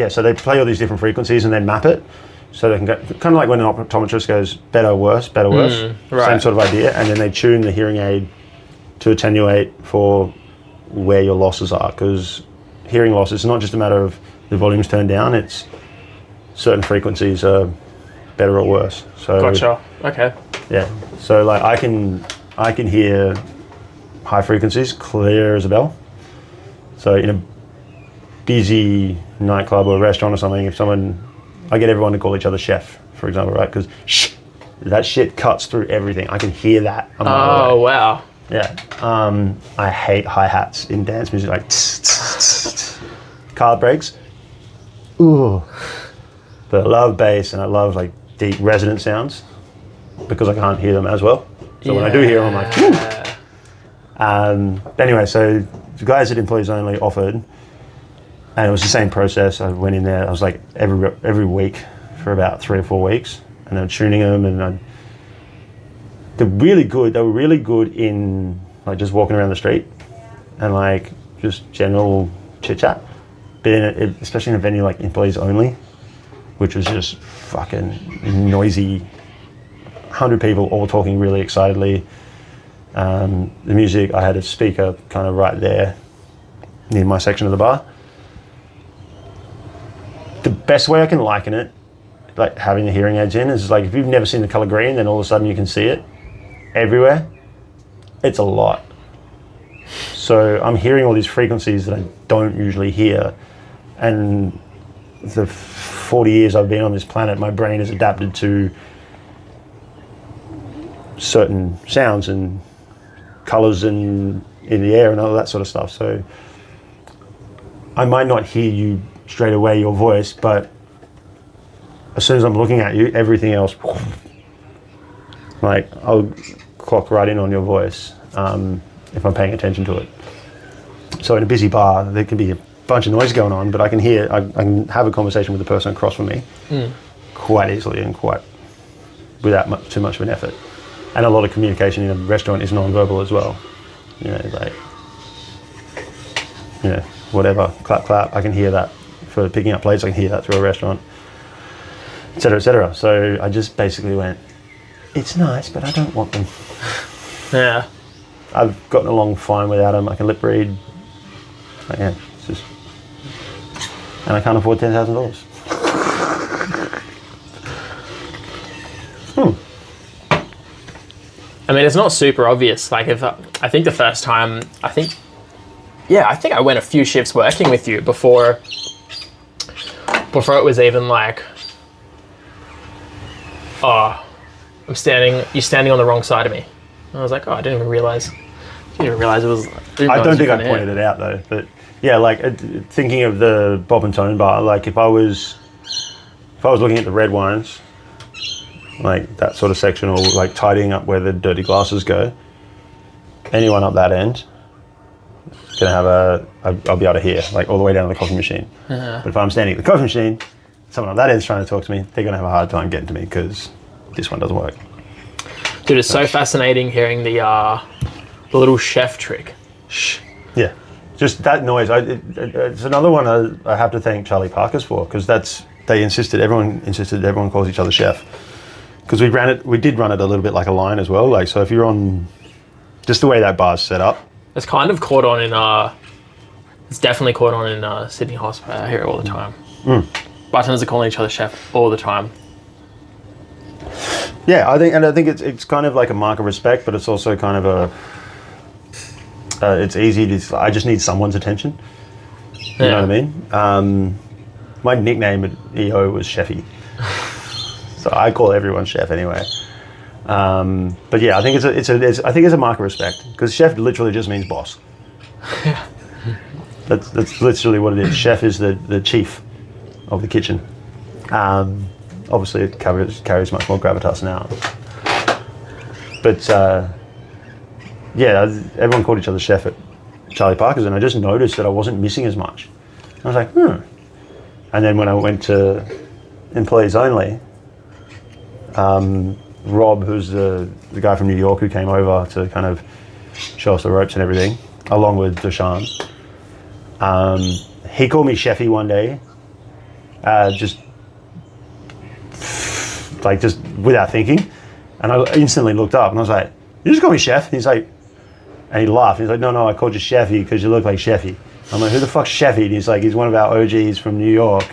so they play all these different frequencies and then map it, so they can get, kind of like when an optometrist goes better, worse, right. Same sort of idea, and then they tune the hearing aid to attenuate for where your losses are, because hearing loss is not just a matter of the volume's turned down, it's certain frequencies are better or worse. So gotcha. Okay. Yeah. So like I can hear high frequencies clear as a bell. So in a busy nightclub or restaurant or something, I get everyone to call each other chef, for example, right? Because that shit cuts through everything. I can hear that. Oh, wow. Yeah. I hate hi-hats in dance music, like tss, tss, tss. Card breaks. Ooh. But I love bass, and I love like deep resonant sounds because I can't hear them as well. So when I do hear them, I'm like, whew. Anyway, so the guys at Employees Only offered, and it was the same process. I went in there, I was like every week for about 3 or 4 weeks, and then tuning them, and they were really good in like just walking around the street and like just general chit chat. But especially in a venue like Employees Only, which was just fucking noisy, 100 people all talking really excitedly. The music, I had a speaker kind of right there near my section of the bar. The best way I can liken it, like having the hearing aids in, is like if you've never seen the color green, then all of a sudden you can see it everywhere. It's a lot. So I'm hearing all these frequencies that I don't usually hear, and the 40 years I've been on this planet, my brain has adapted to certain sounds and colors in the air and all that sort of stuff. So I might not hear you straight away, your voice, but as soon as I'm looking at you, everything else, like I'll clock right in on your voice if I'm paying attention to it. So in a busy bar, there can be a bunch of noise going on, but I can have a conversation with the person across from me quite easily and quite without too much of an effort. And a lot of communication in a restaurant is non-verbal as well. You know, like, you know, whatever, clap, clap, I can hear that. For picking up plates, I can hear that through a restaurant, et cetera, et cetera. So I just basically went, it's nice, but I don't want them. Yeah. I've gotten along fine without them. I can lip read. Like, yeah, it's just... And I can't afford $10,000. I mean, it's not super obvious. Like, I think the first time, I think I went a few shifts working with you before it was even like, oh, you're standing on the wrong side of me. And I was like, oh, I didn't even realize it was. I don't think I pointed it out though, but yeah, like thinking of the Bob and Tone bar, like if I was looking at the red wines, like that sort of section, or like tidying up where the dirty glasses go, anyone up that end is gonna have I'll be able to hear, like all the way down to the coffee machine. But if I'm standing at the coffee machine, someone on that end's trying to talk to me, they're gonna have a hard time getting to me because this one doesn't work. Dude, it's so fascinating hearing the little chef trick. Shh. Yeah, just that noise. It's another one I have to thank Charlie Parker's for, because everyone calls each other chef. Because we did run it a little bit like a line as well. Like, so if you're on, just the way that bar's set up. It's kind of caught on in, it's definitely caught on in Sydney Hospo. I hear it all the time. Bartenders are calling each other chef all the time. Yeah, I think it's kind of like a mark of respect, but it's also kind of it's easy to, I just need someone's attention. You know what I mean? My nickname at EO was Chefy. So I call everyone chef anyway. But yeah, I think it's a mark of respect, because chef literally just means boss. Yeah. That's literally what it is. Chef is the chief of the kitchen. Obviously, it carries much more gravitas now. But yeah, everyone called each other chef at Charlie Parker's, and I just noticed that I wasn't missing as much. I was like, And then when I went to employees only, Rob, who's the guy from New York who came over to kind of show us the ropes and everything, along with Deshaun, he called me Chefy one day, just without thinking, and I instantly looked up and I was like, "You just call me Chef?" And he's like, and he laughed. He's like, "No, I called you Chefy because you look like Chefy." I'm like, "Who the fuck's Chefy?" And he's like, "He's one of our OGs from New York,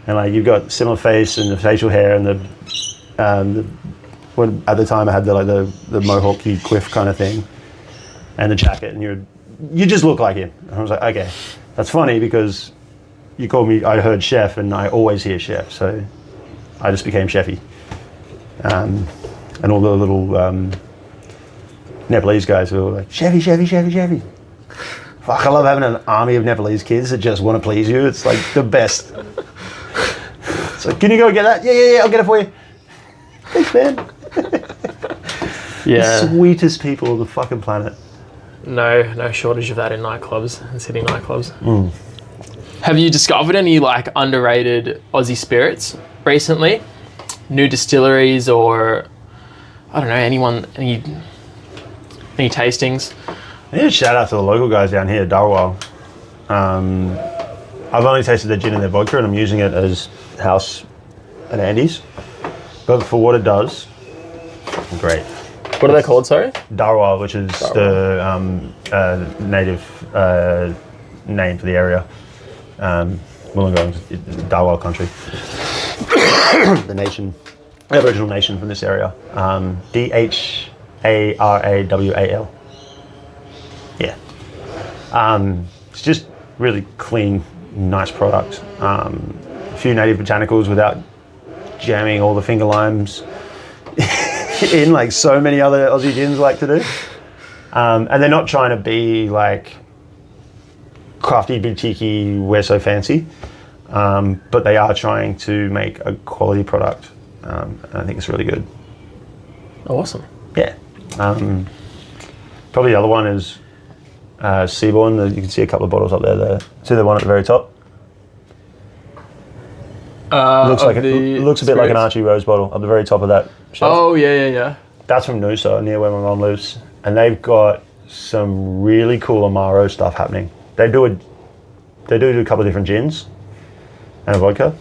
and like you've got similar face and the facial hair and when at the time I had the mohawky quiff kind of thing, and the jacket, and you just look like him." And I was like, "Okay, that's funny because you called me. I heard chef, and I always hear chef, so I just became Chefy." And all the little Nepalese guys who were like, "Chefy, Chefy, Chefy, Chefy." Fuck, I love having an army of Nepalese kids that just want to please you. It's like the best. It's like, "Can you go get that?" Yeah, I'll get it for you. Thanks, man. Yeah. The sweetest people on the fucking planet. No shortage of that in nightclubs, in city nightclubs. Have you discovered any like underrated Aussie spirits recently? New distilleries, or I don't know, any tastings? I need to shout out to the local guys down here, Darwell. I've only tasted their gin and their vodka, and I'm using it as house at Andy's. But for what it does, great. What are they called, sorry? Darwell, which is the native name for the area. Wollongong, Darwell country. The nation, Aboriginal nation from this area. Dharawal. Yeah. It's just really clean, nice product. A few native botanicals without jamming all the finger limes in like so many other Aussie gins like to do. And they're not trying to be like crafty, boutiquey, we're so fancy. But they are trying to make a quality product. And I think it's really good. Awesome. Yeah. Probably the other one is Seaborn. You can see a couple of bottles up there. See the one at the very top? Looks a bit like an Archie Rose bottle at the very top of that shelf. Oh, yeah. That's from Noosa, near where my mum lives, and they've got some really cool Amaro stuff happening. They do a couple of different gins and a vodka,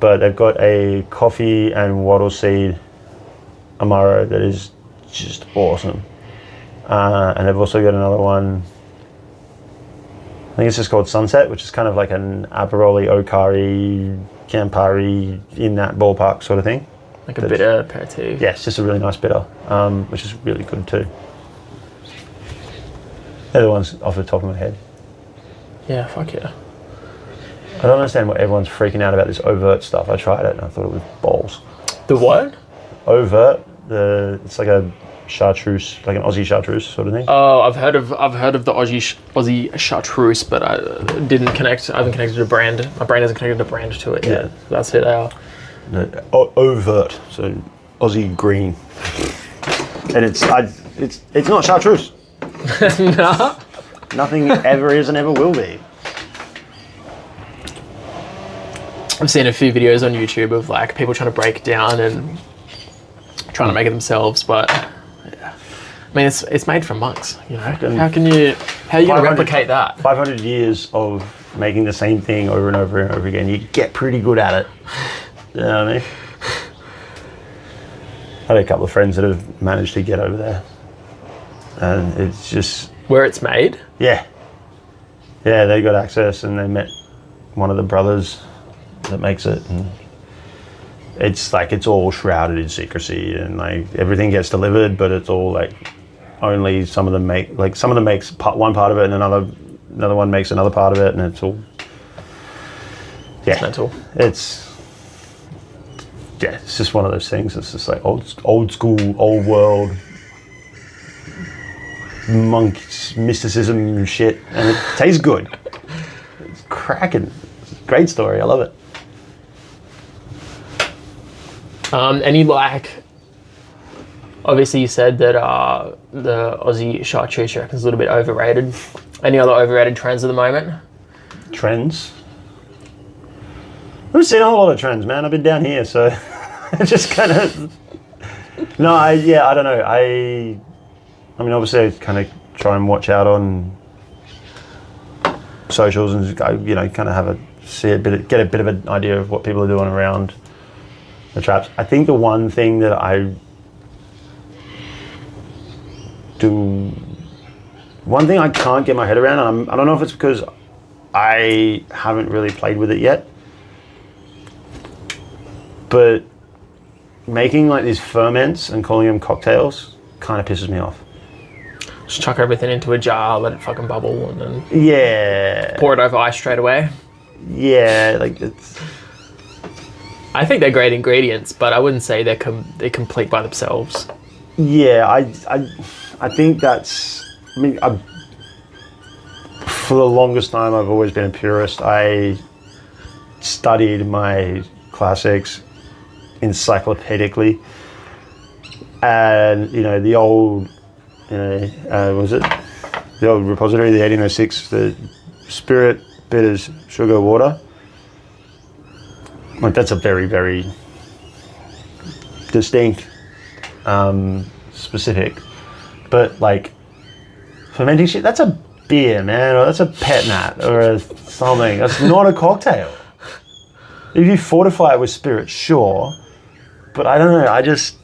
but they've got a coffee and wattle seed Amaro that is just awesome. And they've also got another one, I think it's just called Sunset, which is kind of like an Aperoli, Okari, Campari, in that ballpark sort of thing. Like a bitter aperitif. Yeah, it's just a really nice bitter, which is really good too. They're the ones off the top of my head. Yeah, fuck yeah. I don't understand why everyone's freaking out about this overt stuff. I tried it and I thought it was balls. The what? Overt, it's like a chartreuse, like an Aussie chartreuse sort of thing. Oh, I've heard of the Aussie chartreuse, but I haven't connected a brand. My brain hasn't connected a brand to it yet. That's who they are. No, overt, so Aussie green, and it's not chartreuse. Nah. Nothing ever is and ever will be. I've seen a few videos on YouTube of like people trying to break it down and trying to make it themselves, but yeah. I mean, it's made from monks, you know. How are you going to replicate that? 500 years of making the same thing over and over and over again. You get pretty good at it. You know what I mean? I had a couple of friends that have managed to get over there, and it's just where it's made. Yeah, they got access, and they met one of the brothers that makes it, and it's like it's all shrouded in secrecy, and like everything gets delivered, but it's all like only some of them make, like some of them makes one part of it, and another one makes another part of it, and it's all it's mental. It's just one of those things. It's just like old school, old world monk mysticism shit, and it tastes good. It's cracking. It's a great story. I love it. Any like, obviously you said that the Aussie chartreuse you reckon is a little bit overrated. Any other overrated trends at the moment? Trends? I've seen a whole lot of trends, man. I've been down here, so I just kind of. No, I don't know. I mean, obviously, I kind of try and watch out on socials and kind of get a bit of an idea of what people are doing around the traps. I think the one thing that I can't get my head around, and I don't know if it's because I haven't really played with it yet, but making like these ferments and calling them cocktails kind of pisses me off. Just chuck everything into a jar, let it fucking bubble, and then pour it over ice straight away. Yeah, like it's. I think they're great ingredients, but I wouldn't say they're complete by themselves. Yeah, I think that's. I mean, for the longest time, I've always been a purist. I studied my classics encyclopedically, and the old, was it the old repository, the 1806, the spirit, bitters, sugar, water. Like that's a very, very distinct, specific, but like fermenting shit, that's a beer, man, or that's a pet nat or something. That's not a cocktail. If you fortify it with spirit, sure, but I don't know. I just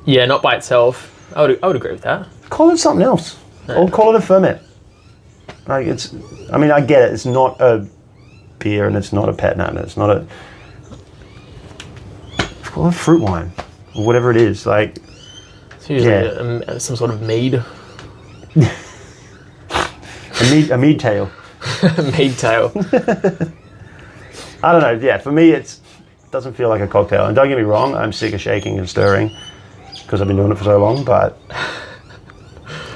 not by itself. I would agree with that. Call it something else, or call it a ferment. Like it's. I mean, I get it. It's not a beer, and it's not a pet nat, and it's not a. Call it fruit wine, or whatever it is. Like it's usually some sort of mead. a mead tail. Mead tail. I don't know. Yeah, for me, it doesn't feel like a cocktail. And don't get me wrong, I'm sick of shaking and stirring because I've been doing it for so long. But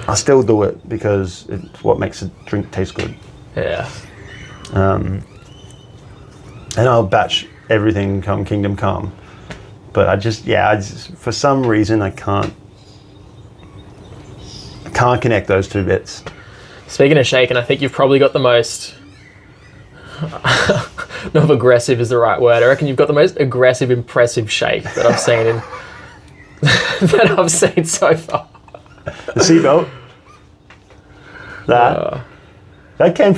I still do it because it's what makes a drink taste good. Yeah. And I'll batch everything come kingdom come. But I just for some reason I can't connect those two bits. Speaking of shaking, I think you've probably got the most. Not if aggressive is the right word. I reckon you've got the most aggressive, impressive shake that I've seen in that I've seen so far. The seatbelt. That came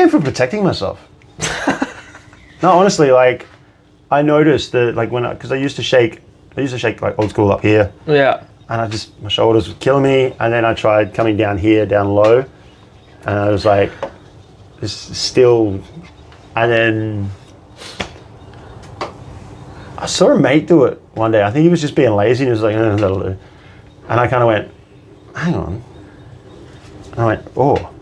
from protecting myself. No, honestly, like I noticed that like because I used to shake like old school up here. Yeah. And my shoulders were killing me, and then I tried coming down here, down low, and I was like, it's still, and then I saw a mate do it one day. I think he was just being lazy, and he was like, that'll do. And I kind of went, hang on. And I went, oh,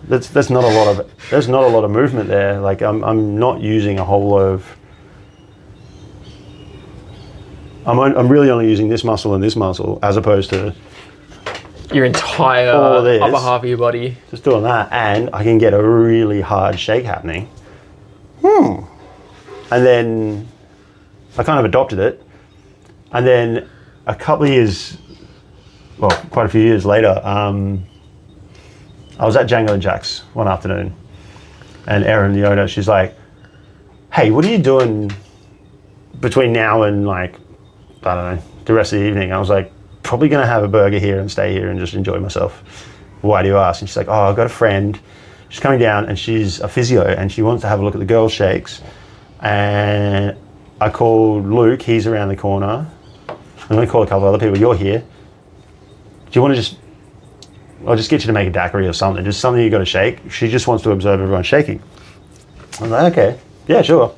there's not a lot of movement there. Like I'm not using a whole lot of. I'm really only using this muscle and this muscle as opposed to your entire upper half of your body. Just doing that, and I can get a really hard shake happening. And then I kind of adopted it. And then a couple of years, well, quite a few years later, I was at Django and Jack's one afternoon, and Erin, the owner, she's like, hey, what are you doing between now and like, I don't know, the rest of the evening? I was like, probably going to have a burger here and stay here and just enjoy myself. Why do you ask? And she's like, oh, I've got a friend. She's coming down and she's a physio and she wants to have a look at the girls' shakes. And I called Luke, he's around the corner. I'm going to call a couple of other people. You're here. Do you want to I'll just get you to make a daiquiri or something. Just something you got to shake. She just wants to observe everyone shaking. I was like, okay, yeah, sure.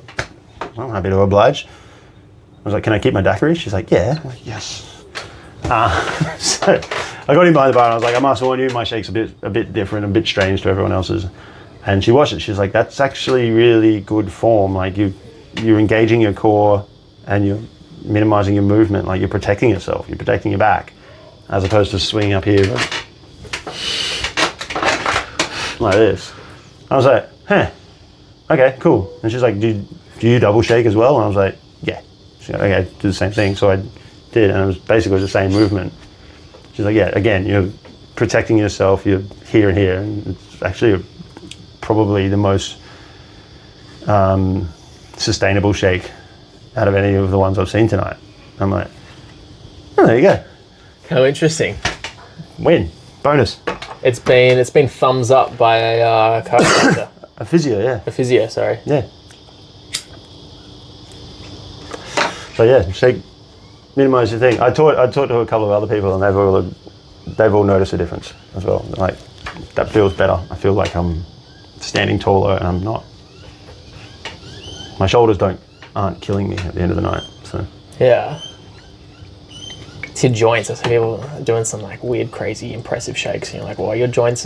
I'm happy to oblige. I was like, can I keep my daiquiri? She's like, yeah. I'm like, yes. So I got him behind the bar and I was like, I must warn you, my shake's a bit different, a bit strange to everyone else's. And she watched it. She's like, that's actually really good form. Like you're engaging your core and you're minimizing your movement. Like you're protecting yourself. You're protecting your back, as opposed to swinging up here like this. I was like, huh, okay, cool. And she's like, do you double shake as well? And I was like, yeah. She's like, okay, do the same thing. So I did, and it was basically the same movement. She's like, yeah, again, you're protecting yourself, you're here and here, and it's actually probably the most sustainable shake out of any of the ones I've seen tonight. I'm like, oh, there you go. How interesting. Win. Bonus. It's been thumbs up by a chiropractor. A physio, yeah. A physio, sorry. Yeah. So yeah, shake, minimize your thing. I talked to a couple of other people, and they've all noticed a difference as well. Like, that feels better. I feel like I'm standing taller, and I'm not. My shoulders aren't killing me at the end of the night. So yeah. It's your joints. I see people doing some like weird, crazy, impressive shakes, and you're like, well, your joints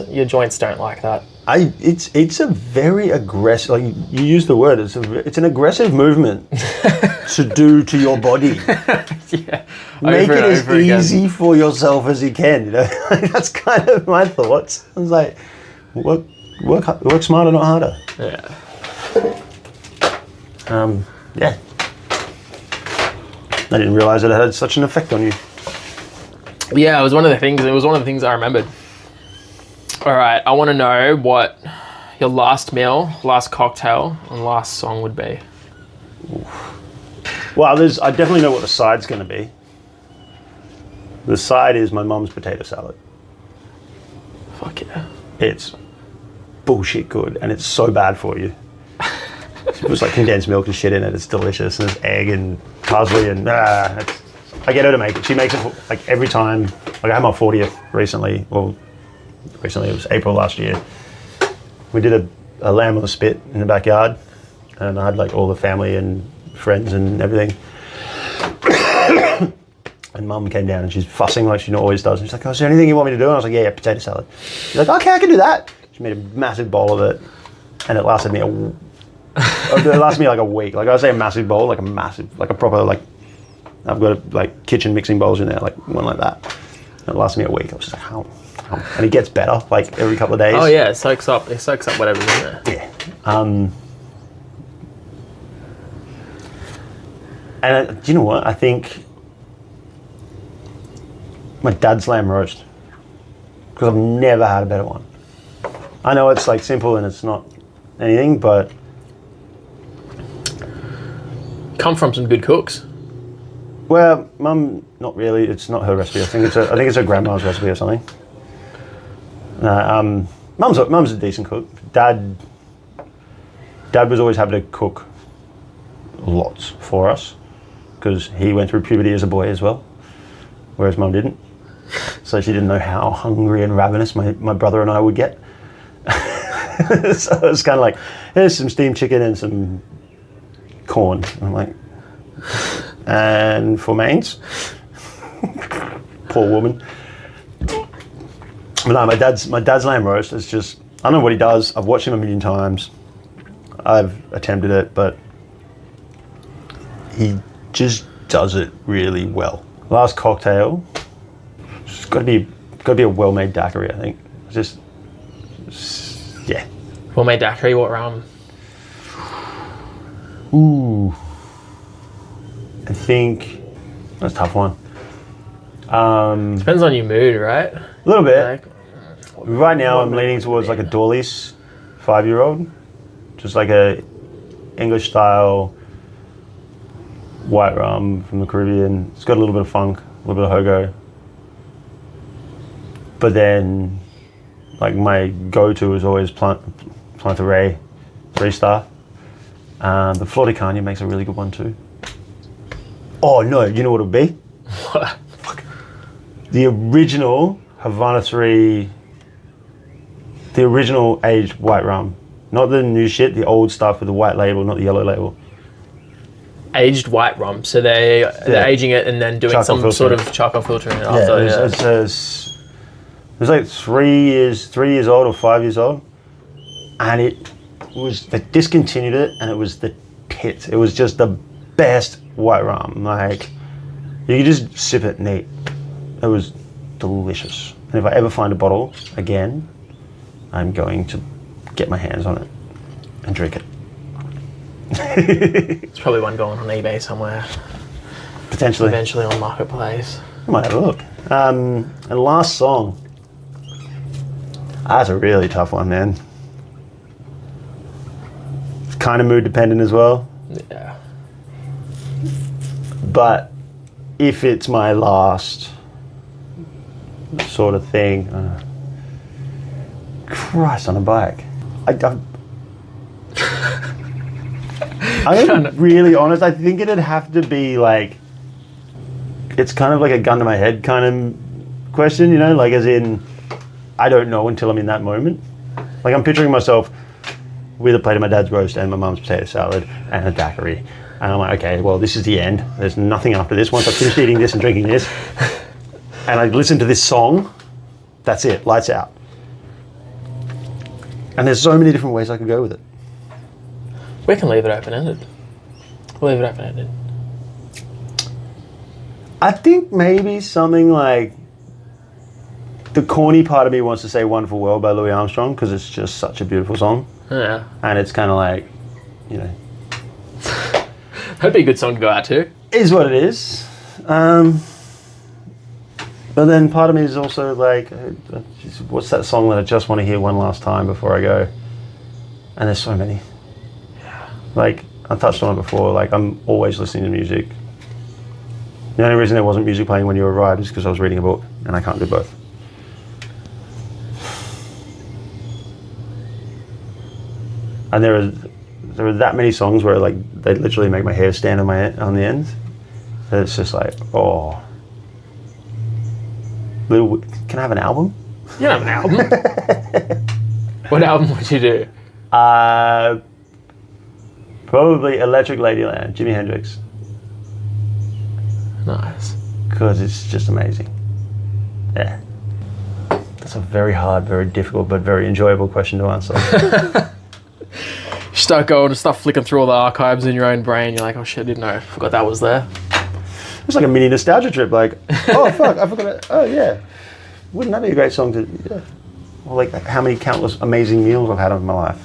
don't like that. It's a very aggressive. Like you use the word. It's an aggressive movement to do to your body. Yeah. Make it as easy for yourself as you can. You know, that's kind of my thoughts. I was like, work smarter, not harder. Yeah. Yeah. I didn't realize it had such an effect on you. Yeah, it was one of the things I remembered. All right, I want to know what your last meal, last cocktail, and last song would be. Well, I definitely know what the side's going to be. The side is my mum's potato salad. Fuck yeah. It's bullshit good, and it's so bad for you. She puts like condensed milk and shit in it. It's delicious, and there's egg and parsley, and I get her to make it. She makes it like every time. Like I had my 40th recently. Well, recently it was April last year. We did a lamb on the spit in the backyard, and I had like all the family and friends and everything. And Mum came down and she's fussing like she always does. And she's like, oh, is there anything you want me to do? And I was like, yeah, potato salad. She's like, okay, I can do that. She made a massive bowl of it, and it lasted me like a week. Like I say, a massive bowl, like a proper like. I've got like kitchen mixing bowls in there, like one like that. And it lasted me a week. I was just like, how? And it gets better like every couple of days. Oh yeah, it soaks up whatever's in there. Yeah. And do you know what? I think my dad's lamb roast, because I've never had a better one. I know it's like simple and it's not anything, but come from some good cooks. Well, Mum, not really. It's not her recipe. I think it's her grandma's recipe or something. Mum's a decent cook. Dad was always happy to cook lots for us because he went through puberty as a boy as well, whereas Mum didn't. So she didn't know how hungry and ravenous my brother and I would get. So it was kind of like, here's some steamed chicken and some corn. And I'm like, and for mains? Poor woman. But no, my dad's lamb roast is just, I don't know what he does. I've watched him a million times. I've attempted it, but he just does it really well. Last cocktail, it's got to be a well-made daiquiri, I think. Yeah. Well-made daiquiri, what rum? Ooh. I think that's a tough one. Depends on your mood, right? A little bit. Right now, I'm leaning towards like a Dawley's 5-year-old, just like a English style white rum from the Caribbean. It's got a little bit of funk, a little bit of hogo. But then, like my go-to is always Plantaray 3-star. The Flor de Caña makes a really good one too. Oh no, you know what it would be? What? The original Havana 3, the original aged white rum. Not the new shit, the old stuff with the white label, not the yellow label. Aged white rum, so they're aging it and then doing some sort of charcoal filtering it after. It was like 3 years old or 5 years old. And they discontinued it and it was the tits. It was just the best white rum. Like, you could just sip it neat. It was delicious. And if I ever find a bottle again, I'm going to get my hands on it and drink it. It's probably one going on eBay somewhere. Potentially. Eventually on Marketplace. I might have a look. And last song. That's a really tough one, man. It's kind of mood dependent as well. Yeah. But if it's my last sort of thing, Christ on a bike. I'm really honest. I think it'd have to be like, it's kind of like a gun to my head kind of question, you know, like as in, I don't know until I'm in that moment. Like I'm picturing myself with a plate of my dad's roast and my mum's potato salad and a daiquiri. And I'm like, okay, well, this is the end. There's nothing after this. Once I've finished eating this and drinking this, and I listen to this song, that's it, lights out. And there's so many different ways I could go with it. We can leave it open-ended. We'll leave it open-ended. I think maybe something like, the corny part of me wants to say Wonderful World by Louis Armstrong because it's just such a beautiful song. Yeah. And it's kind of like, you know. That'd be a good song to go out to. Is what it is. But then part of me is also like, what's that song that I just want to hear one last time before I go? And there's so many. Yeah. Like, I touched on it before, like I'm always listening to music. The only reason there wasn't music playing when you arrived is because I was reading a book and I can't do both. And there are that many songs where like they literally make my hair stand on the end. And it's just like, oh. Can I have an album? You don't have an album. What album would you do? Probably Electric Ladyland, Jimi Hendrix. Nice. Because it's just amazing. Yeah. That's a very hard, very difficult, but very enjoyable question to answer. You start going and start flicking through all the archives in your own brain. You're like, oh shit, I didn't know. I forgot that was there. It's like a mini nostalgia trip. Like, oh fuck, I forgot it. Oh yeah. Wouldn't that be a great song to, yeah. Well, like how many countless amazing meals I've had in my life.